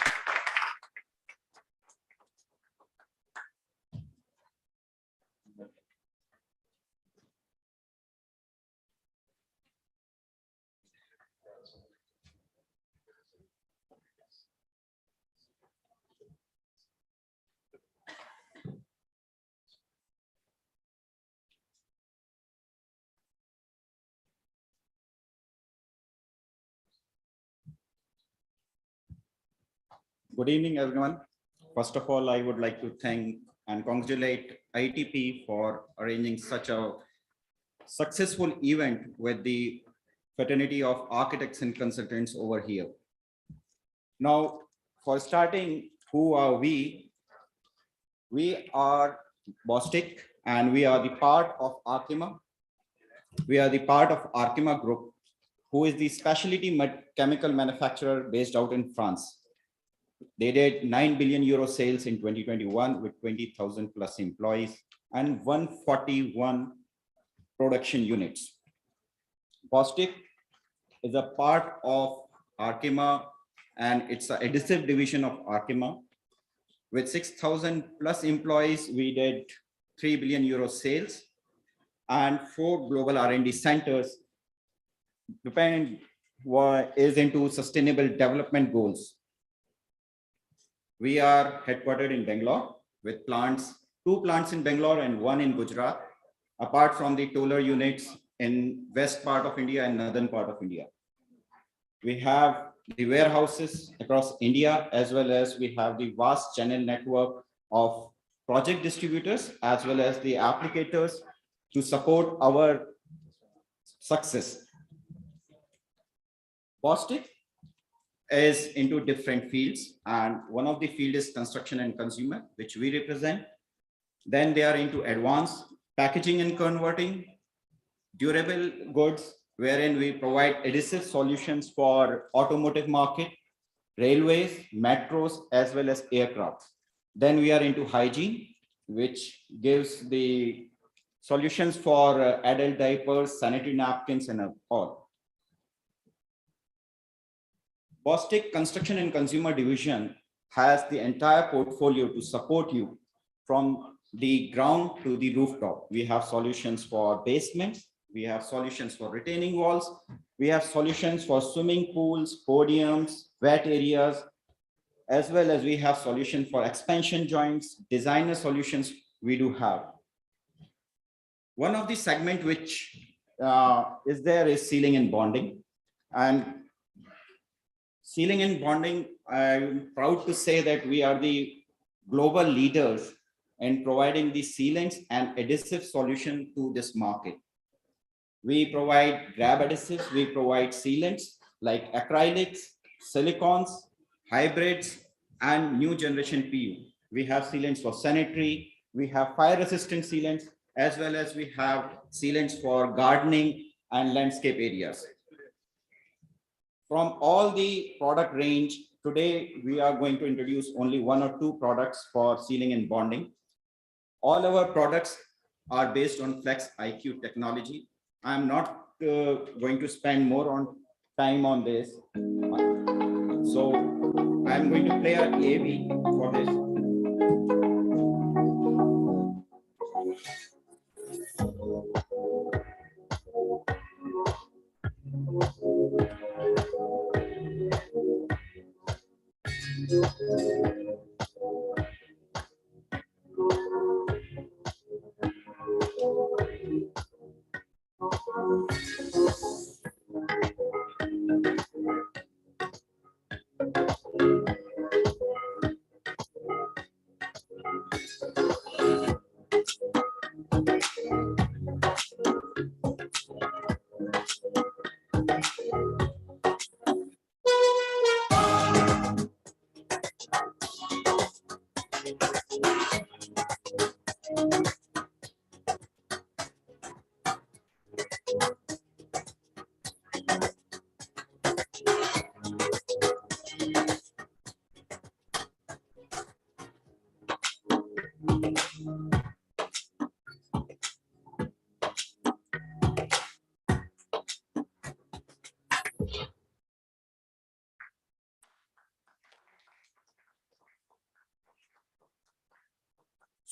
Good evening, everyone. First of all, I would like to thank and congratulate ITP for arranging such a successful event with the fraternity of architects and consultants over here. Now, for starting, who are we? We are Bostik and we are the part of Arkema. We are the part of Arkema Group, who is the specialty chemical manufacturer based out in France. They did 9 billion euro sales in 2021 with 20,000 plus employees and 141 production units. Bostik is a part of Arkema and it's an adhesive division of Arkema. With 6,000 plus employees, we did 3 billion euro sales and 4 global R&D centers. Japan is into sustainable development goals. We are headquartered in Bangalore with plants, 2 plants in Bangalore and 1 in Gujarat, apart from the toller units in west part of India and northern part of India. We have the warehouses across India, as well as we have the vast channel network of project distributors, as well as the applicators to support our success. Bostik is into different fields, and one of the field is construction and consumer, which we represent. Then they are into advanced packaging and converting, durable goods, wherein we provide adhesive solutions for automotive market, railways, metros, as well as aircraft. Then we are into hygiene, which gives the solutions for adult diapers, sanitary napkins, and all. Bostik Construction and Consumer Division has the entire portfolio to support you from the ground to the rooftop. We have solutions for basements, we have solutions for retaining walls, we have solutions for swimming pools, podiums, wet areas, as well as we have solutions for expansion joints, designer solutions we do have. One of the segment which is there is sealing and bonding. And sealing and bonding, I'm proud to say that we are the global leaders in providing the sealants and adhesive solution to this market. We provide grab adhesives, we provide sealants like acrylics, silicons, hybrids, and new generation PU. We have sealants for sanitary, we have fire resistant sealants, as well as we have sealants for gardening and landscape areas. From all the product range, today we are going to introduce only 1 or 2 products for sealing and bonding. All our products are based on Flex IQ technology. I'm not going to spend more time on this. So I'm going to play an AV for this.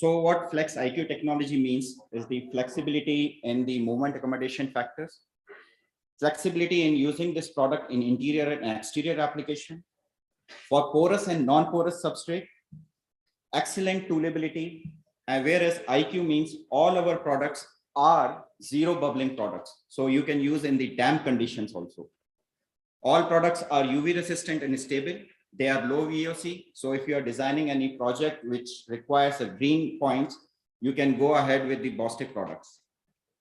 So what Flex IQ technology means is the flexibility in the movement accommodation factors, flexibility in using this product in interior and exterior application, for porous and non-porous substrate, excellent toolability, and whereas IQ means all our products are zero bubbling products. So you can use in the damp conditions also. All products are UV resistant and stable. They are low VOC. So if you are designing any project which requires a green points, you can go ahead with the Bostik products.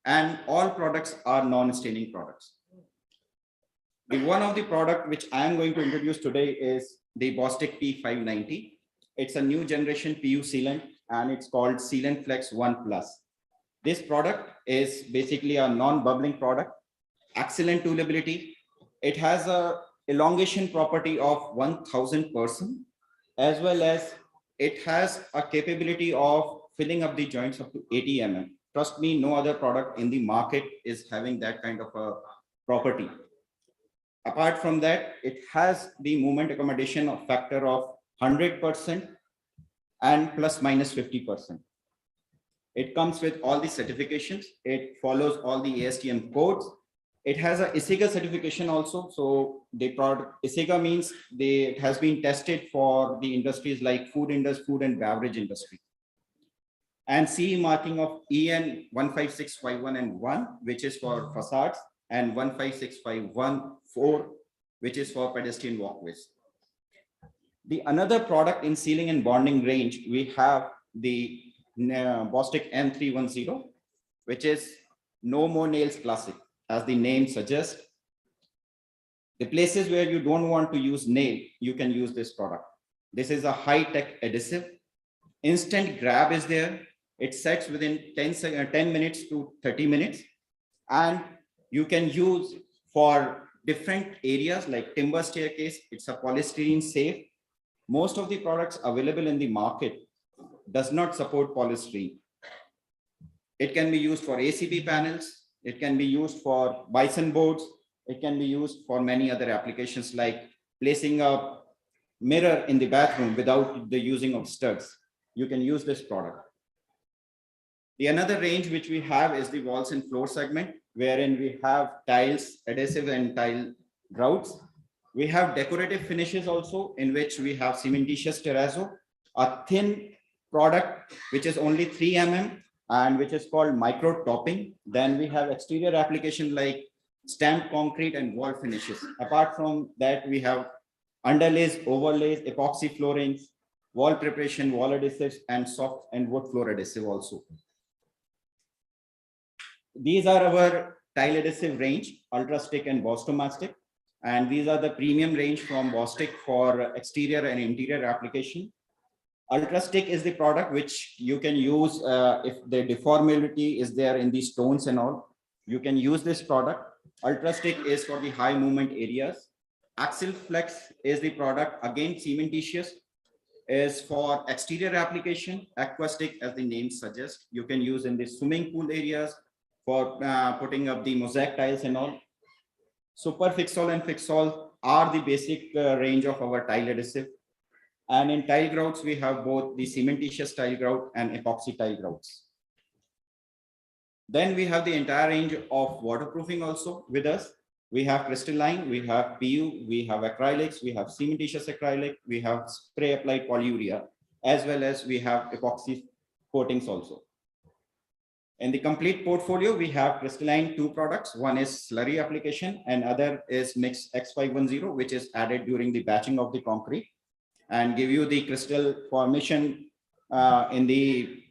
And all products are non-staining products. The one of the product which I am going to introduce today is the Bostik P590. It's a new generation PU sealant and it's called Sealant Flex 1 Plus. This product is basically a non-bubbling product, excellent toolability. It has a elongation property of 1000%, as well as it has a capability of filling up the joints up to 80 mm. Trust me, no other product in the market is having that kind of a property. Apart from that, it has the movement accommodation of factor of 100% and plus minus 50%. It comes with all the certifications. It follows all the ASTM codes. It has a ISIGA certification also. So the product ISIGA means it has been tested for the industries like food industry, food and beverage industry. And CE marking of EN 15651 and 1, which is for facades, and 15651-4, which is for pedestrian walkways. The another product in sealing and bonding range, we have the Bostik N310, which is no more nails classic. As the name suggests, the places where you don't want to use nail, you can use this product. This is a high-tech adhesive. Instant grab is there. It sets within 10 minutes to 30 minutes. And you can use for different areas like timber staircase. It's a polystyrene safe. Most of the products available in the market does not support polystyrene. It can be used for ACB panels. It can be used for bison boards. It can be used for many other applications like placing a mirror in the bathroom without the using of studs. You can use this product. The another range which we have is the walls and floor segment, wherein we have tiles, adhesive and tile grouts. We have decorative finishes also, in which we have cementitious terrazzo, a thin product which is only 3 mm and which is called micro topping. Then we have exterior application like stamped concrete and wall finishes. Apart from that, we have underlays, overlays, epoxy floorings, wall preparation, wall adhesives, and soft and wood floor adhesive also. These are our tile adhesive range, Ultra Stick and Bostomastic. And these are the premium range from Bostik for exterior and interior application. Ultra Stick is the product which you can use if the deformability is there in the stones and all. You can use this product. Ultra Stick is for the high movement areas. Axle Flex is the product, again cementitious, is for exterior application. Aquastic, as the name suggests, you can use in the swimming pool areas for putting up the mosaic tiles and all. Super Fixol and Fixol are the basic range of our tile adhesive. And in tile grouts, we have both the cementitious tile grout and epoxy tile grouts. Then we have the entire range of waterproofing also with us. We have crystalline, we have PU, we have acrylics, we have cementitious acrylic, we have spray applied polyurea, as well as we have epoxy coatings also. In the complete portfolio, we have crystalline 2 products. One is slurry application and other is mix X510, which is added during the batching of the concrete and give you the crystal formation in the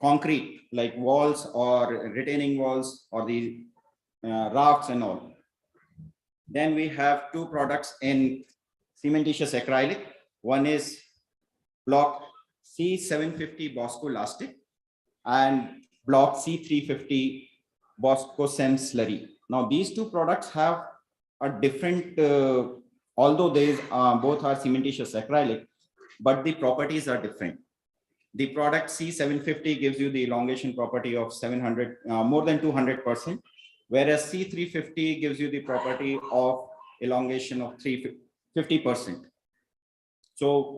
concrete, like walls or retaining walls or the rafts and all. Then we have 2 products in cementitious acrylic. One is block C750 Bosco Elastic and block C350 Bosco Sem Slurry. Now these 2 products have a different, although they both are cementitious acrylic, but the properties are different. The product C750 gives you the elongation property of 700, more than 200%, whereas C350 gives you the property of elongation of 50%. So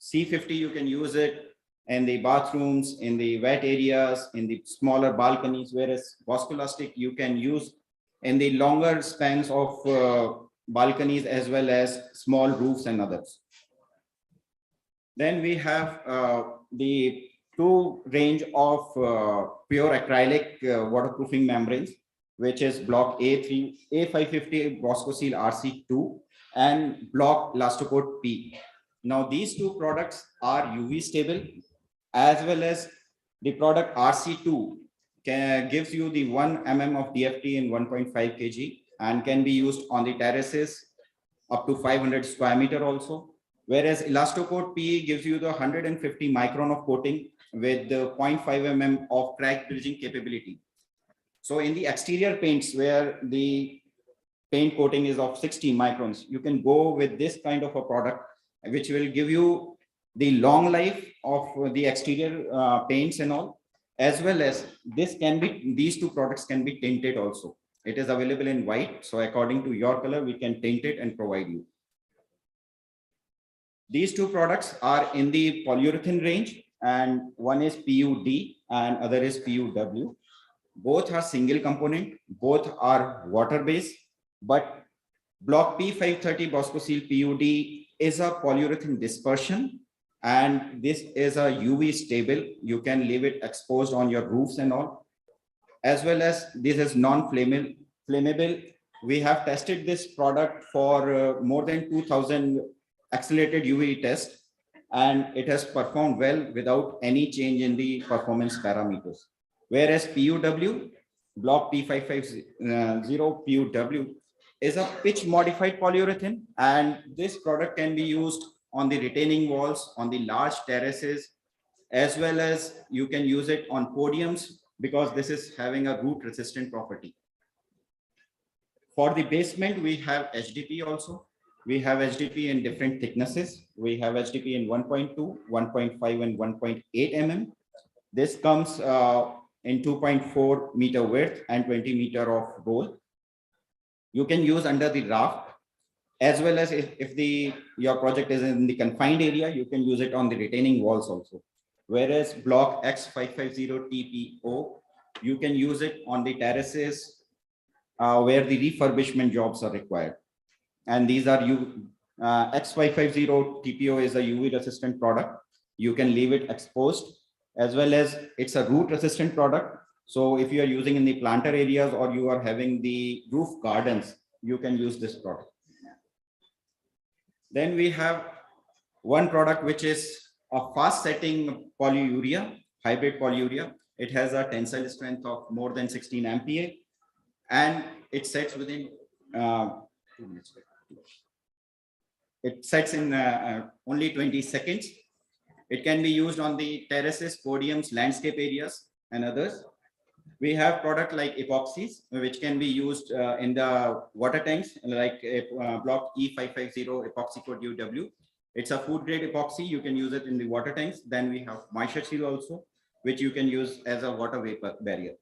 C50, you can use it in the bathrooms, in the wet areas, in the smaller balconies, whereas Boscolastic you can use in the longer spans of balconies as well as small roofs and others. Then we have the 2 range of pure acrylic waterproofing membranes, which is block A550 Bosco Seal RC2 and block Elastocoat P. Now these two products are UV stable, as well as the product RC2 gives you the 1 mm of DFT in 1.5 kg and can be used on the terraces up to 500 square meter also. Whereas Elastocoat PE gives you the 150 micron of coating with the 0.5 mm of crack bridging capability. So in the exterior paints where the paint coating is of 60 microns, you can go with this kind of a product, which will give you the long life of the exterior paints and all, as well as these two products can be tinted also. It is available in white. So according to your color, we can tint it and provide you. These two products are in the polyurethane range, and one is PUD and other is PUW. Both are single component, both are water based, but block P530 Boscoseal PUD is a polyurethane dispersion, and this is a UV stable. You can leave it exposed on your roofs and all, as well as this is non-flammable. We have tested this product for more than 2000 accelerated UV tests, and it has performed well without any change in the performance parameters. Whereas PUW, block P550 PUW, is a pitch modified polyurethane, and this product can be used on the retaining walls, on the large terraces, as well as you can use it on podiums because this is having a root resistant property. For the basement, we have HDP also. We have HDP in different thicknesses. We have HDP in 1.2, 1.5, and 1.8 mm. This comes in 2.4 meter width and 20 meter of roll. You can use under the raft, as well as if your project is in the confined area, you can use it on the retaining walls also. Whereas block X550 TPO, you can use it on the terraces where the refurbishment jobs are required. And these are X550 TPO is a UV resistant product. You can leave it exposed, as well as it's a root resistant product. So if you are using in the planter areas or you are having the roof gardens, you can use this product. Then we have one product which is a fast setting polyurea, hybrid polyurea. It has a tensile strength of more than 16 MPa, and it sets within 2 minutes. It sets in only 20 seconds. It can be used on the terraces, podiums, landscape areas, and others. We have product like epoxies, which can be used in the water tanks, like block E550 epoxy code UW. It's a food grade epoxy. You can use it in the water tanks. Then we have moisture seal also, which you can use as a water vapor barrier.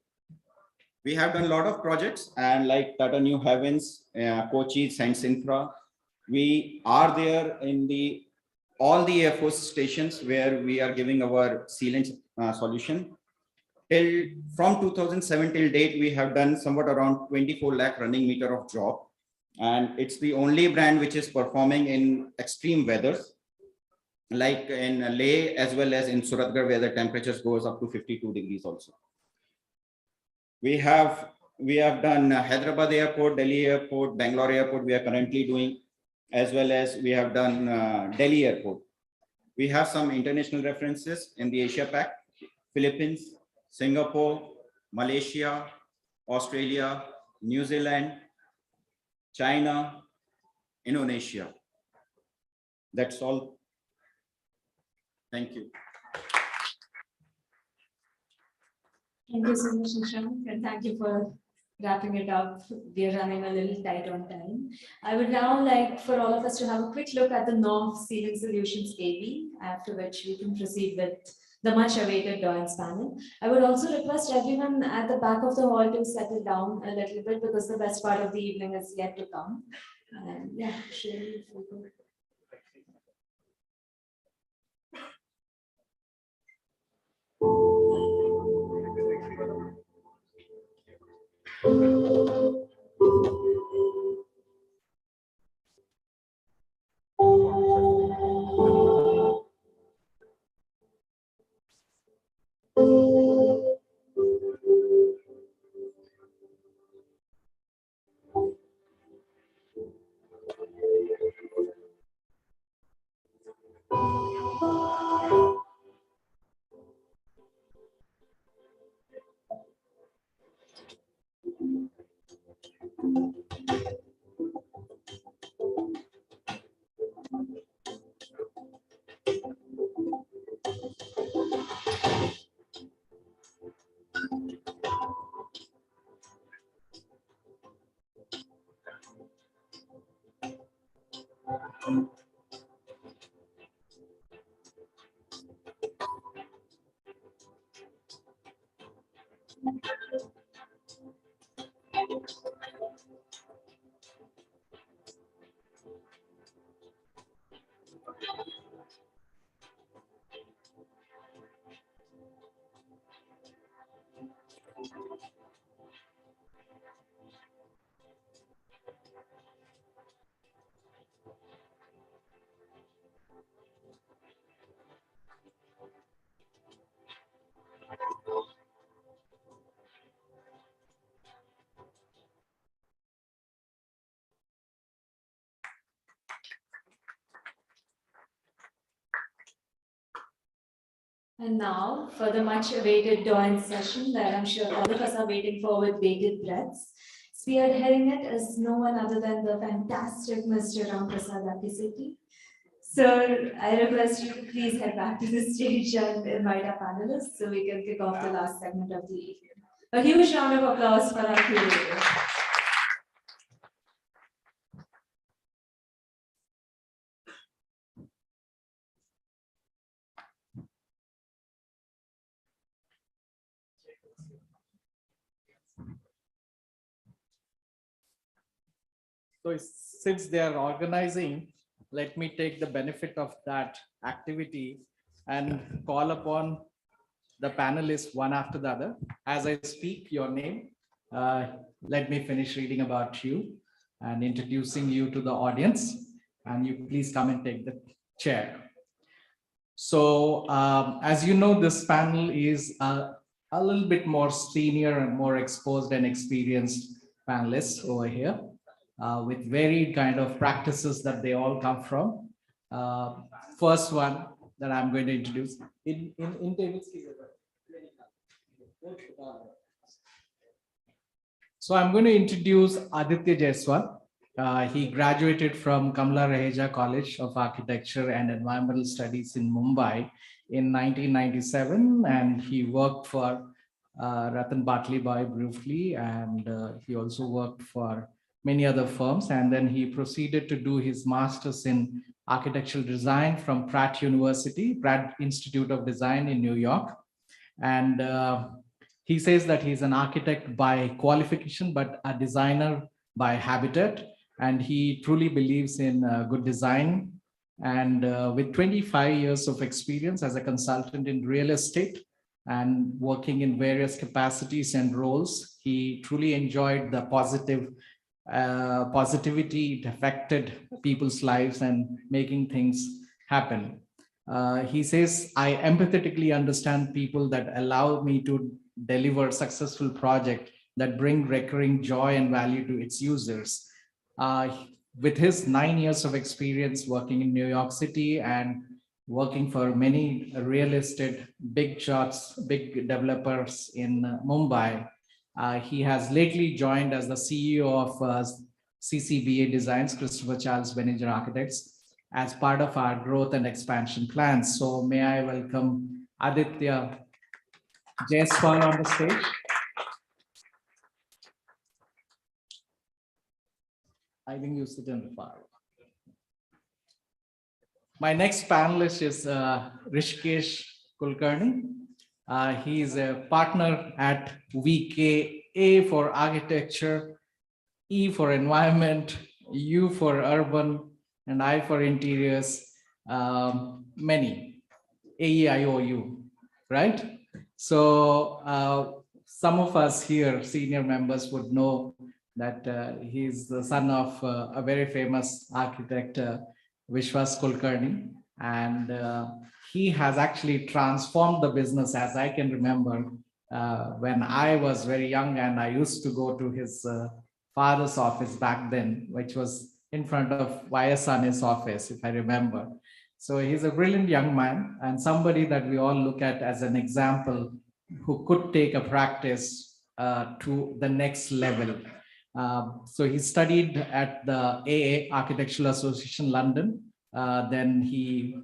We have done a lot of projects, and like Tata New Heavens, Kochi, Saints Infra. We are there in all the Air Force stations where we are giving our sealant solution. From 2007 till date, we have done somewhat around 24 lakh running meter of job. And it's the only brand which is performing in extreme weathers, like in Leh as well as in Suratgarh, where the temperatures goes up to 52 degrees also. We have done Hyderabad Airport, Delhi Airport, Bangalore Airport, we are currently doing, as well as we have done Delhi Airport. We have some international references in the Asia Pac, Philippines, Singapore, Malaysia, Australia, New Zealand, China, Indonesia. That's all. Thank you. Thank you so much, Nishant, and thank you for wrapping it up. We are running a little tight on time. I would now like for all of us to have a quick look at the North Ceiling Solutions AV, after which we can proceed with the much awaited drawings panel. I would also request everyone at the back of the hall to settle down a little bit because the best part of the evening is yet to come. And yeah, Shirley, if we could. And now for the much awaited dawn session that I'm sure all of us are waiting for with bated breaths. Spearheading it is no one other than the fantastic Mr. Ram Prasad Akiseti. Sir, I request you to please head back to the stage and invite our panelists so we can kick off the last segment of the evening. A huge round of applause for our curator. So since they are organizing, let me take the benefit of that activity and call upon the panelists one after the other. As I speak your name, let me finish reading about you and introducing you to the audience. And you please come and take the chair. So as you know, this panel is a little bit more senior and more exposed and experienced panelists over here. With varied kind of practices that they all come from. First one that I'm going to introduce So I'm going to introduce Aditya Jaiswal. He graduated from Kamla Raheja College of Architecture and Environmental Studies in Mumbai in 1997, and he worked for Ratan Bartley briefly, and he also worked for many other firms, and then he proceeded to do his master's in architectural design from Pratt University, Pratt Institute of Design in New York. And he says that he's an architect by qualification, but a designer by habitat. And he truly believes in good design. And with 25 years of experience as a consultant in real estate and working in various capacities and roles, he truly enjoyed the positivity. It affected people's lives and making things happen. He says, I empathetically understand people that allow me to deliver successful projects that bring recurring joy and value to its users. With his 9 years of experience working in New York City and working for many real estate big shots, big developers in Mumbai, he has lately joined as the CEO of CCBA Designs, Christopher Charles Benninger Architects, as part of our growth and expansion plans. So may I welcome Aditya Jaiswal on the stage. I think you sit in the far. My next panelist is Rishikesh Kulkarni. He is a partner at VKA for architecture, E for environment, U for urban, and I for interiors, many, AEIOU, right? So some of us here, senior members, would know that he's the son of a very famous architect, Vishwas Kulkarni, and he has actually transformed the business, as I can remember, when I was very young and I used to go to his father's office back then, which was in front of Vayasane's office, if I remember. So he's a brilliant young man and somebody that we all look at as an example who could take a practice to the next level. So he studied at the AA Architectural Association London. Then he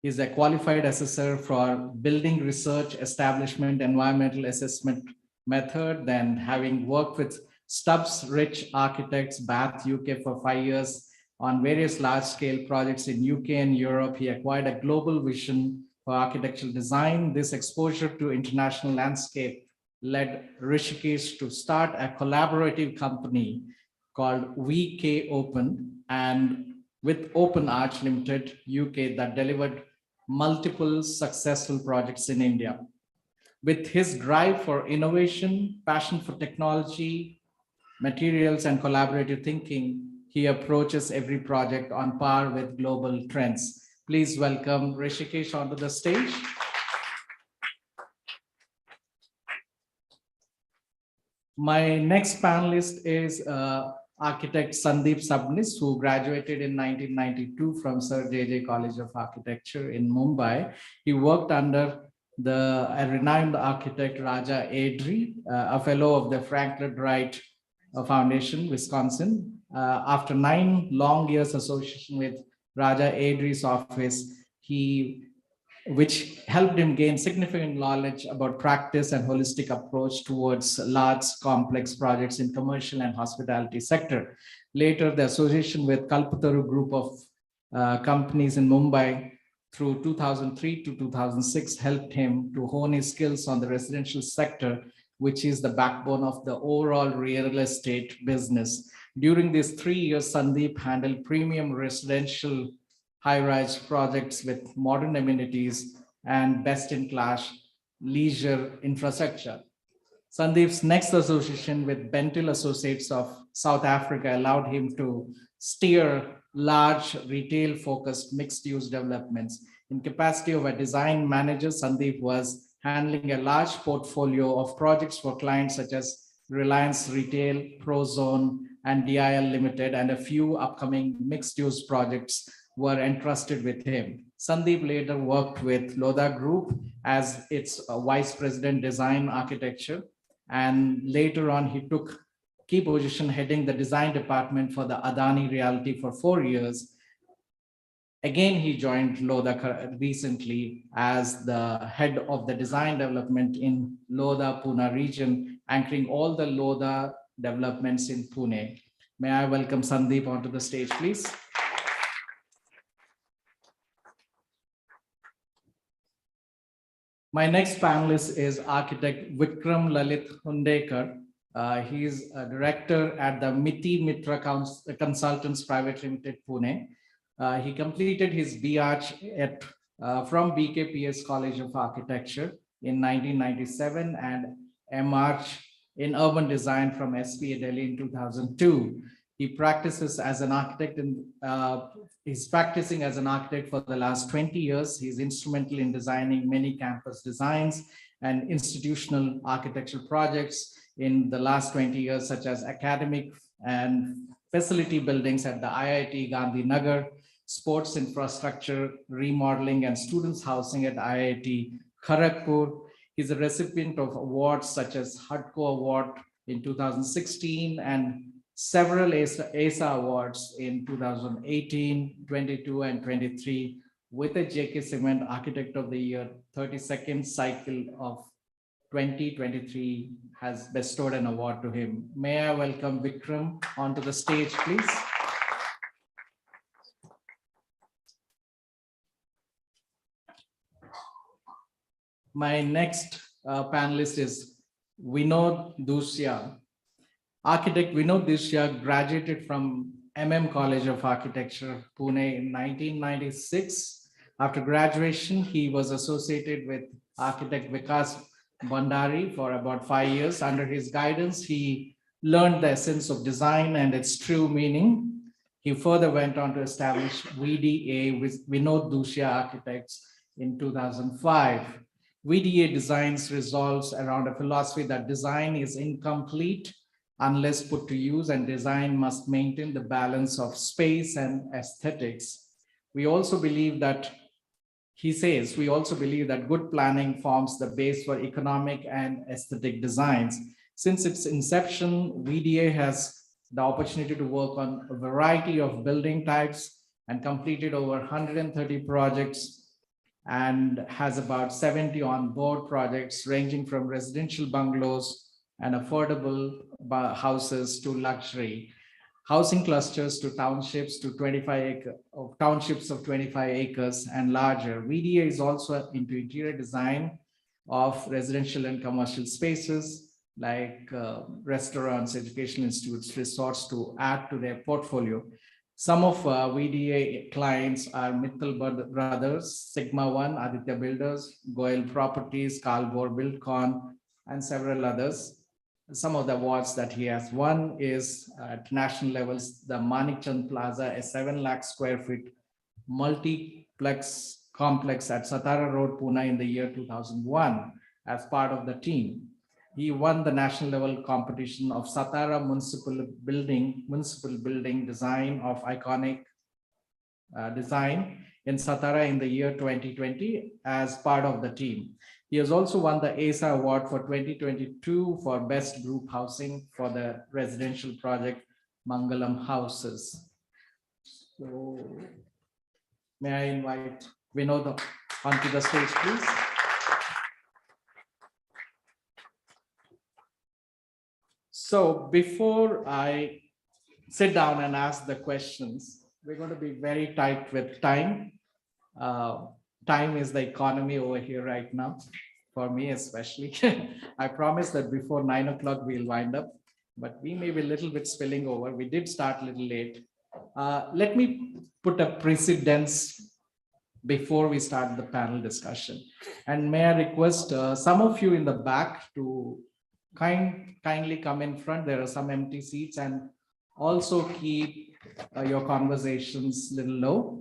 is a qualified assessor for building research, establishment, environmental assessment method. Then having worked with Stubbs Rich Architects, Bath, UK for 5 years on various large-scale projects in UK and Europe, he acquired a global vision for architectural design. This exposure to international landscape led Rishikesh to start a collaborative company called VK Open and with Open Arch Limited UK that delivered multiple successful projects in India. With his drive for innovation, passion for technology, materials, and collaborative thinking, he approaches every project on par with global trends. Please welcome Rishikesh onto the stage. My next panelist is architect Sandeep Sabnis, who graduated in 1992 from Sir J.J. College of Architecture in Mumbai. He worked under a renowned architect Raja Adri, a fellow of the Franklin Wright Foundation, Wisconsin. After 9 long years association with Raja Adri's office, which helped him gain significant knowledge about practice and holistic approach towards large complex projects in commercial and hospitality sector. Later, the association with Kalpataru group of companies in Mumbai through 2003 to 2006 helped him to hone his skills on the residential sector, which is the backbone of the overall real estate business. During these 3 years, Sandeep handled premium residential high-rise projects with modern amenities and best-in-class leisure infrastructure. Sandeep's next association with Bentil Associates of South Africa allowed him to steer large retail-focused mixed-use developments. In capacity of a design manager, Sandeep was handling a large portfolio of projects for clients such as Reliance Retail, Prozone, and DIL Limited, and a few upcoming mixed-use projects were entrusted with him. Sandeep later worked with Lodha Group as its vice president design architecture. And later on, he took key position heading the design department for the Adani Realty for 4 years. Again, he joined Lodha recently as the head of the design development in Lodha, Pune region, anchoring all the Lodha developments in Pune. May I welcome Sandeep onto the stage, please. My next panelist is architect Vikram Lalit Hundekar. He is a director at the Miti Mitra Consultants Private Limited, Pune. He completed his B.Arch from BKPS College of Architecture in 1997 and M.Arch in Urban Design from SPA Delhi in 2002. He practices as an architect he's practicing as an architect for the last 20 years. He's instrumental in designing many campus designs and institutional architectural projects in the last 20 years, such as academic and facility buildings at the IIT Gandhinagar, sports infrastructure, remodeling, and students housing at IIT Kharagpur. He's a recipient of awards such as HUDCO Award in 2016 and several ASA awards in 2018, 22, and 23, with a JK Cement Architect of the Year 32nd cycle of 2023 has bestowed an award to him. May I welcome Vikram onto the stage, please. My next panelist is Vinod Dusya. Architect Vinod Dusya graduated from College of Architecture, Pune in 1996. After graduation, he was associated with architect Vikas Bandari for about 5 years. Under his guidance, he learned the essence of design and its true meaning. He further went on to establish VDA with Vinod Dusya Architects in 2005. VDA Designs revolves around a philosophy that design is incomplete unless put to use, and design must maintain the balance of space and aesthetics. We also believe that, he says, we also believe that good planning forms the base for economic and aesthetic designs. Since its inception, VDA has the opportunity to work on a variety of building types and completed over 130 projects and has about 70 on-board projects ranging from residential bungalows and affordable houses to luxury housing clusters to townships to 25 of 25 acres and larger. VDA is also into interior design of residential and commercial spaces like restaurants, educational institutes, resorts to add to their portfolio. Some of VDA clients are Mittal Brothers, Sigma One, Aditya Builders, Goel Properties, Kalbor Buildcon, and several others. Some of the awards that he has won is at national levels, the Manikchand Plaza, a 7 lakh square feet multiplex complex at Satara Road, Pune in the year 2001 as part of the team. He won the national level competition of Satara Municipal Building Design of Iconic Design in Satara in the year 2020 as part of the team. He has also won the ASA Award for 2022 for Best Group Housing for the residential project Mangalam Houses. So, may I invite Vinod onto the stage, please? So before I sit down and ask the questions, we're going to be very tight with time. Time is the economy over here right now, for me especially. I promise that before 9 o'clock we'll wind up, but we may be a little bit spilling over. We did start a little late. Let me put a precedence before we start the panel discussion. And may I request some of you in the back to kindly come in front. There are some empty seats, and also keep your conversations a little low.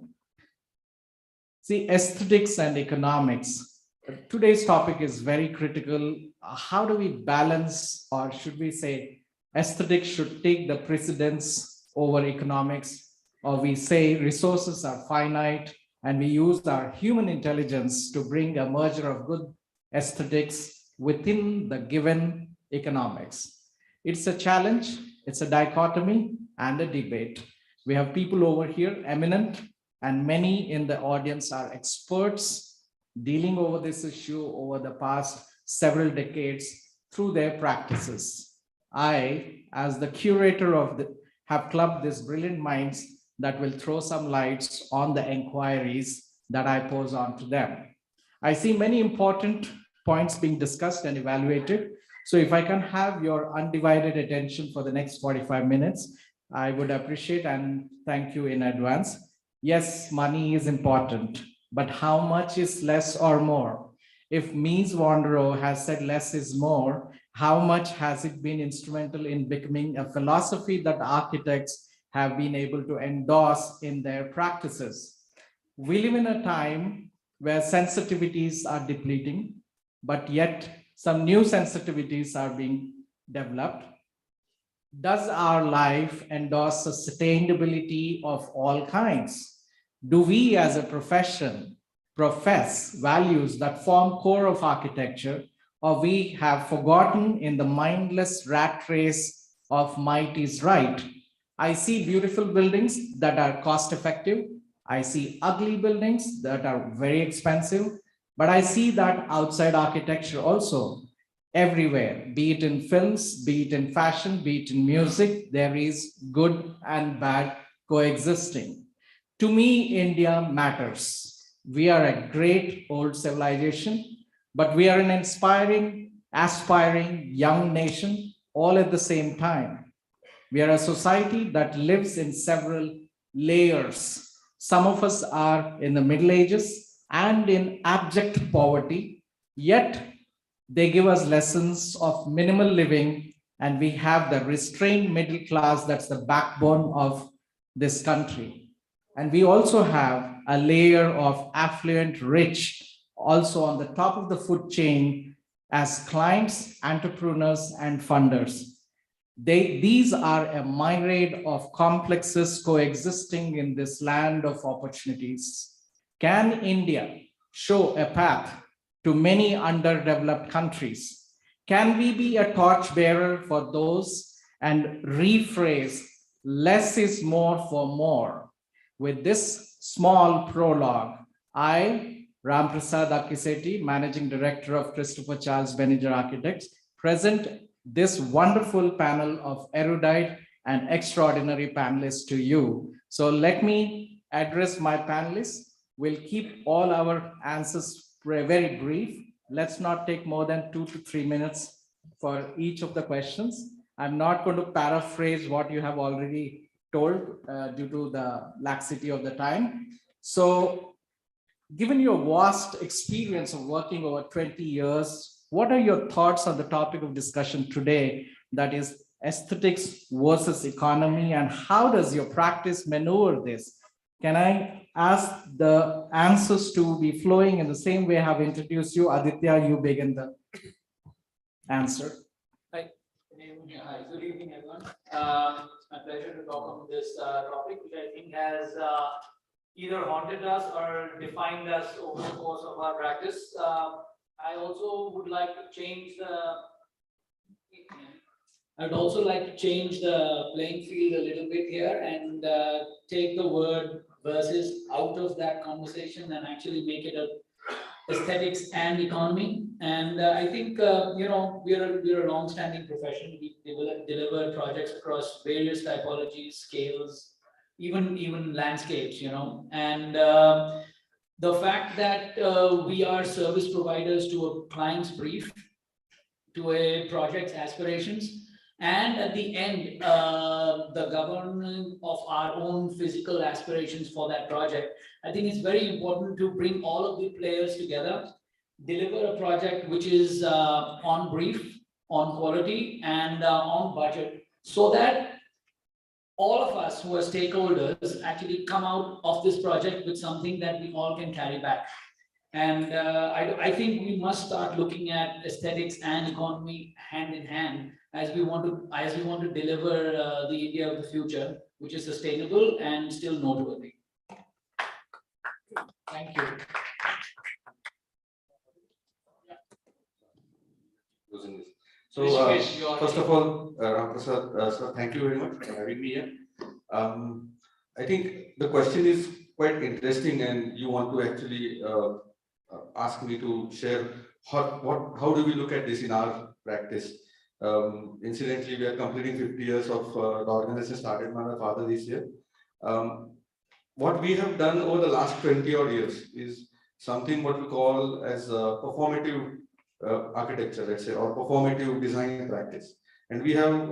See, aesthetics and economics. Today's topic is very critical. How do we balance, or should we say aesthetics should take the precedence over economics, or we say resources are finite and we use our human intelligence to bring a merger of good aesthetics within the given economics. It's a challenge, it's a dichotomy and a debate. We have people over here, eminent, and many in the audience are experts dealing over this issue over the past several decades through their practices. I, as the curator of have clubbed these brilliant minds that will throw some lights on the inquiries that I pose on to them. I see many important points being discussed and evaluated. So if I can have your undivided attention for the next 45 minutes, I would appreciate and thank you in advance. Yes, money is important, but how much is less or more? If Mies van der Rohe has said less is more, how much has it been instrumental in becoming a philosophy that architects have been able to endorse in their practices? We live in a time where sensitivities are depleting, but yet some new sensitivities are being developed. Does our life endorse sustainability of all kinds? Do we as a profession profess values that form core of architecture, or we have forgotten in the mindless rat race of might is right? I see beautiful buildings that are cost effective. I see ugly buildings that are very expensive, but I see that outside architecture also. Everywhere, be it in films, be it in fashion, be it in music, there is good and bad coexisting. To me, India matters. We are a great old civilization, but we are an inspiring, aspiring young nation all at the same time. We are a society that lives in several layers. Some of us are in the Middle Ages and in abject poverty, yet they give us lessons of minimal living, and we have the restrained middle class that's the backbone of this country. And we also have a layer of affluent rich also on the top of the food chain as clients, entrepreneurs, and funders. These are a myriad of complexes coexisting in this land of opportunities. Can India show a path to many underdeveloped countries? Can we be a torchbearer for those and rephrase less is more for more? With this small prologue, I, Ramprasad Akiseti, Managing Director of Christopher Charles Benninger Architects, present this wonderful panel of erudite and extraordinary panelists to you. So let me address my panelists. We'll keep all our answers very brief. Let's not take more than 2 to 3 minutes for each of the questions. I'm not going to paraphrase what you have already told due to the laxity of the time. So given your vast experience of working over 20 years, what are your thoughts on the topic of discussion today, that is aesthetics versus economy, and how does your practice maneuver this? Can I ask the answers to be flowing in the same way I have introduced you? Aditya, you begin the answer. Hi, good evening, everyone. It's my pleasure to talk on this topic, which I think has either haunted us or defined us over the course of our practice. I also would like to change the. I'd also like to change the playing field a little bit here and take the word versus out of that conversation and actually make it a aesthetics and economy. And I think, we're a long-standing profession. We deliver projects across various typologies, scales, even landscapes, and the fact that we are service providers to a client's brief, to a project's aspirations, and at the end, the governance of our own physical aspirations for that project. I think it's very important to bring all of the players together, deliver a project which is on brief, on quality, and on budget, so that all of us who are stakeholders actually come out of this project with something that we all can carry back. And I think we must start looking at aesthetics and economy hand in hand as we want to deliver the India of the future, which is sustainable and still noteworthy. Thank you. So, first of all, Ramprasad, sir, thank you very much for having me here. I think the question is quite interesting, and you want to actually ask me to share how do we look at this in our practice. Incidentally, we are completing 50 years of the organization started by my father this year. What we have done over the last 20 odd years is something what we call as performative architecture, let's say, or performative design practice. And we have,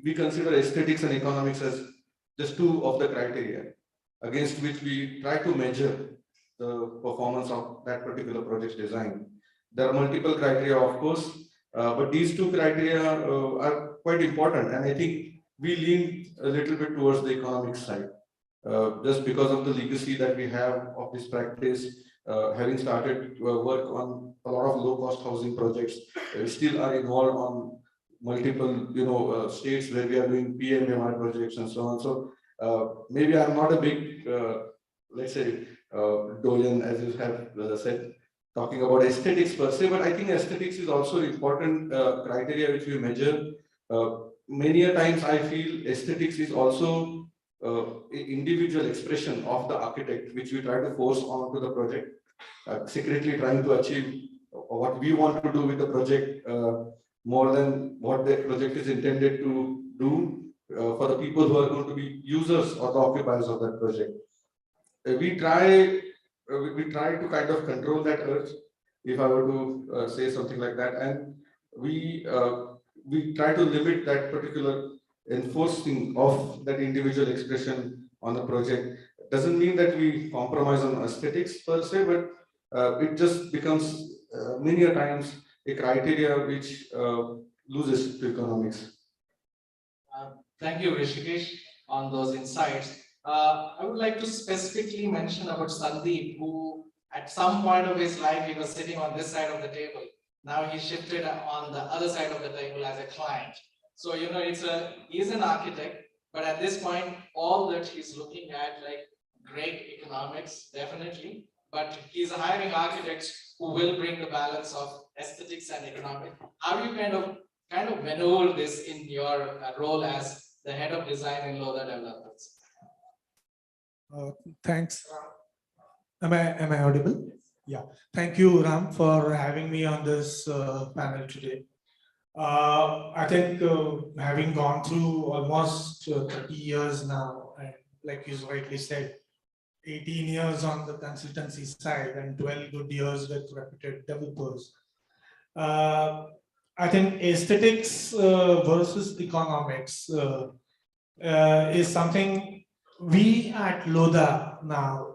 we consider aesthetics and economics as just two of the criteria against which we try to measure the performance of that particular project's design. There are multiple criteria, of course, but these two criteria are quite important. And I think we lean a little bit towards the economic side, just because of the legacy that we have of this practice. Having started work on a lot of low-cost housing projects, we still are involved on multiple, states where we are doing PMMI projects and so on. So maybe I'm not a big, let's say, doyen, as you have said, talking about aesthetics per se, but I think aesthetics is also important criteria which we measure. Many a times I feel aesthetics is also individual expression of the architect, which we try to force onto the project, secretly trying to achieve what we want to do with the project more than what the project is intended to do for the people who are going to be users or the occupiers of that project. We try to kind of control that urge, if I were to say something like that, and we try to limit that particular enforcing of that individual expression on the project. Doesn't mean that we compromise on aesthetics per se, but it just becomes many a times a criteria which loses to economics. Thank you, Rishikesh, on those insights. I would like to specifically mention about Sandeep, who at some point of his life, he was sitting on this side of the table. Now he shifted on the other side of the table as a client. So, he's an architect, but at this point, all that he's looking at, like great economics, definitely, but he's hiring architects who will bring the balance of aesthetics and economics. How do you kind of maneuver this in your role as the head of design in Lodha Developers? Thanks. Am I audible? Yeah. Thank you, Ram, for having me on this panel today. I think having gone through almost 30 years now, and like you rightly said, 18 years on the consultancy side and 12 good years with reputed developers. I think aesthetics versus economics is something we at Lodha now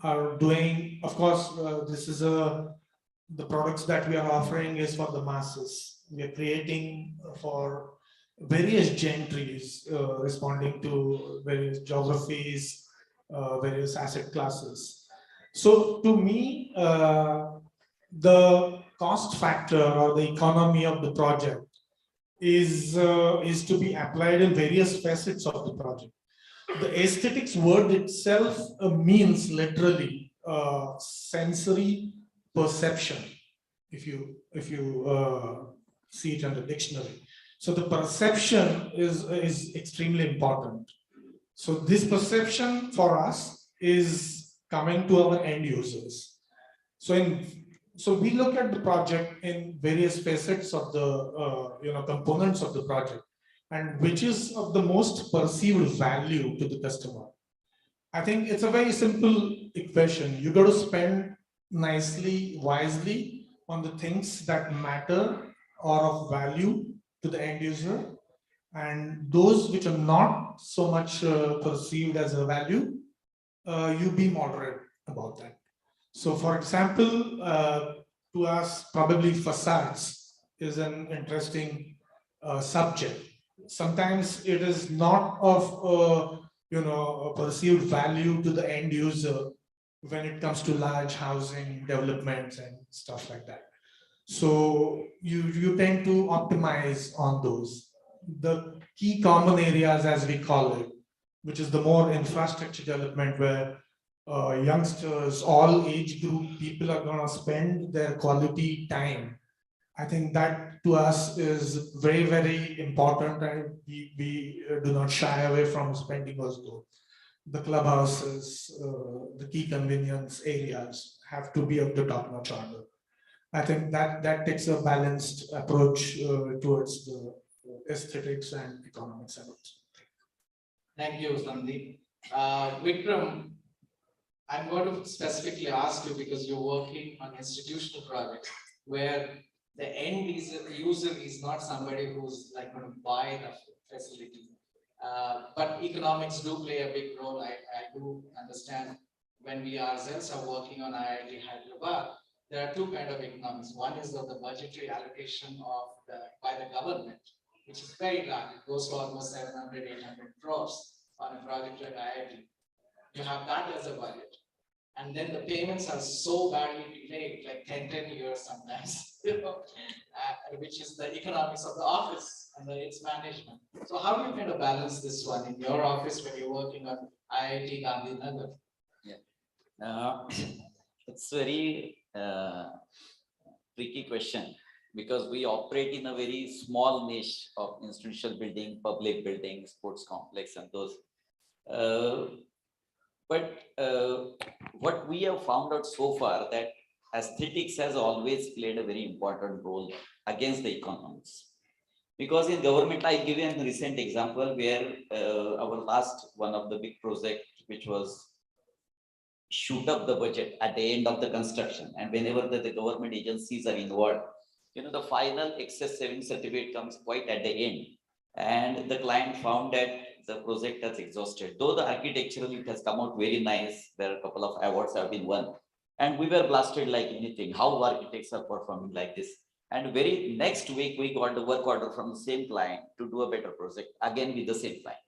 are doing. Of course, this is the products that we are offering is for the masses. We are creating for various gentries responding to various geographies, various asset classes. So to me, the cost factor or the economy of the project is to be applied in various facets of the project. The aesthetics word itself means literally sensory perception. If you see it in the dictionary, so the perception is extremely important. So this perception for us is coming to our end users. So we look at the project in various facets of the components of the project, and which is of the most perceived value to the customer. I think it's a very simple equation. You got to spend nicely, wisely on the things that matter or of value to the end user, and those which are not so much perceived as a value, you be moderate about that. So for example, to us, probably facades is an interesting subject. Sometimes it is not of a perceived value to the end user when it comes to large housing developments and stuff like that. So you tend to optimize on those. The key common areas, as we call it, which is the more infrastructure development where youngsters, all age group people are going to spend their quality time. I think that to us is very, very important, and we do not shy away from spending those goals. The clubhouses, the key convenience areas have to be of the top-notch order. I think that takes a balanced approach towards the aesthetics and economics. Thank you, Sandeep. Vikram, I'm going to specifically ask you because you're working on institutional projects where the end user is not somebody who's like going to buy the facility. But economics do play a big role. I do understand when we ourselves are working on IIT Hyderabad, there are two kinds of economics. One is of the budgetary allocation by the government, which is very large. It goes to almost 700, 800 crores on a project like IIT. You have that as a budget. And then the payments are so badly delayed, like 10 years sometimes, which is the economics of the office and its management. So how do you kind of balance this one in your office when you're working on IIT Gandhinagar? Yeah, it's very tricky question because we operate in a very small niche of institutional building, public building, sports complex, and those. But what we have found out so far that aesthetics has always played a very important role against the economics. Because in government, I give you a recent example where our last one of the big project, which was shoot up the budget at the end of the construction, and whenever the government agencies are involved, the final excess savings certificate comes quite at the end, and the client found that the project has exhausted. Though the architecturally it has come out very nice, there are a couple of awards have been won, and we were blasted like anything. How architects are performing like this? And very next week we got the work order from the same client to do a better project again with the same client.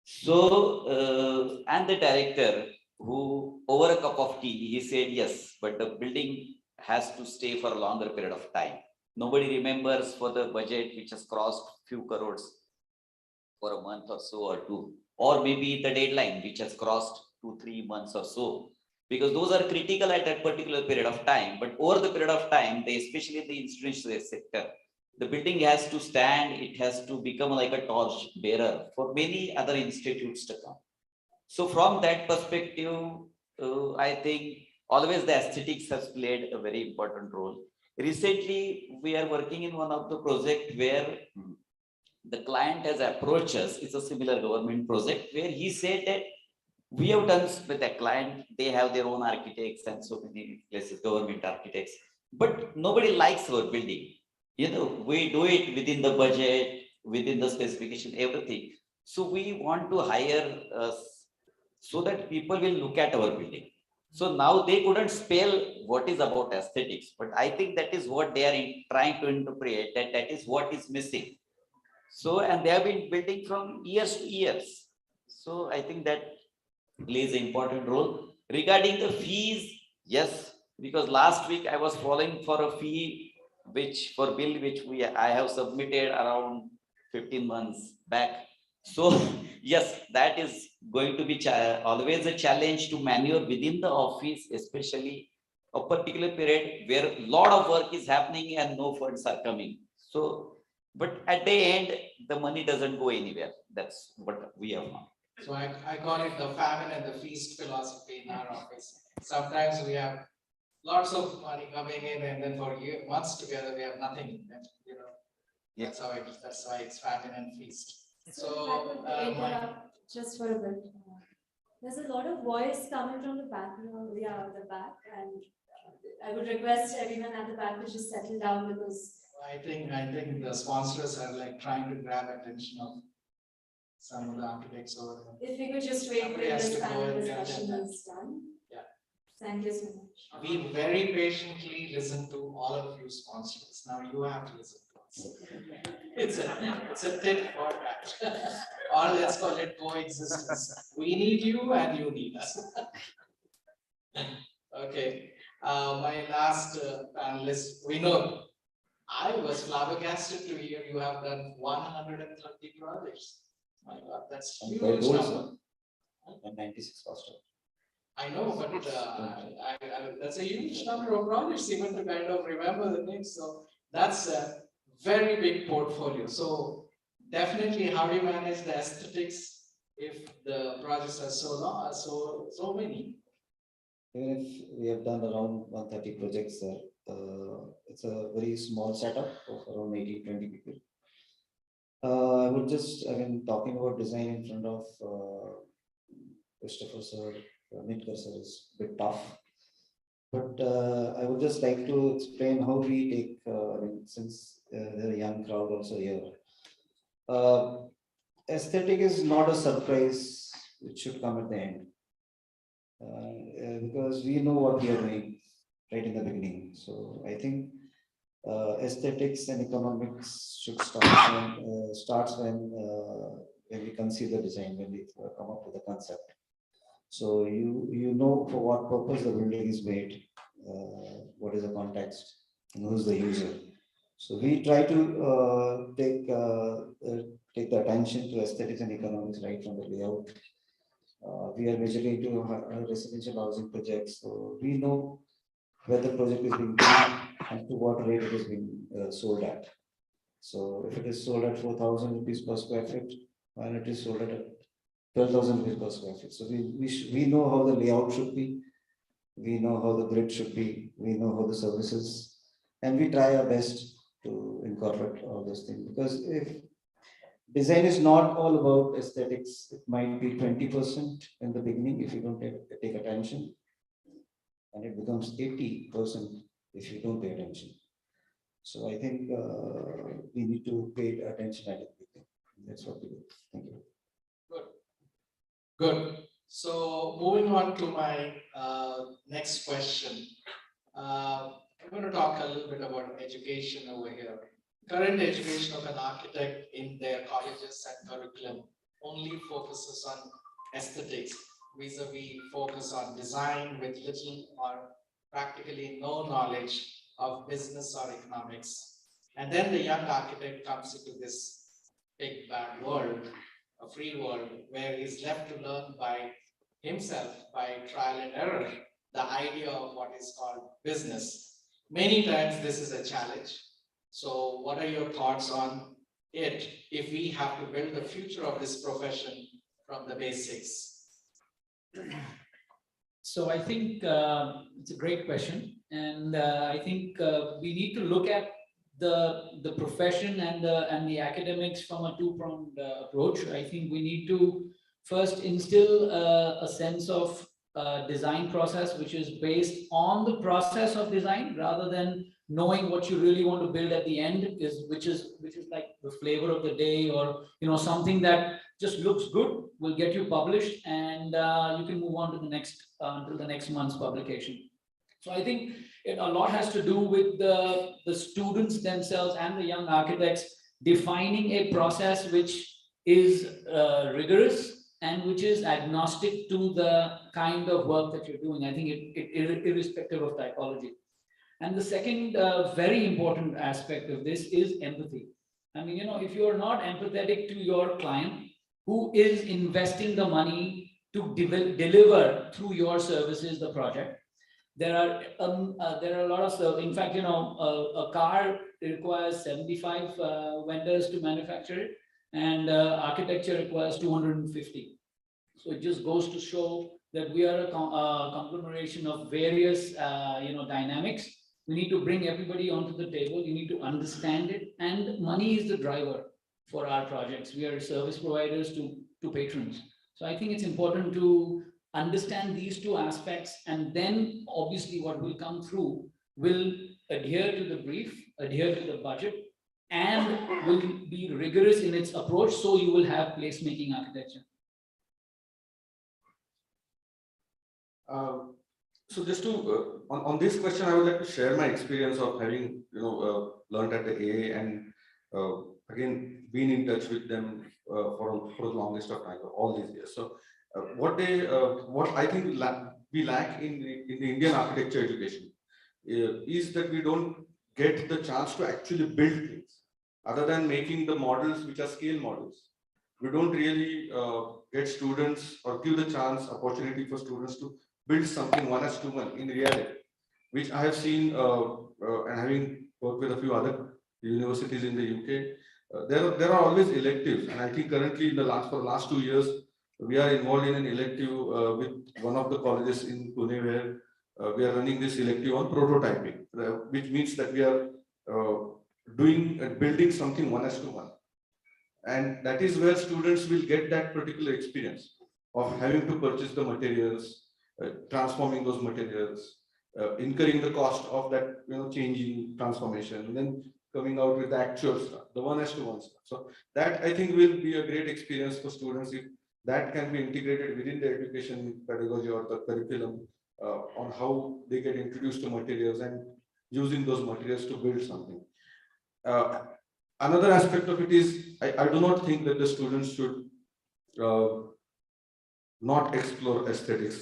So and the director, who over a cup of tea, he said yes, but the building has to stay for a longer period of time. Nobody remembers for the budget which has crossed few crores for a month or so or two, or maybe the deadline which has crossed 2-3 months or so, because those are critical at that particular period of time. But over the period of time, they, especially in the institutional sector, the building has to stand, it has to become like a torch bearer for many other institutes to come. So from that perspective, I think always the aesthetics has played a very important role. Recently, we are working in one of the project where the client has approached us. It's a similar government project where he said that we have done with a client, they have their own architects and so many places, government architects, but nobody likes our building. You know, we do it within the budget, within the specification, everything. So we want to hire so that people will look at our building. So now they couldn't spell what is about aesthetics, but I think that is what they are trying to interpret, that is what is missing. So, and they have been building from years to years. So I think that plays an important role. Regarding the fees, yes, because last week I was following for a fee, which for bill, which I have submitted around 15 months back. So yes, that is going to be always a challenge to maneuver within the office, especially a particular period where a lot of work is happening and no funds are coming. So, but at the end, the money doesn't go anywhere. That's what we have now. So I call it the famine and the feast philosophy in our office. Sometimes we have lots of money coming in, and then for months together we have nothing. And, you know, that's why it's famine and feast. So if I could interrupt just for a bit. There's a lot of voice coming from the background, the back, and I would request everyone at the back to just settle down because I think the sponsors are like trying to grab attention of some of the architects over there. if we could just wait Somebody till has this to go panel and get discussion that. is done. Yeah. Thank you so much. We very patiently listen to all of you sponsors. Now you have to listen to us. It's a tit for tat. Or let's call it coexistence. We need you and you need us. Okay. My last panelist, Vinod. I was flabbergasted to hear you have done 130 projects. My God, that's huge number. I'm 96 faster. I know, but that's a huge number of projects even to kind of remember the names. So that's a very big portfolio. So definitely, how do you manage the aesthetics if the projects are so long, so many? Even if we have done around 130 projects there, it's a very small setup of around 18-20 people. I would just, talking about design in front of Christopher sir, Nitkar sir is a bit tough. But I would just like to explain how we take, since there are a young crowd also here. Aesthetic is not a surprise which should come at the end. Because we know what we are doing right in the beginning. So I think aesthetics and economics should starts when we conceive the design, when we come up with a concept. So you know for what purpose the building is made, what is the context, and who's the user. So we try to take the attention to aesthetics and economics right from the layout. We are majorly into residential housing projects, so we know where the project is being built and to what rate it is being sold at. So if it is sold at 4,000 rupees per square feet, and it is sold at 12,000 rupees per square feet. So we know how the layout should be, we know how the grid should be, we know how the services, and we try our best to incorporate all those things. Because if design is not all about aesthetics, it might be 20% in the beginning if you don't take attention, and it becomes 80% if you don't pay attention. So I think we need to pay attention at everything. That's what we do. Thank you. Good. So moving on to my next question. I'm going to talk a little bit about education over here. Current education of an architect in their colleges and curriculum only focuses on aesthetics, vis-a-vis focus on design with little or practically no knowledge of business or economics. And then the young architect comes into this big bad world, a free world, where he's left to learn by himself, by trial and error. the idea of what is called business. Many times this is a challenge. So what are your thoughts on it if we have to build the future of this profession from the basics? So I think it's a great question, and I think we need to look at the profession and the academics from a two-pronged approach. I think we need to first instill a sense of design process, which is based on the process of design rather than knowing what you really want to build at the end, which is like the flavor of the day, or something that just looks good, will get you published, and you can move on to the next until the next month's publication. So I think a lot has to do with the students themselves and the young architects defining a process which is rigorous and which is agnostic to the kind of work that you're doing. I think irrespective of typology. And the second very important aspect of this is empathy. I mean, if you're not empathetic to your client who is investing the money to deliver through your services the project, there are a lot of, in fact, a car requires 75 vendors to manufacture it, and architecture requires 250. So it just goes to show that we are a conglomeration of various dynamics. We need to bring everybody onto the table. You need to understand it, and money is the driver for our projects. We are service providers to patrons. So I think it's important to understand these two aspects, and then obviously what will come through will adhere to the brief, adhere to the budget, and will be rigorous in its approach, so you will have placemaking architecture. So just to on this question, I would like to share my experience of having learned at the AA and again been in touch with them for the longest of time, all these years. So what I think we lack in the Indian architecture education is that we don't get the chance to actually build things other than making the models, which are scale models. We don't really get students or give the opportunity for students to build something 1:1 in reality, which I have seen and having worked with a few other universities in the UK. There are always electives, and I think currently for the last 2 years we are involved in an elective with one of the colleges in Pune, where we are running this elective on prototyping, which means that we are building something 1:1. And that is where students will get that particular experience of having to purchase the materials, transforming those materials, incurring the cost of that, changing transformation, and then coming out with the actual stuff, the 1:1 stuff. So that I think will be a great experience for students if that can be integrated within the education pedagogy or the curriculum on how they get introduced to materials and using those materials to build something. Another aspect of it is, I do not think that the students should not explore aesthetics.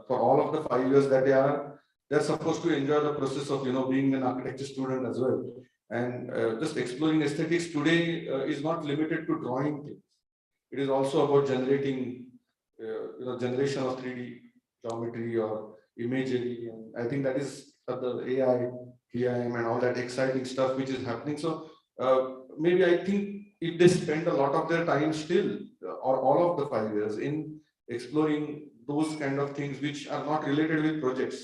For all of the 5 years that they're supposed to enjoy the process of being an architecture student as well. And just exploring aesthetics today is not limited to drawing things. It is also about generating, generation of 3D geometry or imagery. And I think that is the AI, PIM, and all that exciting stuff which is happening. So maybe I think if they spend a lot of their time still, or all of the 5 years, in exploring those kind of things which are not related with projects,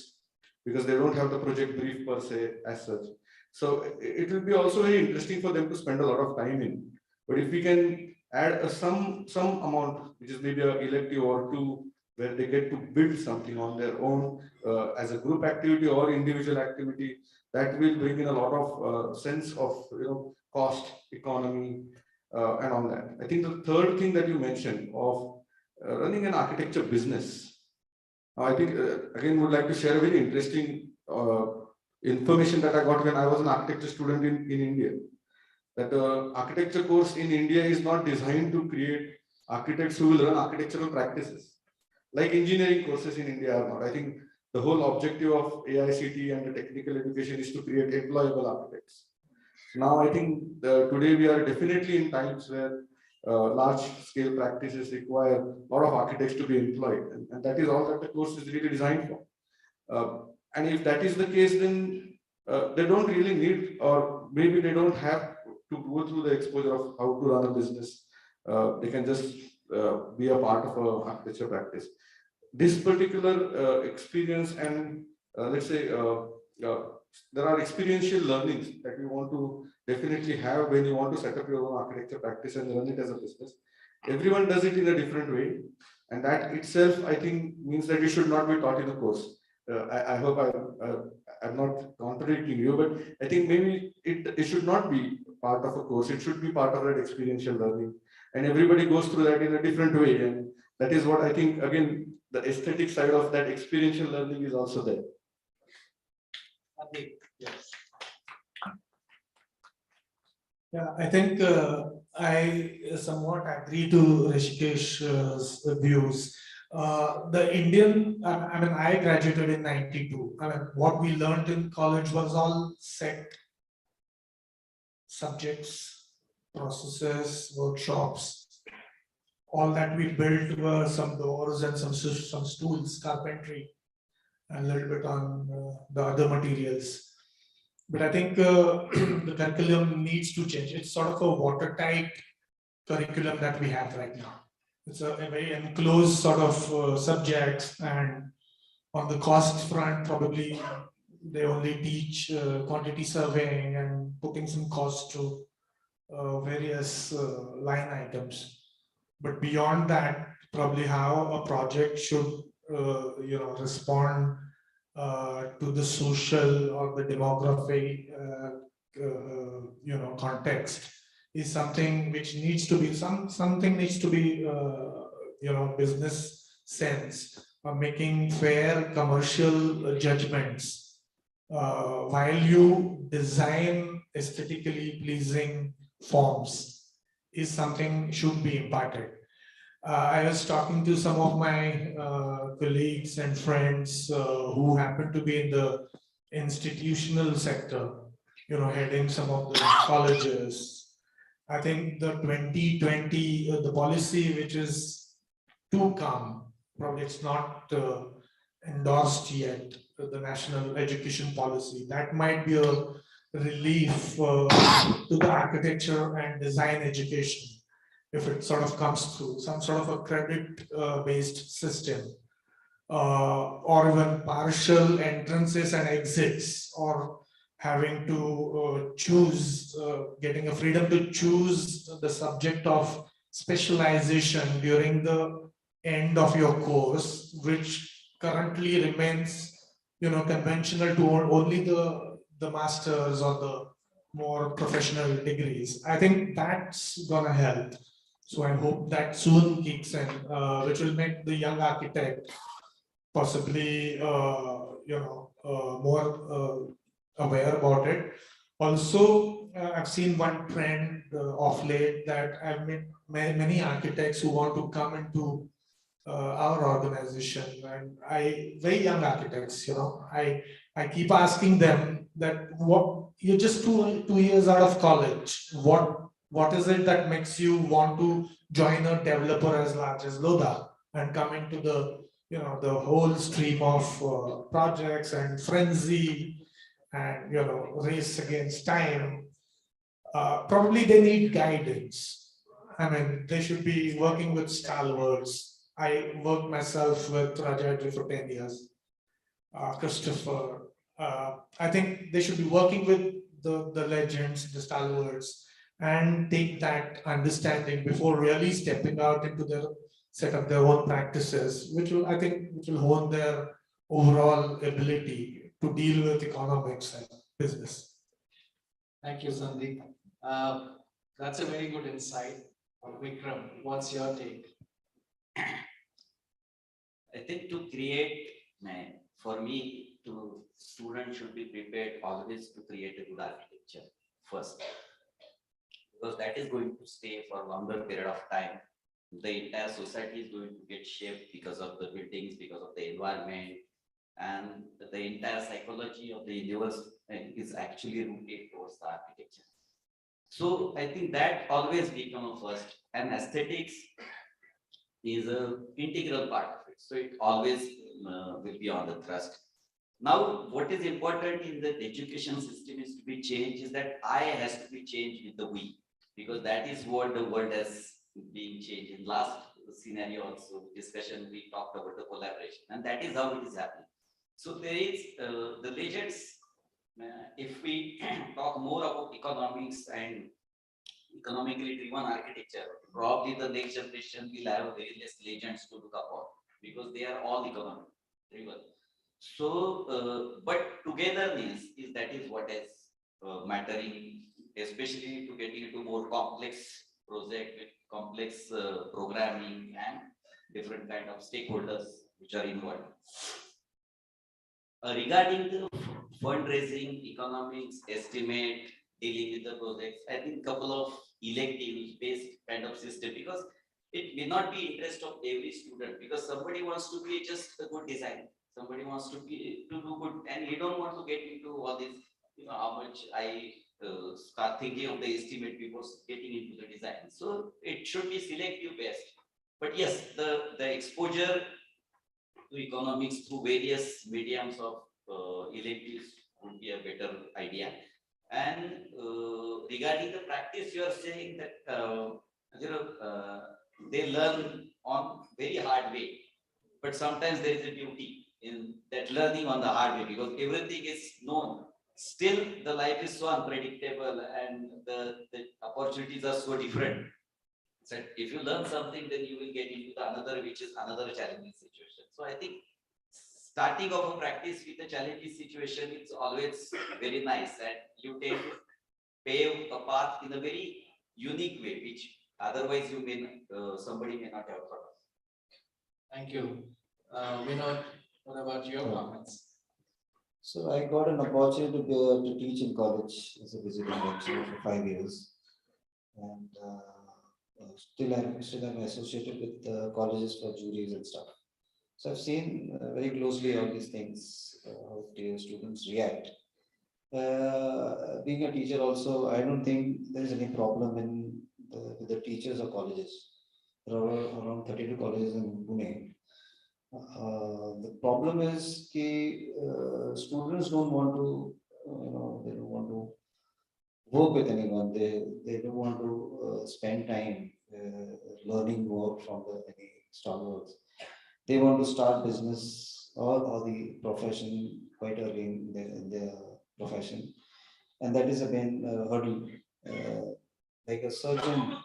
because they don't have the project brief per se as such. So it will be also very interesting for them to spend a lot of time in. But if we can add some amount, which is maybe an elective or two, where they get to build something on their own as a group activity or individual activity, that will bring in a lot of sense of cost, economy, and all that. I think the third thing that you mentioned of running an architecture business, I think again would like to share a very interesting information that I got when I was an architecture student in India. That the architecture course in India is not designed to create architects who will run architectural practices, like engineering courses in India are not. I think the whole objective of AICT and the technical education is to create employable architects. Now, I think today we are definitely in times where large scale practices require a lot of architects to be employed. And that is all that the course is really designed for. And if that is the case, then they don't really need, or maybe they don't have to go through the exposure of how to run a business. They can just be a part of a architecture practice. This particular experience and let's say there are experiential learnings that you want to definitely have when you want to set up your own architecture practice and run it as a business. Everyone does it in a different way, and that itself, I think, means that you should not be taught in a course. I hope I'm not contradicting you, but I think maybe it should not be part of a course. It should be part of that experiential learning, and everybody goes through that in a different way. And that is what I think. Again, the aesthetic side of that experiential learning is also there. Yes. Yeah, I think I somewhat agree to Rishikesh's views. The Indian, I mean, I graduated in 92. I mean, what we learned in college was all set subjects, processes, workshops. All that we built were some doors and some stools, carpentry, and a little bit on the other materials. But I think the curriculum needs to change. It's sort of a watertight curriculum that we have right now. It's a very enclosed sort of subjects, and on the cost front, probably they only teach quantity surveying and putting some cost to various line items. But beyond that, probably how a project should respond to the social or the demography context is something which needs to be something needs to be business sense, making fair commercial judgments while you design aesthetically pleasing forms is something should be imparted. I was talking to some of my colleagues and friends who happen to be in the institutional sector, heading some of the colleges. I think the 2020, the policy which is too calm, probably it's not endorsed yet, the national education policy. That might be a relief to the architecture and design education if it sort of comes through some sort of a credit based system, or even partial entrances and exits, or having to choose, getting a freedom to choose the subject of specialization during the end of your course, which currently remains, conventional to only the masters or the more professional degrees. I think that's gonna help. So I hope that soon kicks in, which will make the young architect possibly, more aware about it. Also, I've seen one trend of late that I've met many architects who want to come into our organization, and very young architects, I keep asking them that what you're just two years out of college, what is it that makes you want to join a developer as large as Lodha and come into the the whole stream of projects and frenzy and race against time? Probably they need guidance. I mean, they should be working with stalwarts. I worked myself with Rajayatri for 10 years, Christopher. I think they should be working with the legends, the stalwarts, and take that understanding before really stepping out into their set up their own practices, which will, I think, which will hone their overall ability to deal with economics and business. Thank you, Sandeep. That's a very good insight. Vikram, what's your take? I think to create, for me, students should be prepared always to create a good architecture first, because that is going to stay for a longer period of time. The entire society is going to get shaped because of the buildings, because of the environment, and the entire psychology of the universe is actually rooted towards the architecture. So I think that always become a first, and aesthetics is an integral part of it. So it always will be on the thrust. Now, what is important in the education system is to be changed is that I has to be changed with the we, because that is what the world has been changed. In last scenario also discussion, we talked about the collaboration, and that is how it is happening. So there is the legends. If we talk more about economics and economically driven architecture, probably the next generation will have very less legends to look upon because they are all economic driven. So, but togetherness is that is what is mattering, especially to getting into more complex project with complex programming and different kind of stakeholders which are involved. Regarding the fundraising, economics, estimate, dealing with the projects, I think couple of electives based kind of system, because it may not be interest of every student, because somebody wants to be just a good designer, somebody wants to be to do good, and you don't want to get into all this, how much I start thinking of the estimate before getting into the design. So it should be selective based. But yes, the exposure to economics through various mediums of electives would be a better idea. And regarding the practice, you are saying that they learn on very hard way, but sometimes there is a beauty in that learning on the hard way, because everything is known. Still, the life is so unpredictable, and the opportunities are so different. So if you learn something, then you will get into the another, which is another challenging situation. So I think starting of a practice with a challenging situation is always very nice, and you tend to pave a path in a very unique way, which otherwise you may somebody may not have thought of. Thank you. Vinod, what about your comments? So I got an opportunity to teach in college as a visiting lecturer for 5 years, and still I'm associated with colleges for juries and stuff. So I've seen very closely all these things, how the students react. Being a teacher also, I don't think there is any problem with the teachers of colleges. There are around 32 colleges in Pune. The problem is that students don't want to, they don't want to work with anyone. They don't want to spend time learning more from any stalwarts. They want to start business or the profession quite early in their profession, and that is a main hurdle. Like a surgeon,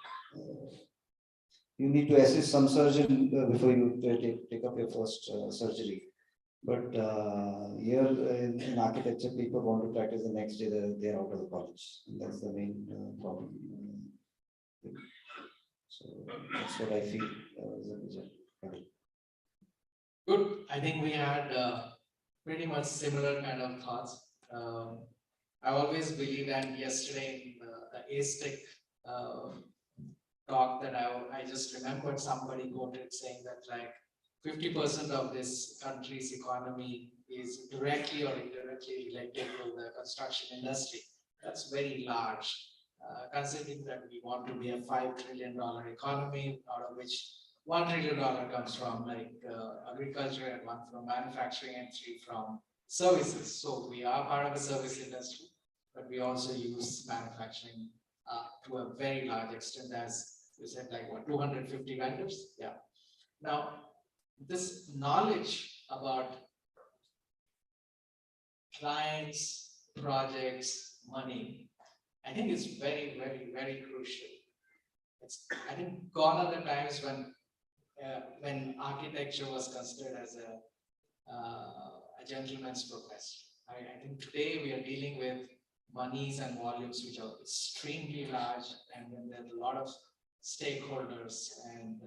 you need to assist some surgeon before you take up your first surgery. But here in architecture, people want to practice the next day they're out of the college. And that's the main problem. So that's what I feel as a result. Good. I think we had pretty much similar kind of thoughts. I always believe, and yesterday in the ASTIC talk that I just remembered somebody quoted saying that like 50% of this country's economy is directly or indirectly related to the construction industry. That's very large, considering that we want to be a $5 trillion economy, out of which $1 trillion comes from like agriculture, and 1 from manufacturing, and 3 from services. So we are part of the service industry, but we also use manufacturing to a very large extent, as you said, like what, 250 vendors? Yeah. Now, this knowledge about clients, projects, money, I think is very, very, very crucial. I think gone are the times when architecture was considered as a gentleman's profession. I think today we are dealing with monies and volumes which are extremely large, and then there are a lot of stakeholders, and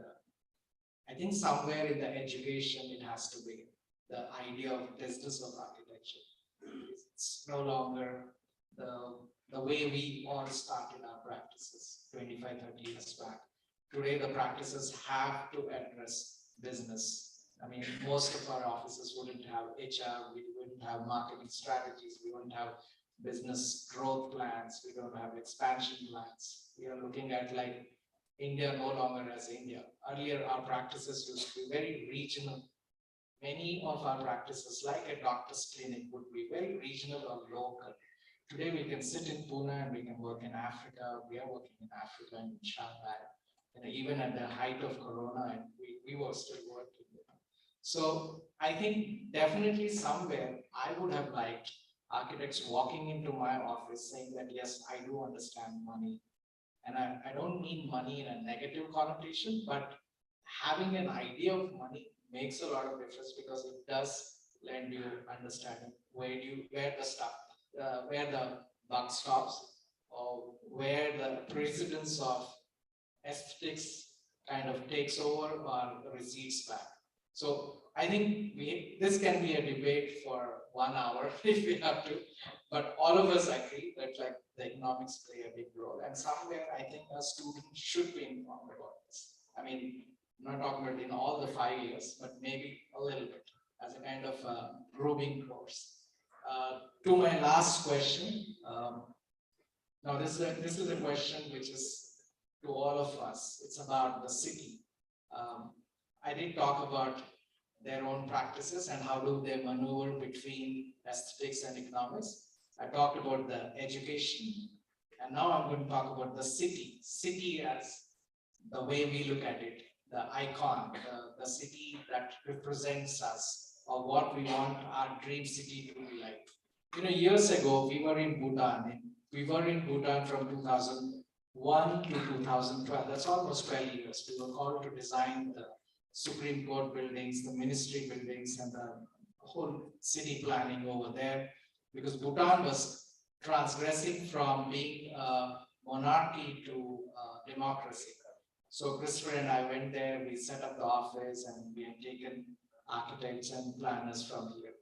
I think somewhere in the education it has to be the idea of business of architecture. It's no longer the way we all started our practices 25, 30 years back. Today the practices have to address business. I mean, most of our offices wouldn't have HR, we wouldn't have marketing strategies, we wouldn't have business growth plans, we don't have expansion plans. We are looking at like India no longer as India. Earlier, our practices used to be very regional. many of our practices, like a doctor's clinic, would be very regional or local. Today we can sit in Pune and we can work in Africa. We are working in Africa and in Shanghai. And even at the height of Corona, and we were still working. So I think definitely somewhere I would have liked architects walking into my office saying that, yes, I do understand money. And I don't mean money in a negative connotation, but having an idea of money makes a lot of difference because it does lend you understanding where the buck stops, or where the precedence of aesthetics kind of takes over or recedes back. So I think this can be a debate for 1 hour if we have to, but all of us agree that like the economics play a big role, and somewhere I think a student should be informed about this. I mean, I'm not talking about in all the 5 years, but maybe a little bit as a kind of grooming course. To my last question, now this is a question which is to all of us. It's about the city. I did talk about their own practices and how do they maneuver between aesthetics and economics. I talked about the education, and now I'm going to talk about the city. City as the way we look at it, the icon, the city that represents us, or what we want our dream city to be like. You know, years ago, we were in Bhutan. We were in Bhutan from 2001 to 2012. That's almost 12 years. We were called to design the Supreme Court buildings, the ministry buildings, and the whole city planning over there, because Bhutan was transgressing from being a monarchy to democracy. So Christopher and I went there, we set up the office, and we had taken architects and planners from here.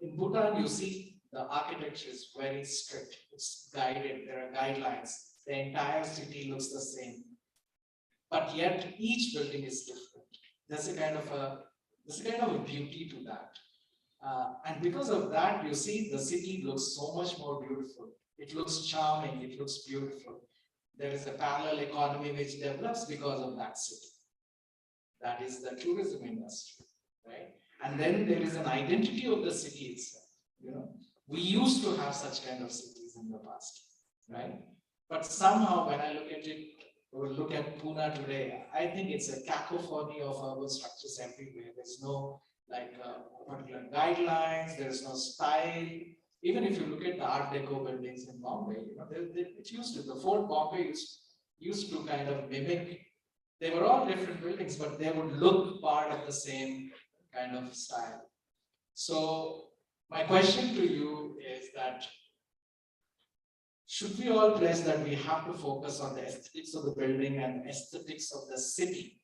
In Bhutan, you see the architecture is very strict. It's guided, there are guidelines. The entire city looks the same. But yet each building is different. There's a kind of a beauty to that. And because of that, you see the city looks so much more beautiful. It looks charming, it looks beautiful. There is a parallel economy which develops because of that city. That is the tourism industry, right? And then there is an identity of the city itself. You know, we used to have such kind of cities in the past, right? But somehow when I look at it, or look at Pune today, I think it's a cacophony of urban structures everywhere. There's no like particular guidelines, there's no style. Even if you look at the Art Deco buildings in Bombay, you know, it used to, the Fort Bombay used to kind of mimic. They were all different buildings, but they would look part of the same kind of style. So my question to you is that, should we all pledge that we have to focus on the aesthetics of the building and aesthetics of the city?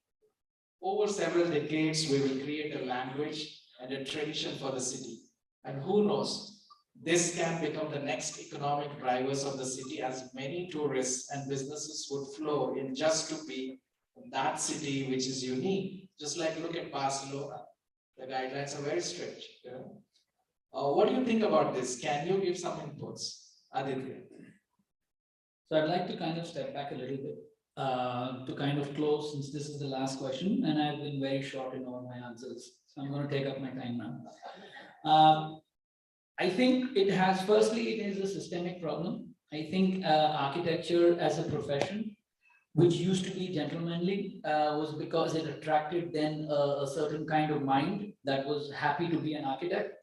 Over several decades, we will create a language and a tradition for the city. And who knows, this can become the next economic drivers of the city, as many tourists and businesses would flow in just to be in that city, which is unique. Just like look at Barcelona. The guidelines are very strict. You know? What do you think about this? Can you give some inputs, Aditya? So I'd like to kind of step back a little bit to kind of close, since this is the last question, and I've been very short in all my answers. So I'm going to take up my time now. I think it has, firstly, it is a systemic problem. I think architecture as a profession, which used to be gentlemanly, was because it attracted then a certain kind of mind that was happy to be an architect.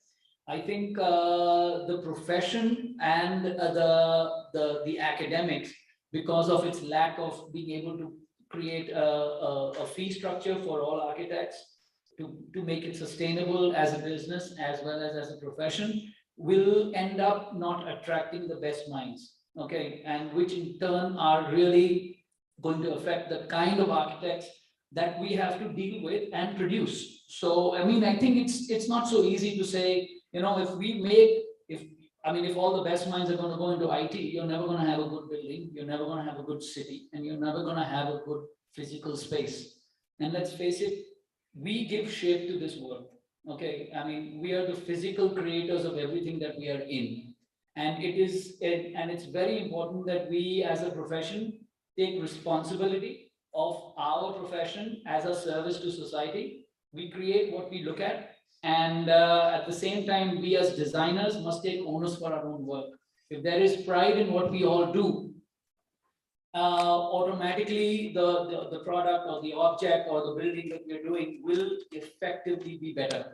I think the profession and the academics, because of its lack of being able to create a fee structure for all architects to make it sustainable as a business as well as a profession, will end up not attracting the best minds, okay, and which in turn are really going to affect the kind of architects that we have to deal with and produce. So, I mean, I think it's not so easy to say, you know, if all the best minds are going to go into IT, you're never going to have a good building, you're never going to have a good city, and you're never going to have a good physical space. And let's face it, we give shape to this world. Okay, I mean, we are the physical creators of everything that we are in. And it's very important that we as a profession take responsibility of our profession as a service to society, We create what we look at. And at the same time, we as designers must take onus for our own work. If there is pride in what we all do, automatically the product or the object or the building that we're doing will effectively be better.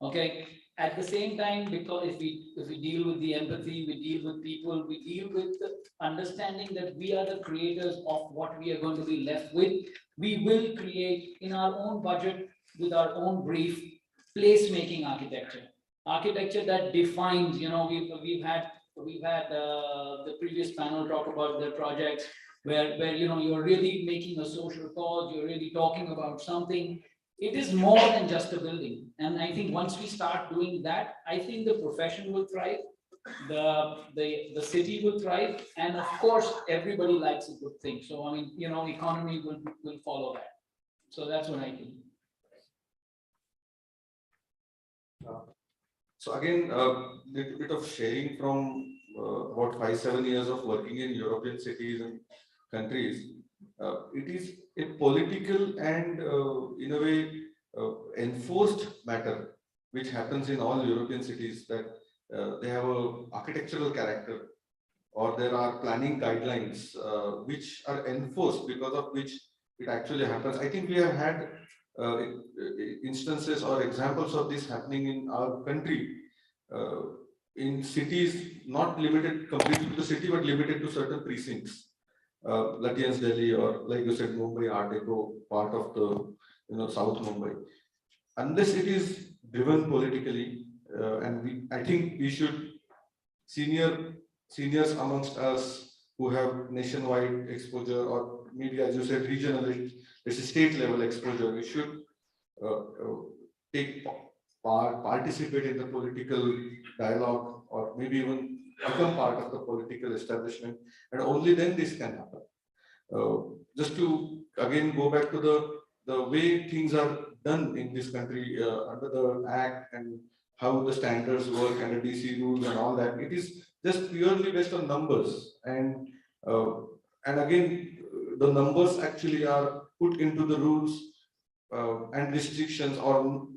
Okay. At the same time, because if we deal with the empathy, we deal with people, we deal with the understanding that we are the creators of what we are going to be left with, we will create in our own budget with our own brief place-making architecture that defines. We've had the previous panel talk about the projects where you're really making a social cause, you're really talking about something. It is more than just a building. And I think once we start doing that, I think the profession will thrive, the city will thrive, and of course, everybody likes a good thing. So, I mean, economy will follow that. So that's what I think. So again, a little bit of sharing from about 5-7 years of working in European cities and countries. It is a political and in a way enforced matter which happens in all European cities, that they have a architectural character, or there are planning guidelines which are enforced, because of which it actually happens. I think we have had instances or examples of this happening in our country, in cities not limited completely to the city but limited to certain precincts. Lutyens Delhi, or like you said, Mumbai Art Deco, part of the South Mumbai. Unless it is driven politically, and I think we should, seniors amongst us who have nationwide exposure, or maybe, as you said, regional, it's a state level exposure, we should take part, participate in the political dialogue, or maybe even become part of the political establishment, and only then this can happen. Just to again go back to the way things are done in this country under the Act, and how the standards work and the DC rules and all that, it is just purely based on numbers, and again the numbers actually are put into the rules and restrictions, or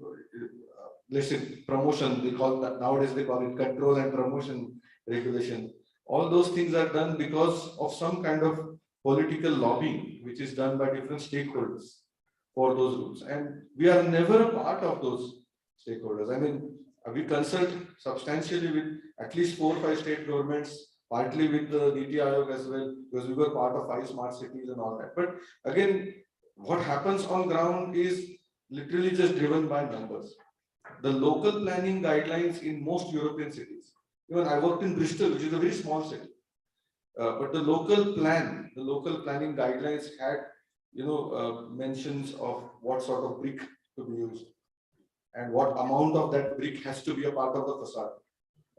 let's say promotion, they call that nowadays, they call it control and promotion regulation. All those things are done because of some kind of political lobbying which is done by different stakeholders for those rules, and we are never a part of those stakeholders. I mean, we consult substantially with at least 4 or 5 state governments, partly with the Niti Aayog as well, because we were part of 5 smart cities and all that. But again, what happens on ground is literally just driven by numbers. The local planning guidelines in most European cities, even I worked in Bristol, which is a very small city, but the local planning guidelines had mentions of what sort of brick to be used, and what amount of that brick has to be a part of the facade,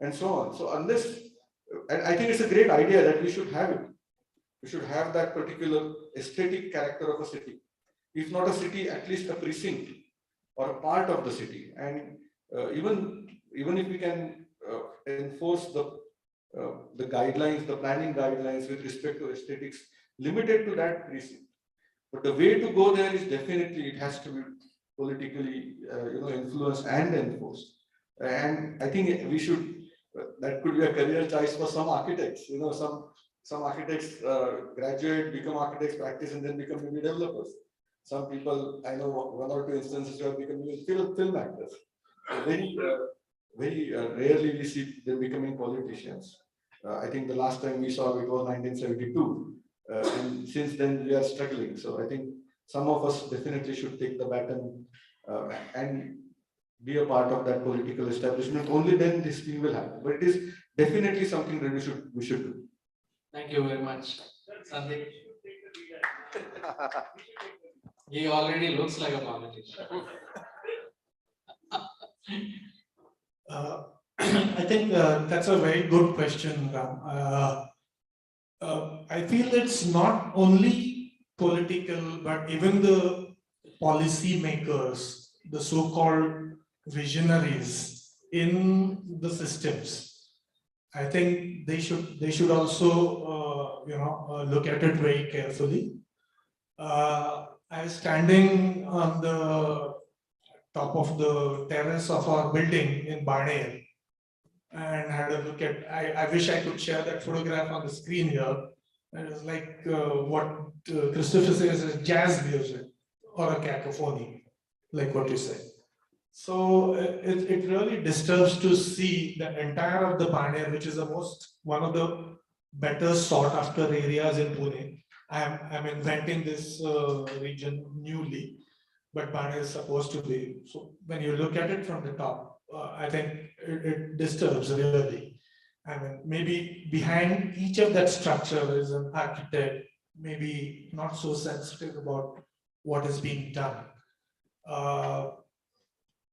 and so on. So unless, and I think it's a great idea that we should have it. We should have that particular aesthetic character of a city. If not a city, at least a precinct or a part of the city. And even if we can enforce the guidelines, the planning guidelines with respect to aesthetics, limited to that precinct. But the way to go there is definitely, it has to be politically influenced and enforced. And I think we should, that could be a career choice for some architects. Some architects graduate, become architects, practice, and then become maybe developers. Some people, I know 1 or 2 instances who have become film actors. Very rarely we see them becoming politicians. I think the last time we saw it was 1972. And since then we are struggling. So I think some of us definitely should take the baton and be a part of that political establishment. Only then this thing will happen. But it is definitely something that we should do. Thank you very much, Sandeep. He already looks like a politician. I think that's a very good question, Ram. I feel it's not only political, but even the policy makers, the so-called visionaries in the systems. I think they should also look at it very carefully. I was standing on the top of the terrace of our building in Barnet and had a look at, I wish I could share that photograph on the screen here. It was like what Christopher says is jazz music or a cacophony, like what you said. So it really disturbs to see the entire of the Barnet, which is the one of the better sought after areas in Pune. I'm inventing this region newly, but Pune is supposed to be. So when you look at it from the top, I think it disturbs really. I mean, maybe behind each of that structure is an architect, maybe not so sensitive about what is being done.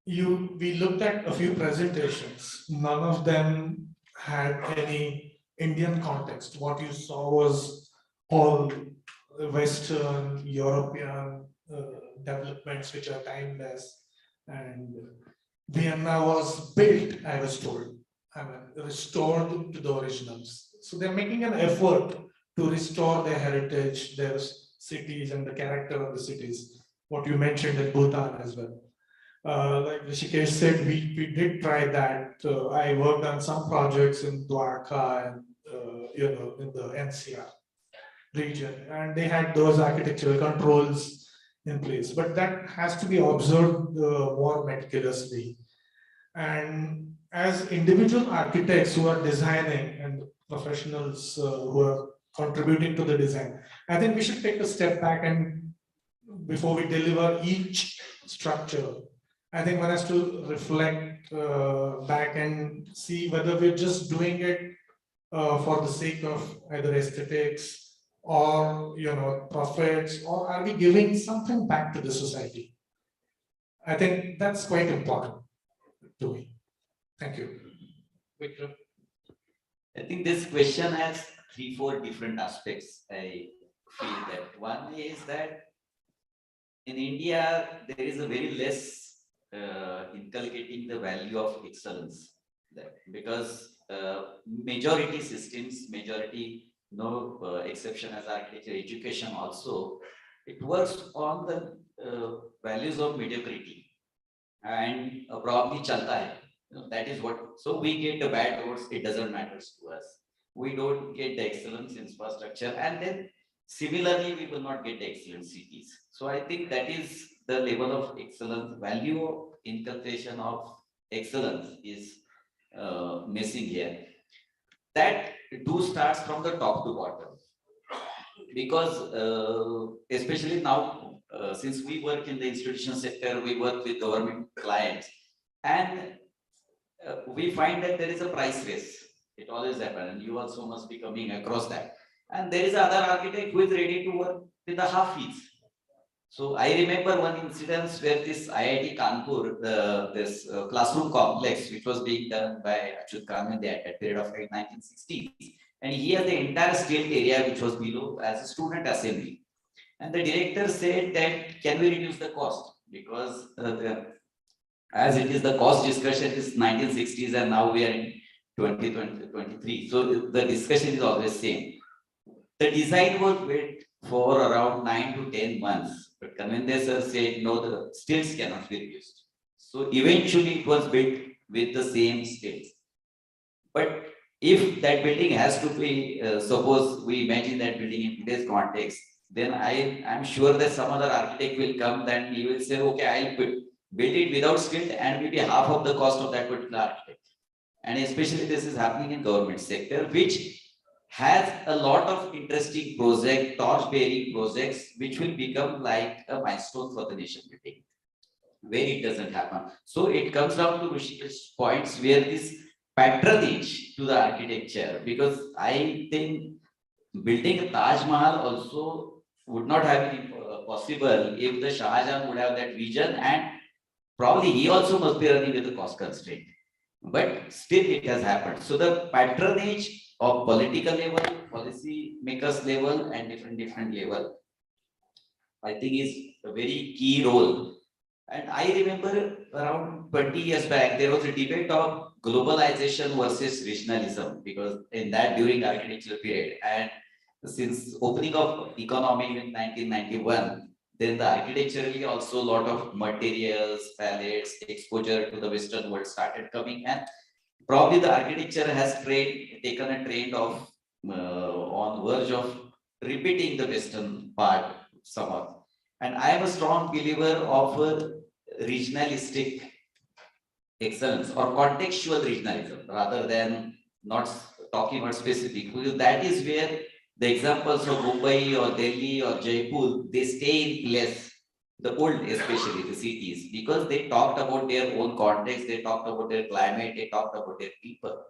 We looked at a few presentations. None of them had any Indian context. What you saw was all Western, European developments which are timeless. And Vienna was built, I was told, restored to the originals. So they're making an effort to restore their heritage, their cities and the character of the cities, what you mentioned in Bhutan as well. Like Rishikesh said, we did try that. I worked on some projects in Dwarka and in the NCR region, and they had those architectural controls in place. But that has to be observed more meticulously. And as individual architects who are designing and professionals who are contributing to the design, I think we should take a step back and before we deliver each structure, I think one has to reflect back and see whether we're just doing it for the sake of either aesthetics or profits, or are we giving something back to the society? I think that's quite important to me. Thank you. Vikram. I think this question has 3-4 different aspects. I feel that one is that in India, there is a very less inculcating the value of excellence because majority systems, no exception as architecture, education also, it works on the values of mediocrity and probably chalta hai. That is what, so we get the bad roads, it doesn't matter to us. We don't get the excellence infrastructure, and then similarly, we will not get the excellent cities. So I think that is the level of excellence, value of inculcation of excellence is missing here. That starts from the top to bottom. Because especially now, since we work in the institutional sector, we work with government clients, and we find that there is a price race. It always happens, and you also must be coming across that. And there is another architect who is ready to work with the half fees. So I remember one incident where this IIT Kanpur, this classroom complex, which was being done by Achyut Kamande at that period of 1960s, and he has the entire state area which was below as a student assembly. And the director said that, can we reduce the cost? Because as it is, the cost discussion is 1960s and now we are in 2023. So the discussion is always same. The design was built for around 9 to 10 months, but Kamande sir said, no, the stilts cannot be reduced. So eventually it was built with the same stilts. But if that building has to be, suppose we imagine that building in today's context, then I'm sure that some other architect will come, then he will say, okay, I'll build it without stilt and maybe half of the cost of that particular architect. And especially this is happening in government sector, which has a lot of interesting projects, torch-bearing projects, which will become like a milestone for the nation building, where it doesn't happen. So it comes down to Rishikesh's points where this patronage to the architecture, because I think building a Taj Mahal also would not have been possible if the Shah Jahan would have that vision, and probably he also must be running with the cost constraint. But still it has happened. So the patronage of political level, policy makers level, and different level, I think is a very key role. And I remember around 20 years back, there was a debate of globalization versus regionalism, because in that during architectural period, and since opening of economy in 1991, Then the architecturally also a lot of materials, palettes, exposure to the Western world started coming, and probably the architecture has taken a trend of on verge of repeating the Western part somewhat. And I am a strong believer of a regionalistic excellence or contextual regionalism rather than not talking about specific, because that is where the examples of Mumbai or Delhi or Jaipur, they stay in place, the old especially the cities, because they talked about their own context, they talked about their climate, they talked about their people,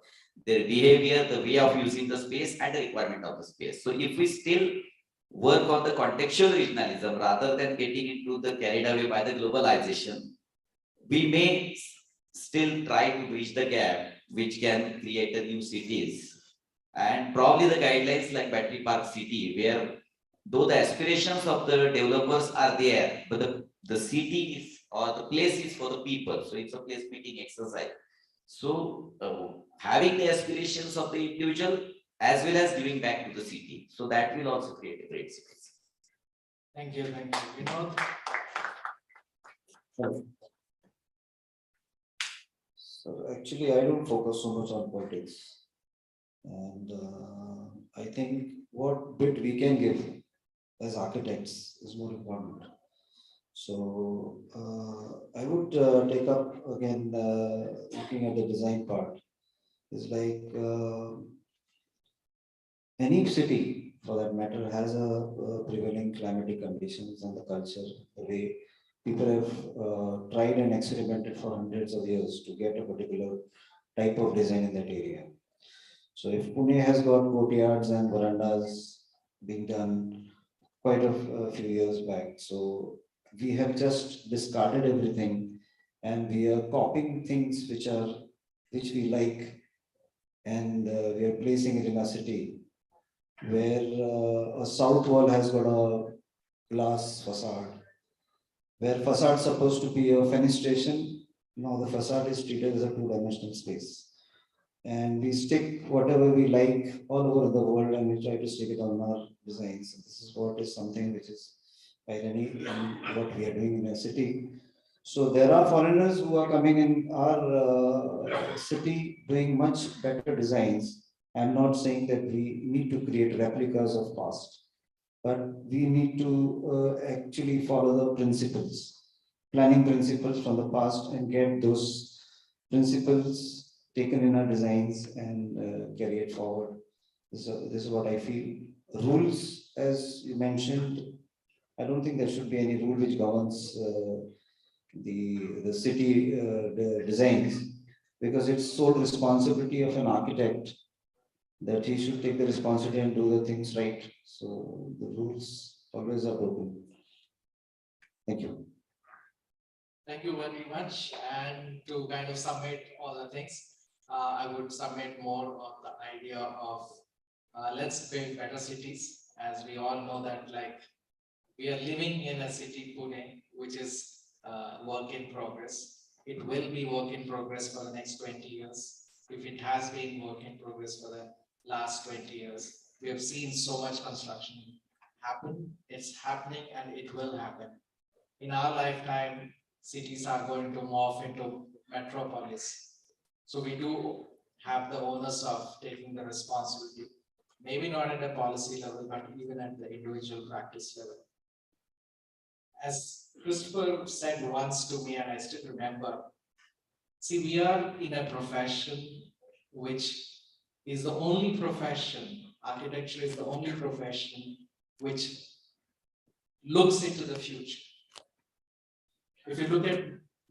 their behavior, the way of using the space and the requirement of the space. So if we still work on the contextual regionalism rather than getting into the carried away by the globalization, we may still try to bridge the gap, which can create a new cities. And probably the guidelines like Battery Park City, where though the aspirations of the developers are there, but the city is or the place is for the people. So it's a place meeting exercise. So having the aspirations of the individual as well as giving back to the city. So that will also create a great city. Thank you, thank you. So actually, I don't focus so much on politics. And I think what bit we can give as architects is more important. So I would take up again looking at the design part. Is like any city, for that matter, has a prevailing climatic conditions and the culture, the way people have tried and experimented for hundreds of years to get a particular type of design in that area. So if Pune has got courtyards and verandas being done quite a few years back, so we have just discarded everything and we are copying things which we like, and we are placing it in a city where a south wall has got a glass facade, where facade supposed to be a fenestration. Now the facade is treated as a two-dimensional space. And we stick whatever we like all over the world and we try to stick it on our designs. This is what is something which is irony in what we are doing in a city. So there are foreigners who are coming in our city doing much better designs. I'm not saying that we need to create replicas of past, but we need to actually follow the principles, planning principles from the past and get those principles taken in our designs and carry it forward. This is what I feel. Rules, as you mentioned, I don't think there should be any rule which governs the city the designs, because it's sole responsibility of an architect that he should take the responsibility and do the things right. So the rules always are broken. Thank you. Thank you very much. And to kind of summate all the things, I would submit more on the idea of let's build better cities. As we all know that like we are living in a city, Pune, which is work in progress. It will be work in progress for the next 20 years. If it has been work in progress for the last 20 years, we have seen so much construction happen. It's happening and it will happen. In our lifetime, cities are going to morph into metropolis. So we do have the onus of taking the responsibility, maybe not at a policy level, but even at the individual practice level. As Christopher said once to me, and I still remember, see, we are in a profession which is the only profession, architecture is the only profession which looks into the future. If you look at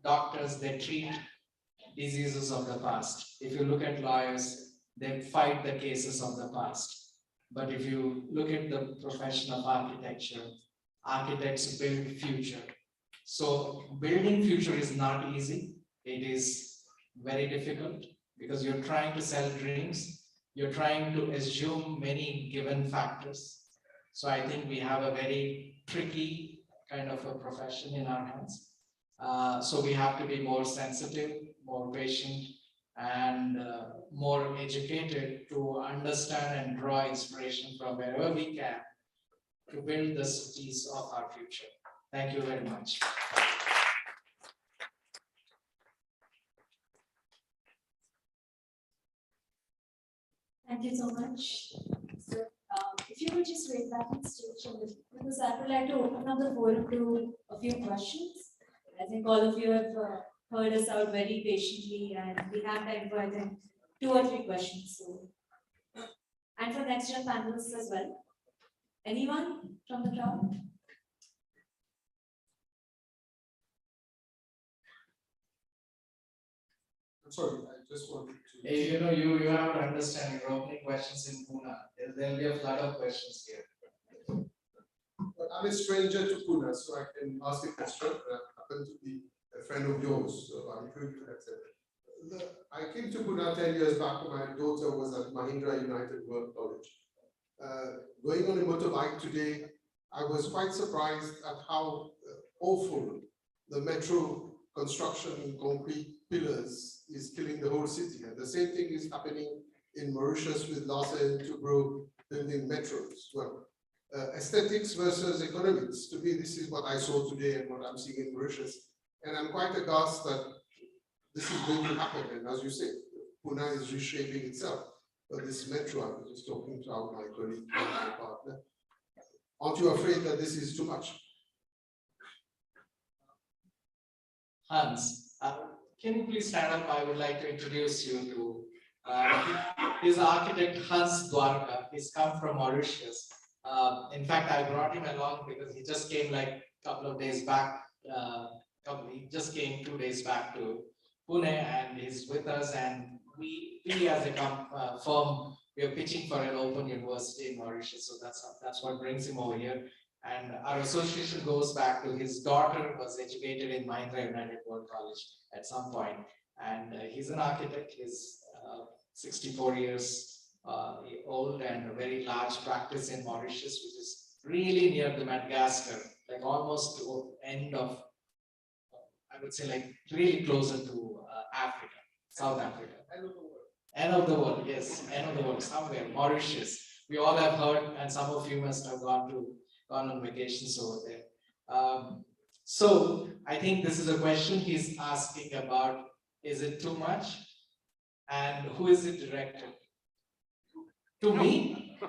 doctors, they treat diseases of the past. If you look at lawyers, they fight the cases of the past. But if you look at the profession of architecture, architects build future. So building future is not easy. It is very difficult because you're trying to sell dreams. You're trying to assume many given factors. So I think we have a very tricky kind of a profession in our hands. So we have to be more sensitive, more patient, and more educated to understand and draw inspiration from wherever we can to build the cities of our future. Thank you very much. Thank you so much. So, if you would just wait back on stage, because I would like to open up the forum to a few questions. I think all of you have heard us out very patiently, and we have time for, I think, 2 or 3 questions. So, and for next gen panelists as well. Anyone from the crowd? I'm sorry, I just wanted to. Hey, you know, you have to understand your opening questions in Pune. There'll be a flood of questions here. But I'm a stranger to Pune, so I can ask a question. I happen to be a friend of yours, so I'm sure you can accept it. I came to Pune 10 years back when my daughter was at Mahindra United World College. Going on a motorbike today, I was quite surprised at how awful the metro construction in concrete pillars is killing the whole city. And the same thing is happening in Mauritius with Lhasa and Tobruk building metros. Well, aesthetics versus economics. To me, this is what I saw today and what I'm seeing in Mauritius. And I'm quite aghast that this is going to happen. And as you say, Pune is reshaping itself. But this metro, I was just talking to my colleague, my partner. Aren't you afraid that this is too much? Hans, can you please stand up? I would like to introduce you to, he's architect Hans Dwarka. He's come from Mauritius. In fact, I brought him along because he just came like a couple of days back. He just came 2 days back to Pune and he's with us. And we as a firm, we are pitching for an open university in Mauritius. So that's what brings him over here. And our association goes back to his daughter was educated in Mahindra United World College at some point. And he's an architect. He's 64 years old and a very large practice in Mauritius, which is really near the Madagascar, like almost to end of, I would say like really closer to Africa, South Africa. End of the world, yes, end of the world, somewhere, Mauritius. We all have heard, and some of you must have gone on vacations over there. So I think this is a question he's asking about, is it too much? And who is it directed? To me?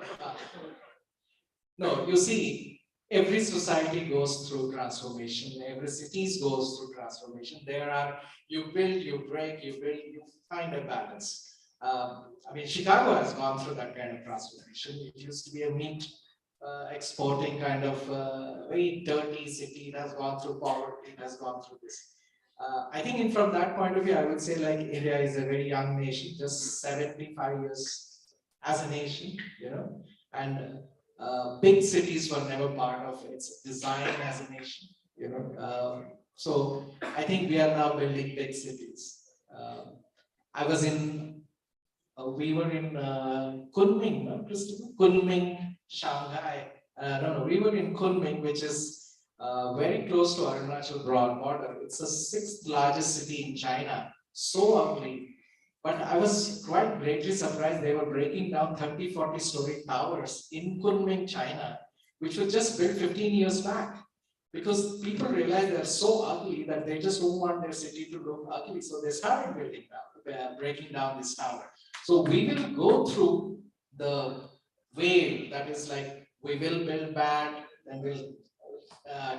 No, you see, every society goes through transformation, every city goes through transformation. There are, you build, you break, you build, you find a balance. I mean, Chicago has gone through that kind of transformation. It used to be a meat exporting kind of very dirty city. It has gone through poverty, it has gone through this. I think from that point of view, I would say like India is a very young nation, just 75 years as a nation, you know, and big cities were never part of its design as a nation, you know. So I think we are now building big cities. I was in, we were in Kunming, no, Christopher? Kunming, Shanghai. No, we were in Kunming, which is very close to Arunachal border. It's the 6th largest city in China. So ugly. But I was quite greatly surprised. They were breaking down 30, 40-story towers in Kunming, China, which were just built 15 years back. Because people realized they're so ugly that they just don't want their city to look ugly. So they started breaking down this tower. So we will go through the wave that is like, we will build bad, then we'll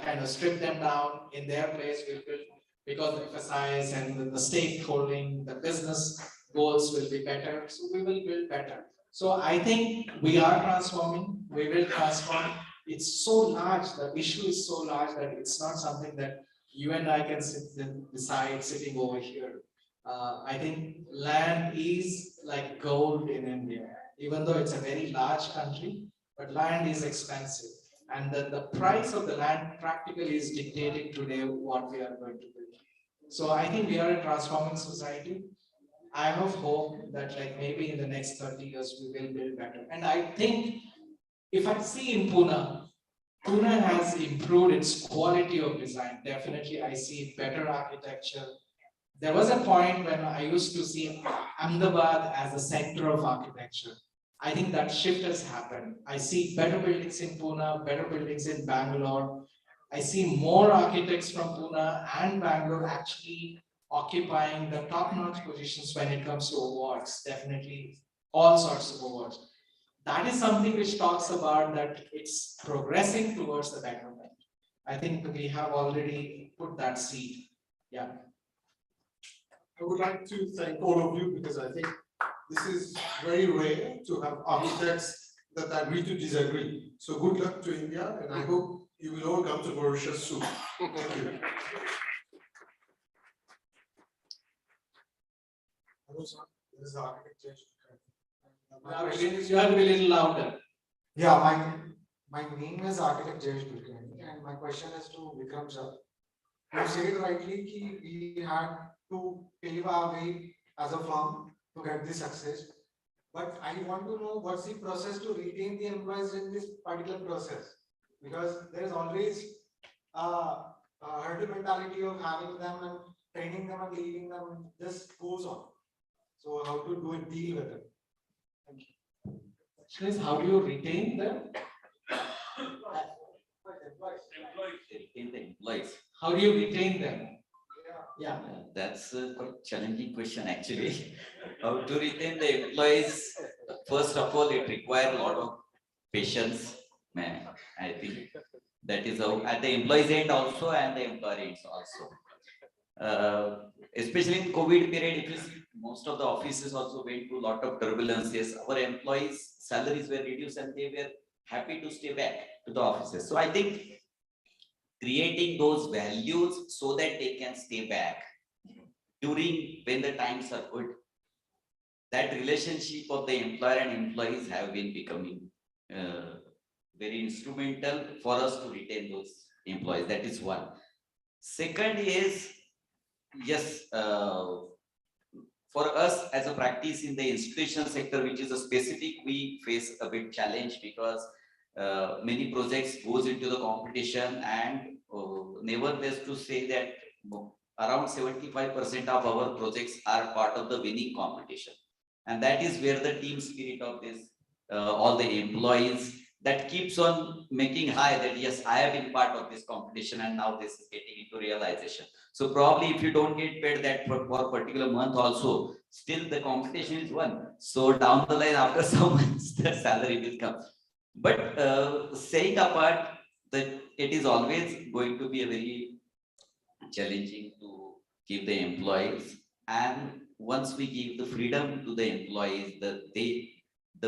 kind of strip them down. In their place, we'll build, because the FSIs and the stakeholding, the business goals will be better. So we will build better. So I think we are transforming, we will transform. It's so large, the issue is so large that it's not something that you and I can decide sitting over here. I think land is like gold in India, even though it's a very large country, but land is expensive. And the price of the land practically is dictating today what we are going to build. So I think we are a transforming society. I have hope that like maybe in the next 30 years, we will build better. And I think if I see in Pune, Pune has improved its quality of design. Definitely, I see better architecture. There was a point when I used to see Ahmedabad as a center of architecture. I think that shift has happened. I see better buildings in Pune, better buildings in Bangalore. I see more architects from Pune and Bangalore actually occupying the top-notch positions when it comes to awards, definitely all sorts of awards. That is something which talks about that it's progressing towards the betterment. I think we have already put that seed. Yeah. I would like to thank all of you because I think this is very rare to have architects that agree to disagree. So good luck to India, and I hope you will all come to Mauritius soon. Thank you. Hello, sir. This is architect Jay. You have to be a little louder. Yeah, my name is architect Jayesh Kulkarni, and my question is to Vikram sir. You said rightly that we had to pave our way as a firm to get this success. But I want to know what's the process to retain the employees in this particular process, because there is always a herd mentality of having them and training them and leaving them. This goes on. So how to deal with it? Thank you. Question is, how do you retain them? Retain the employees. How do you retain them? Yeah. That's a quite challenging question actually. How to retain the employees? First of all, it requires a lot of patience. Man, I think that is how at the employees end also and the employer ends also. Especially in COVID period, if you see, most of the offices also went through a lot of turbulences. Our employees' salaries were reduced and they were happy to stay back to the offices. So I think creating those values so that they can stay back during when the times are good. That relationship of the employer and employees have been becoming very instrumental for us to retain those employees. That is one. Second is, yes, for us as a practice in the institutional sector, which is a specific, we face a bit challenge because many projects goes into the competition and nevertheless to say that around 75% of our projects are part of the winning competition. And that is where the team spirit of this, all the employees, that keeps on making high that yes, I have been part of this competition and now this is getting into realization. So probably if you don't get paid that for a particular month also, still the competition is won. So down the line after some months, the salary will come. But saying apart, that it is always going to be a very challenging to give the employees, and once we give the freedom to the employees, the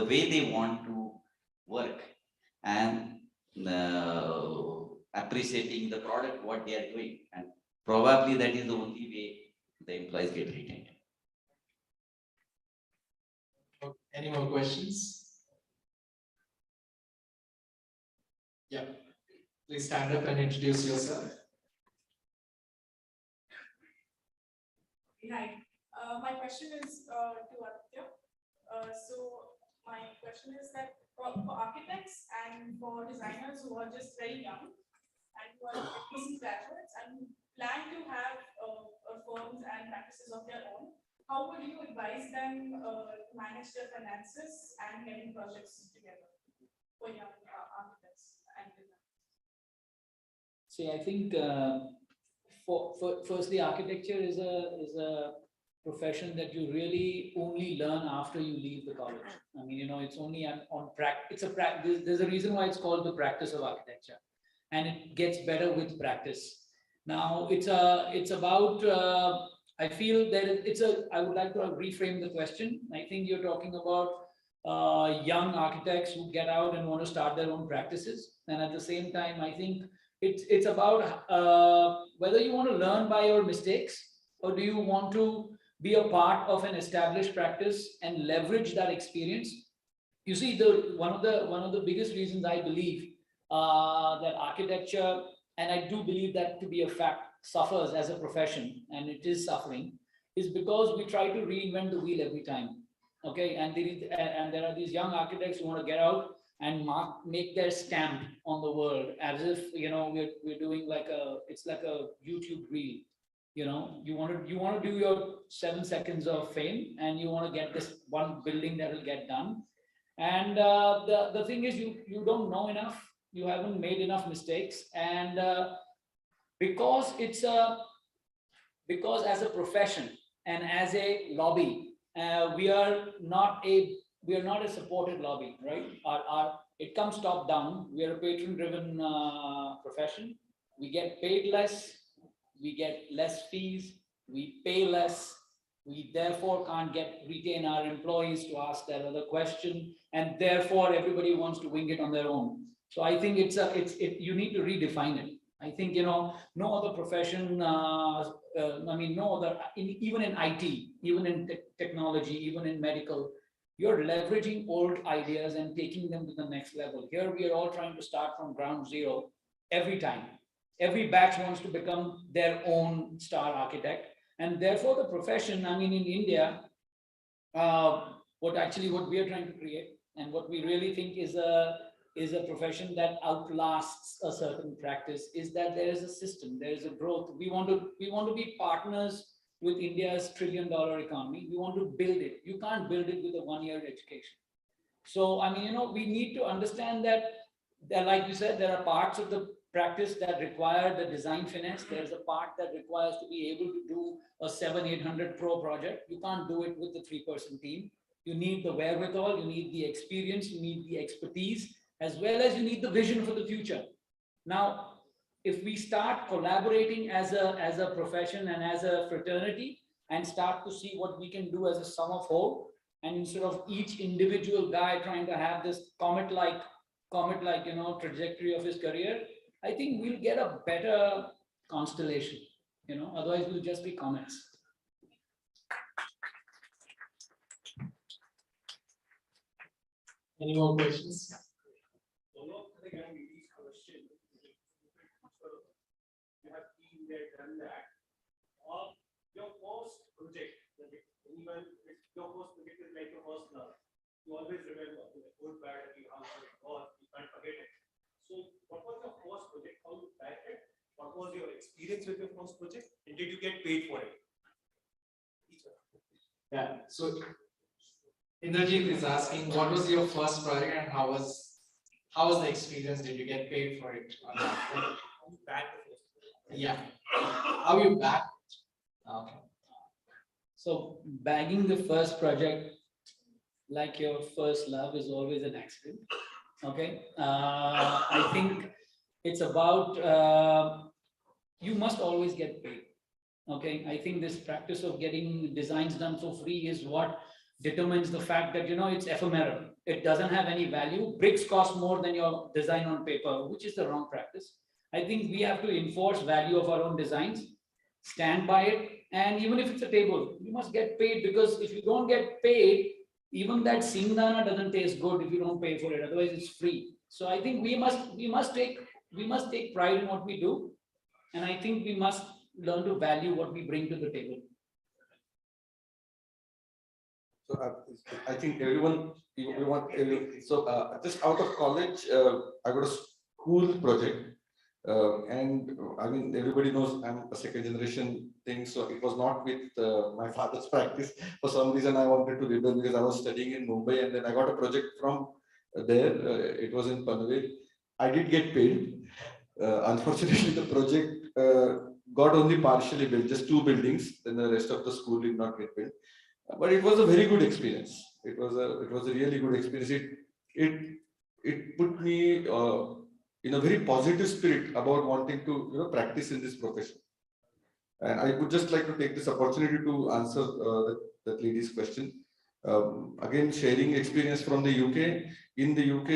way they want to work and appreciating the product what they are doing, and probably that is the only way the employees get retained. Any more questions? Yeah, please stand up and introduce yourself. Right. My question is to Aditya. So my question is that for architects and for designers who are just very young and who are recent graduates and plan to have firms and practices of their own, how would you advise them to manage their finances and getting projects together for young architects and designers? See, I think firstly, architecture is a profession that you really only learn after you leave the college. I mean, you know, it's only on practice. There's a reason why it's called the practice of architecture, and it gets better with practice. Now, it's about. I feel that I would like to reframe the question. I think you're talking about young architects who get out and want to start their own practices, and at the same time, I think it's about whether you want to learn by your mistakes or do you want to be a part of an established practice and leverage that experience. You see, one of the biggest reasons I believe that architecture, and I do believe that to be a fact, suffers as a profession, and it is suffering, is because we try to reinvent the wheel every time. Okay, and there are these young architects who want to get out and make their stamp on the world, as if, you know, we're doing it's like a YouTube reel. You know, you want to do your 7 seconds of fame, and you want to get this one building that will get done. And the thing is, you don't know enough. you haven't made enough mistakes. And because it's a, because as a profession and as a lobby, we are not a supported lobby, right? It comes top down. We are a patron driven profession. We get paid less, we get less fees, we pay less. We therefore can't retain our employees to ask that other question, and therefore everybody wants to wing it on their own. So I think you need to redefine it. I think, no other profession, I mean, no other, even in IT, even in technology, even in medical, you're leveraging old ideas and taking them to the next level. Here we are all trying to start from ground zero every time. Every batch wants to become their own star architect. And therefore the profession, I mean, in India, what we are trying to create and what we really think is a profession that outlasts a certain practice is that there is a system, there is a growth. We want to be partners with India's $1 trillion economy. We want to build it. You can't build it with a one-year education. So, I mean, we need to understand that, like you said, there are parts of the practice that require the design finesse. There's a part that requires to be able to do a 700-800 crore project. You can't do it with the 3-person team. You need the wherewithal, you need the experience, you need the expertise, as well as you need the vision for the future. Now, if we start collaborating as a profession and as a fraternity and start to see what we can do as a sum of whole, and instead of each individual guy trying to have this comet-like trajectory of his career, I think we'll get a better constellation. Otherwise we'll just be comets. Any more questions? You have been there, done that. Your first project, anyone, your first project is like your first love. You always remember the good, bad, ugly, how it was, you can't forget it. So, what was your first project? How you backed it? What was your experience with your first project? And did you get paid for it? Yeah. So, Indrajit is asking, what was your first project and how was the experience? Did you get paid for it or not? Yeah. How you back? Okay. So bagging the first project, like your first love, is always an accident. Okay. I think it's about, you must always get paid. Okay. I think this practice of getting designs done for free is what determines the fact that, it's ephemeral. It doesn't have any value. Bricks cost more than your design on paper, which is the wrong practice. I think we have to enforce value of our own designs, stand by it, and even if it's a table, you must get paid, because if you don't get paid, even that singdana doesn't taste good if you don't pay for it. Otherwise, it's free. So I think we must take pride in what we do, and I think we must learn to value what we bring to the table. So I think everyone, we want, so just out of college, I got a school project. And I mean, everybody knows I'm a second generation thing, so it was not with my father's practice. For some reason, I wanted to rebel because I was studying in Mumbai, and then I got a project from there. It was in Panvel. I did get paid. Unfortunately, the project got only partially built, just 2 buildings. Then the rest of the school did not get built. But it was a very good experience. It was a really good experience. It put me in a very positive spirit about wanting to practice in this profession. And I would just like to take this opportunity to answer that lady's question. Again, sharing experience from the UK. In the UK,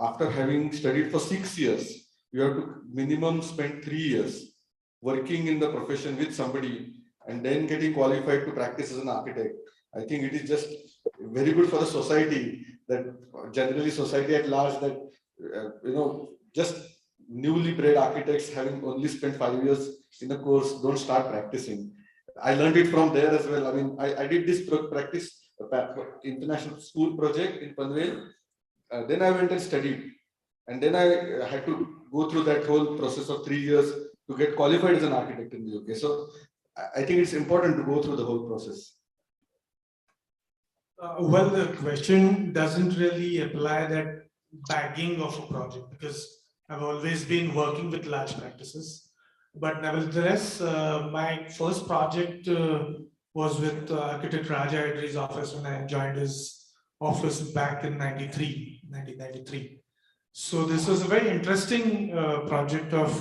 after having studied for 6 years, you have to minimum spend 3 years working in the profession with somebody and then getting qualified to practice as an architect. I think it is just very good for the society, that generally society at large, that just newly bred architects having only spent 5 years in the course don't start practicing. I learned it from there as well. I mean, I did this practice international school project in Panvel. Then I went and studied, and then I had to go through that whole process of 3 years to get qualified as an architect in the UK. So I think it's important to go through the whole process. Well, the question doesn't really apply that bagging of a project because I've always been working with large practices. But nevertheless, my first project was with architect Raja Edry's office when I joined his office back in 1993. So this was a very interesting project of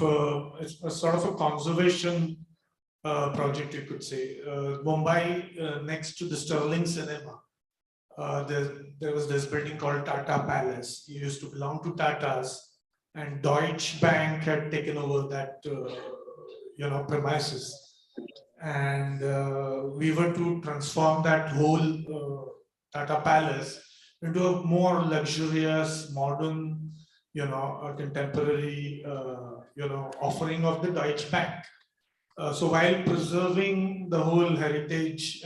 it's a sort of a conservation project, you could say. Mumbai, next to the Sterling Cinema, there was this building called Tata Palace. It used to belong to Tatas, and Deutsche Bank had taken over that premises. And we were to transform that whole Tata Palace into a more luxurious, modern, contemporary, offering of the Deutsche Bank. So while preserving the whole heritage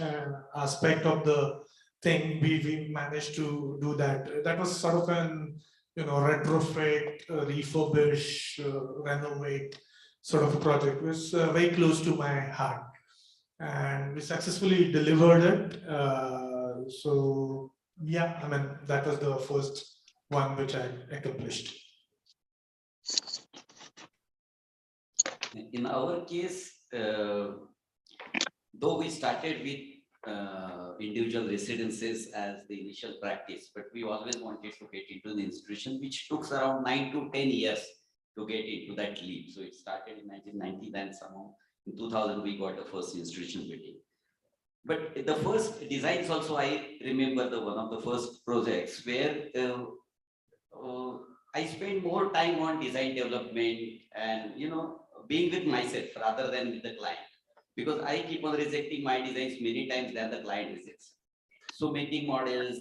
aspect of the thing, we managed to do that. That was sort of an retrofit, refurbish, renovate sort of a project. It was very close to my heart, and we successfully delivered it. So yeah, I mean that was the first one which I accomplished. In our case, though we started with individual residences as the initial practice, but we always wanted to get into the institution, which took around 9 to 10 years to get into that leap. So it started in 1990, then somehow in 2000 we got the first institution building. But the first designs also, I remember one of the first projects where I spent more time on design development and being with myself rather than with the client, because I keep on rejecting my designs many times than the client rejects. So making models,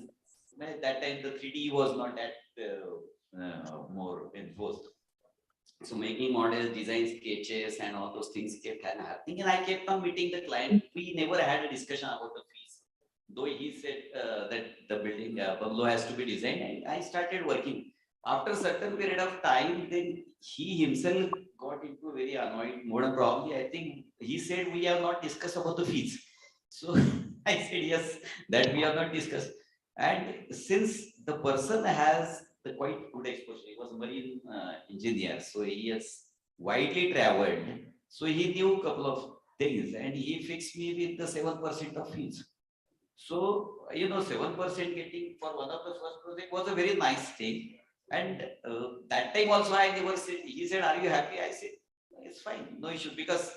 at that time the 3D was not that more enforced. So making models, design sketches and all those things kept happening, and I kept on meeting the client. We never had a discussion about the fees, though he said that the building bungalow has to be designed, and I started working. After a certain period of time, then he himself got into a very annoyed mode. Probably, I think he said we have not discussed about the fees. So I said yes, that we have not discussed. And since the person has the quite good exposure, he was a marine engineer, so he has widely traveled. So he knew a couple of things, and he fixed me with the 7% of fees. So 7% getting for one of the first project was a very nice thing. And that time also I never said, he said, "Are you happy?" I said, "It's fine, no issue," because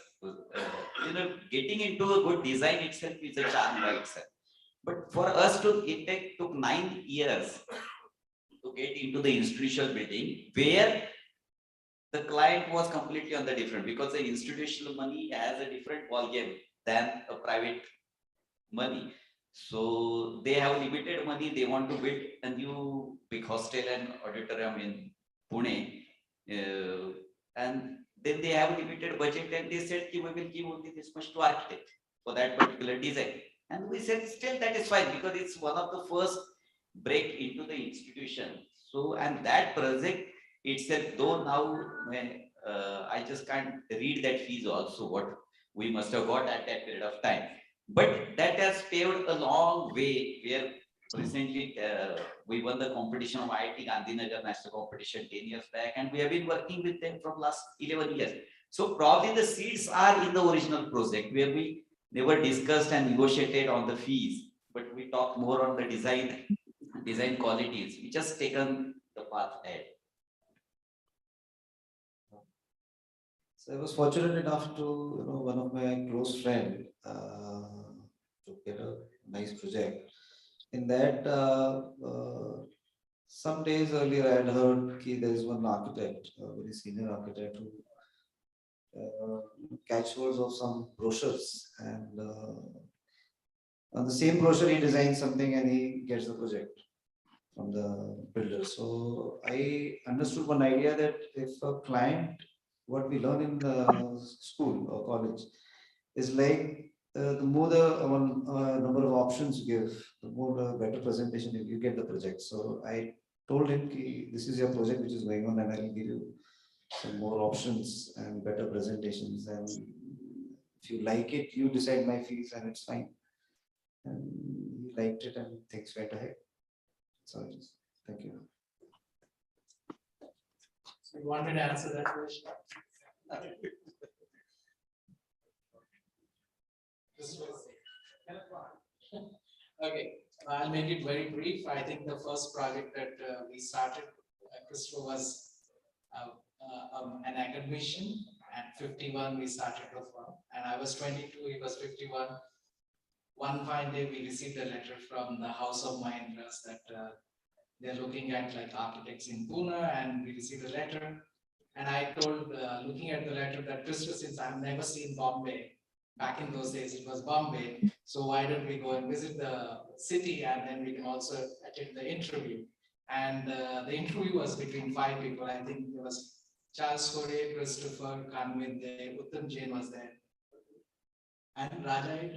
getting into a good design itself is a charm by itself. But for us it took 9 years to get into the institutional building, where the client was completely on the different, because the institutional money has a different ballgame than a private money. So they have limited money. They want to build a new big hostel and auditorium in Pune. And then they have limited budget, and they said, we will give only this much to architect for that particular design. And we said, still that is fine, because it's one of the first break into the institution. So, and that project itself, though now I just can't read that fees also, what we must have got at that period of time. But that has paved a long way, where recently we won the competition of IIT Gandhinagar National Competition 10 years back, and we have been working with them from last 11 years. So probably the seeds are in the original project, where we never discussed and negotiated on the fees, but we talked more on the design qualities, which has taken the path ahead. So I was fortunate enough to, one of my close friend to get a nice project. In that, some days earlier, I had heard that there is one architect, a very senior architect, who catch hold of some brochures, and on the same brochure he designs something and he gets the project from the builder. So I understood one idea that if a client, what we learn in the school or college is like the more the number of options you give, the more the better presentation you get the project. So I told him, this is your project which is going on, and I will give you some more options and better presentations. And if you like it, you decide my fees, and it's fine. And he liked it, and things went ahead. So thank you. You want me to answer that question? Okay, I'll make it very brief. I think the first project that we started, Christopher was an academician. At 51, we started the firm, and I was 22, he was 51. One fine day, we received a letter from the House of Mahindras that they're looking at like architects in Pune, and we received a letter. And I told, looking at the letter, that Christopher, since I've never seen Bombay, back in those days it was Bombay, so why don't we go and visit the city, and then we can also attend the interview. And the interview was between 5 people. I think there was Charles Corey, Christopher, Kanwin there, Uttam Jain was there, and Raja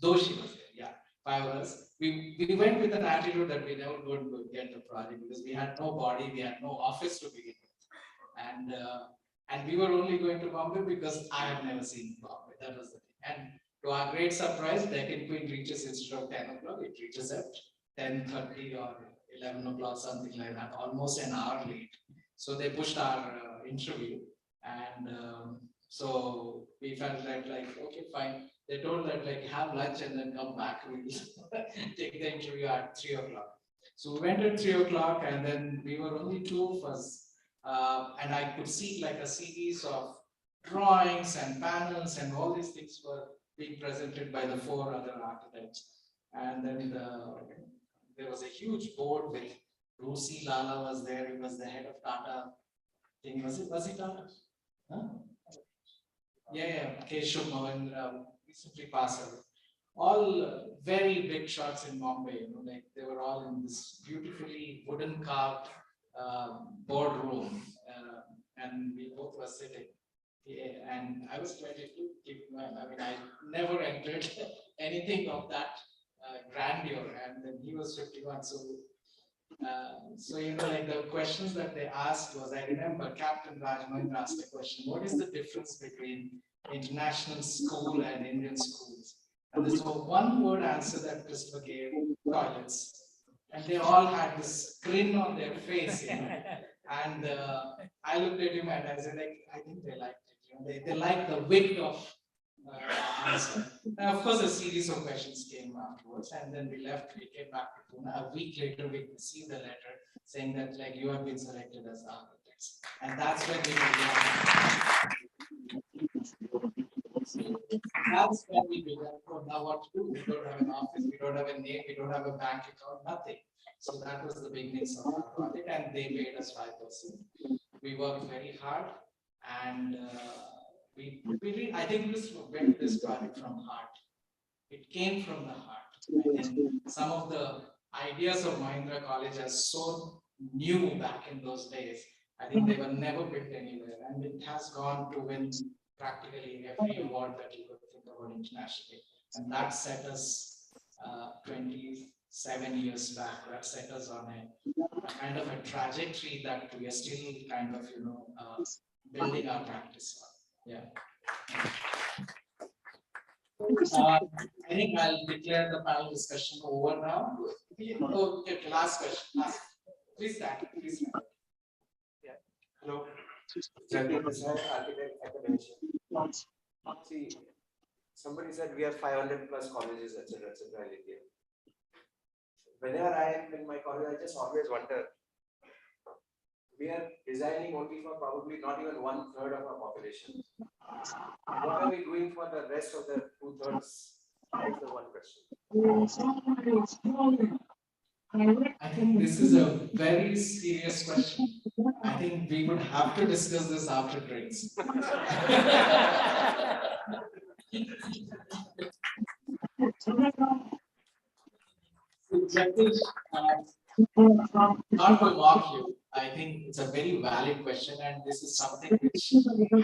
Doshi was there, yeah, 5 of us. We went with an attitude that we never going to get the project because we had no body, we had no office to begin with. And we were only going to Bombay because I have never seen Bombay, that was the thing. And to our great surprise, Deccan Queen reaches instead of 10 o'clock, it reaches at 10:30 or 11 o'clock, something like that, almost an hour late. So they pushed our interview, and so we felt like, okay, fine. They told that like have lunch and then come back. We'll take the interview at 3 o'clock. So we went at 3 o'clock, and then we were only 2 of us. And I could see like a series of drawings and panels, and all these things were being presented by the 4 other architects. And then there was a huge board with Rusi Lala was there. He was the head of Tata. Was he Tata? Huh? Yeah, Keshav Mohan recently passed away. All very big shots in Bombay, like they were all in this beautifully wooden carved boardroom, and we both were sitting. Yeah, and I was 22. I never entered anything of that grandeur, and then he was 51. So like the questions that they asked was, I remember Captain Rajmohan asked a question: what is the difference between international school and Indian schools? And there's a one-word answer that Christopher gave: toilets. And they all had this grin on their face, And I looked at him and I said, like, I think they liked it. They liked the wit of answer. And of course, a series of questions came afterwards, and then we left. We came back to Pune. A week later, we received a letter saying that like you have been selected as architects, and that's when we That's when we began. Oh, now what to do? We don't have an office, we don't have a name, we don't have a bank account, nothing. So that was the beginnings of our project, and they paid us 5%. We worked very hard, and I think this went this project from heart. It came from the heart. I think some of the ideas of Mahindra College are so new back in those days. I think they were never built anywhere, and it has gone to win practically every award that you could think about internationally. And that set us 27 years back. That set us on a kind of a trajectory that we are still kind of, building our practice on. Yeah. I think I'll declare the panel discussion over now. Okay, last question. Please stand. Please stand. Yeah. Hello. Architect academician. See, somebody said we have 500 plus colleges, etc., in India. Whenever I am in my college, I just always wonder. We are designing only for probably not even 1/3 of our population. What are we doing for the rest of the 2/3? That's the one question. I think this is a very serious question. I think we would have to discuss this after drinks. Not to mock you, I think it's a very valid question, and this is something which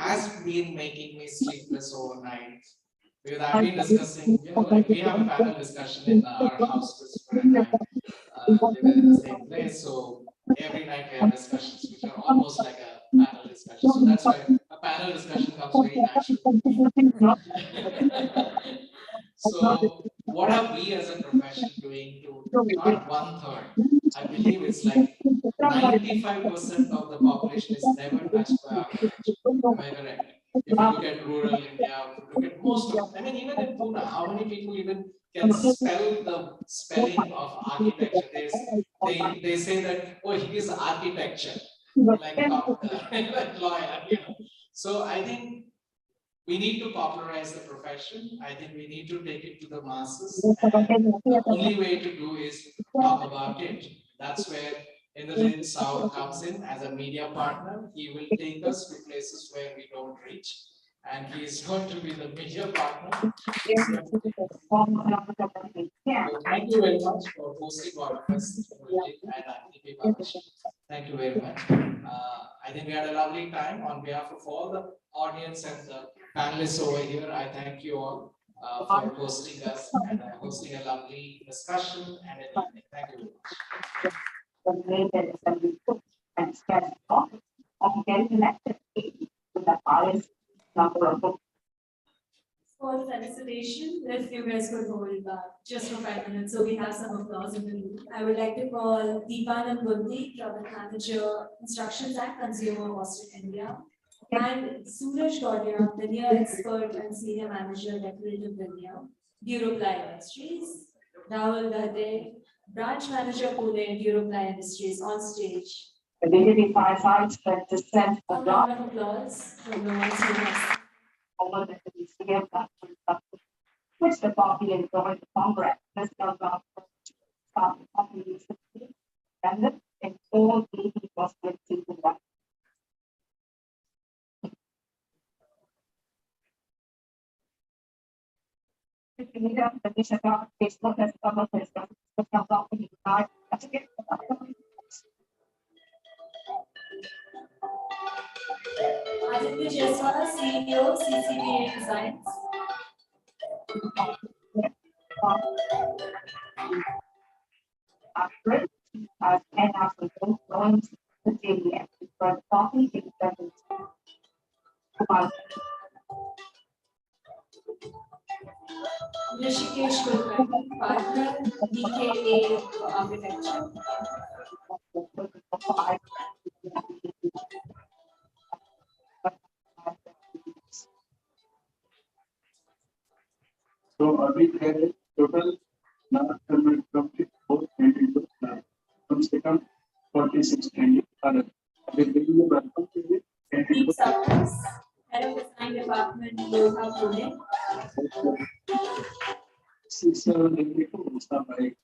has been making me sleepless overnight. Because I've been discussing, like we have a panel discussion in our house, Christopher and I live in the same place, so every night we have discussions which are almost like a panel discussion. So that's why a panel discussion comes very natural. So what are we as a profession doing to not 1/3? I believe it's like 95% of the population is never touched by architecture. Am I correct? If you look at rural India, if you look at most of, I mean, even in Pune, how many people even can spell the spelling of architecture? They say that, oh, he is architecture, like doctor, like lawyer, you know. So I think we need to popularize the profession. I think we need to take it to the masses. And the only way to do is talk about it. That's where Indrajit Saur comes in as a media partner. He will take us to places where we don't reach. And he is going to be the media partner. So thank you very much for hosting all of us, Indrajit and Antipi Balash. Thank you very much. I think we had a lovely time. On behalf of all the audience and the panelists over here, I thank you all for hosting us and hosting a lovely discussion and an evening. Thank you very much. For felicitation, if you guys could hold just for 5 minutes, so we have some applause in the room. I would like to call Deepanand Bundi, Product Manager, Instructions and Consumer, Boston, India, and Suraj Gaudia, Linear Expert and Senior Manager, Decorative Linear, Duraply Industries, Rahul Dade, Branch Manager, Pune, Duraply Industries, on stage. A round of applause from the ones who have over the which the party and joined the Congress. This does not start the party and in all 80 possibilities in that. If you need a petition on Facebook as a public system, the company not Aditya Jaiswal, CEO, CCBA Designs. As an African going to the JDM for coffee experiments. Rishikesh Kulkarni, partner, DKA Architecture. So अभी है total complete both into कम से कम 46 training अभी दिल्ली में welcome to it. Deep Summers, Head of Design Department, Yoga Pune. 682 stuff like.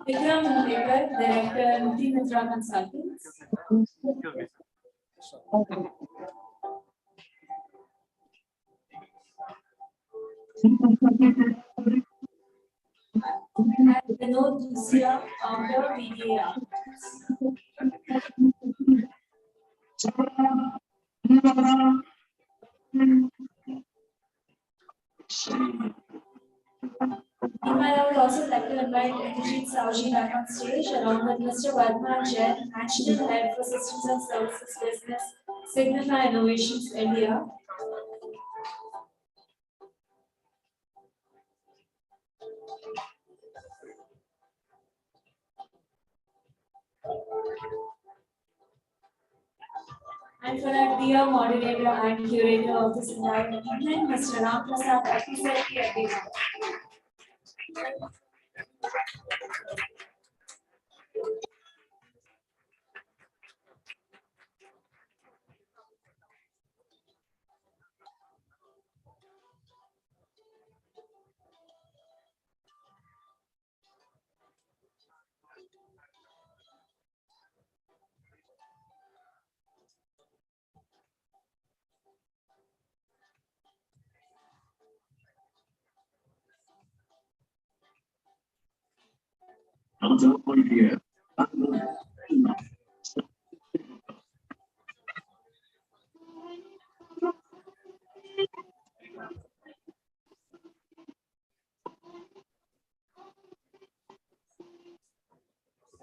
Vikram Mundekar, Director, Multi Mitra Consultants. And Vinod Dusia, founder, VDA. I would also like to invite Indrajit Saurji back on stage along with Mr. Varman Jain, National Head for Systems and Services Business, Signify Innovations India. And for our dear moderator and curator of this entire evening, Mr. Ram Prasad Akiseti, everyone. Thumbs up for you.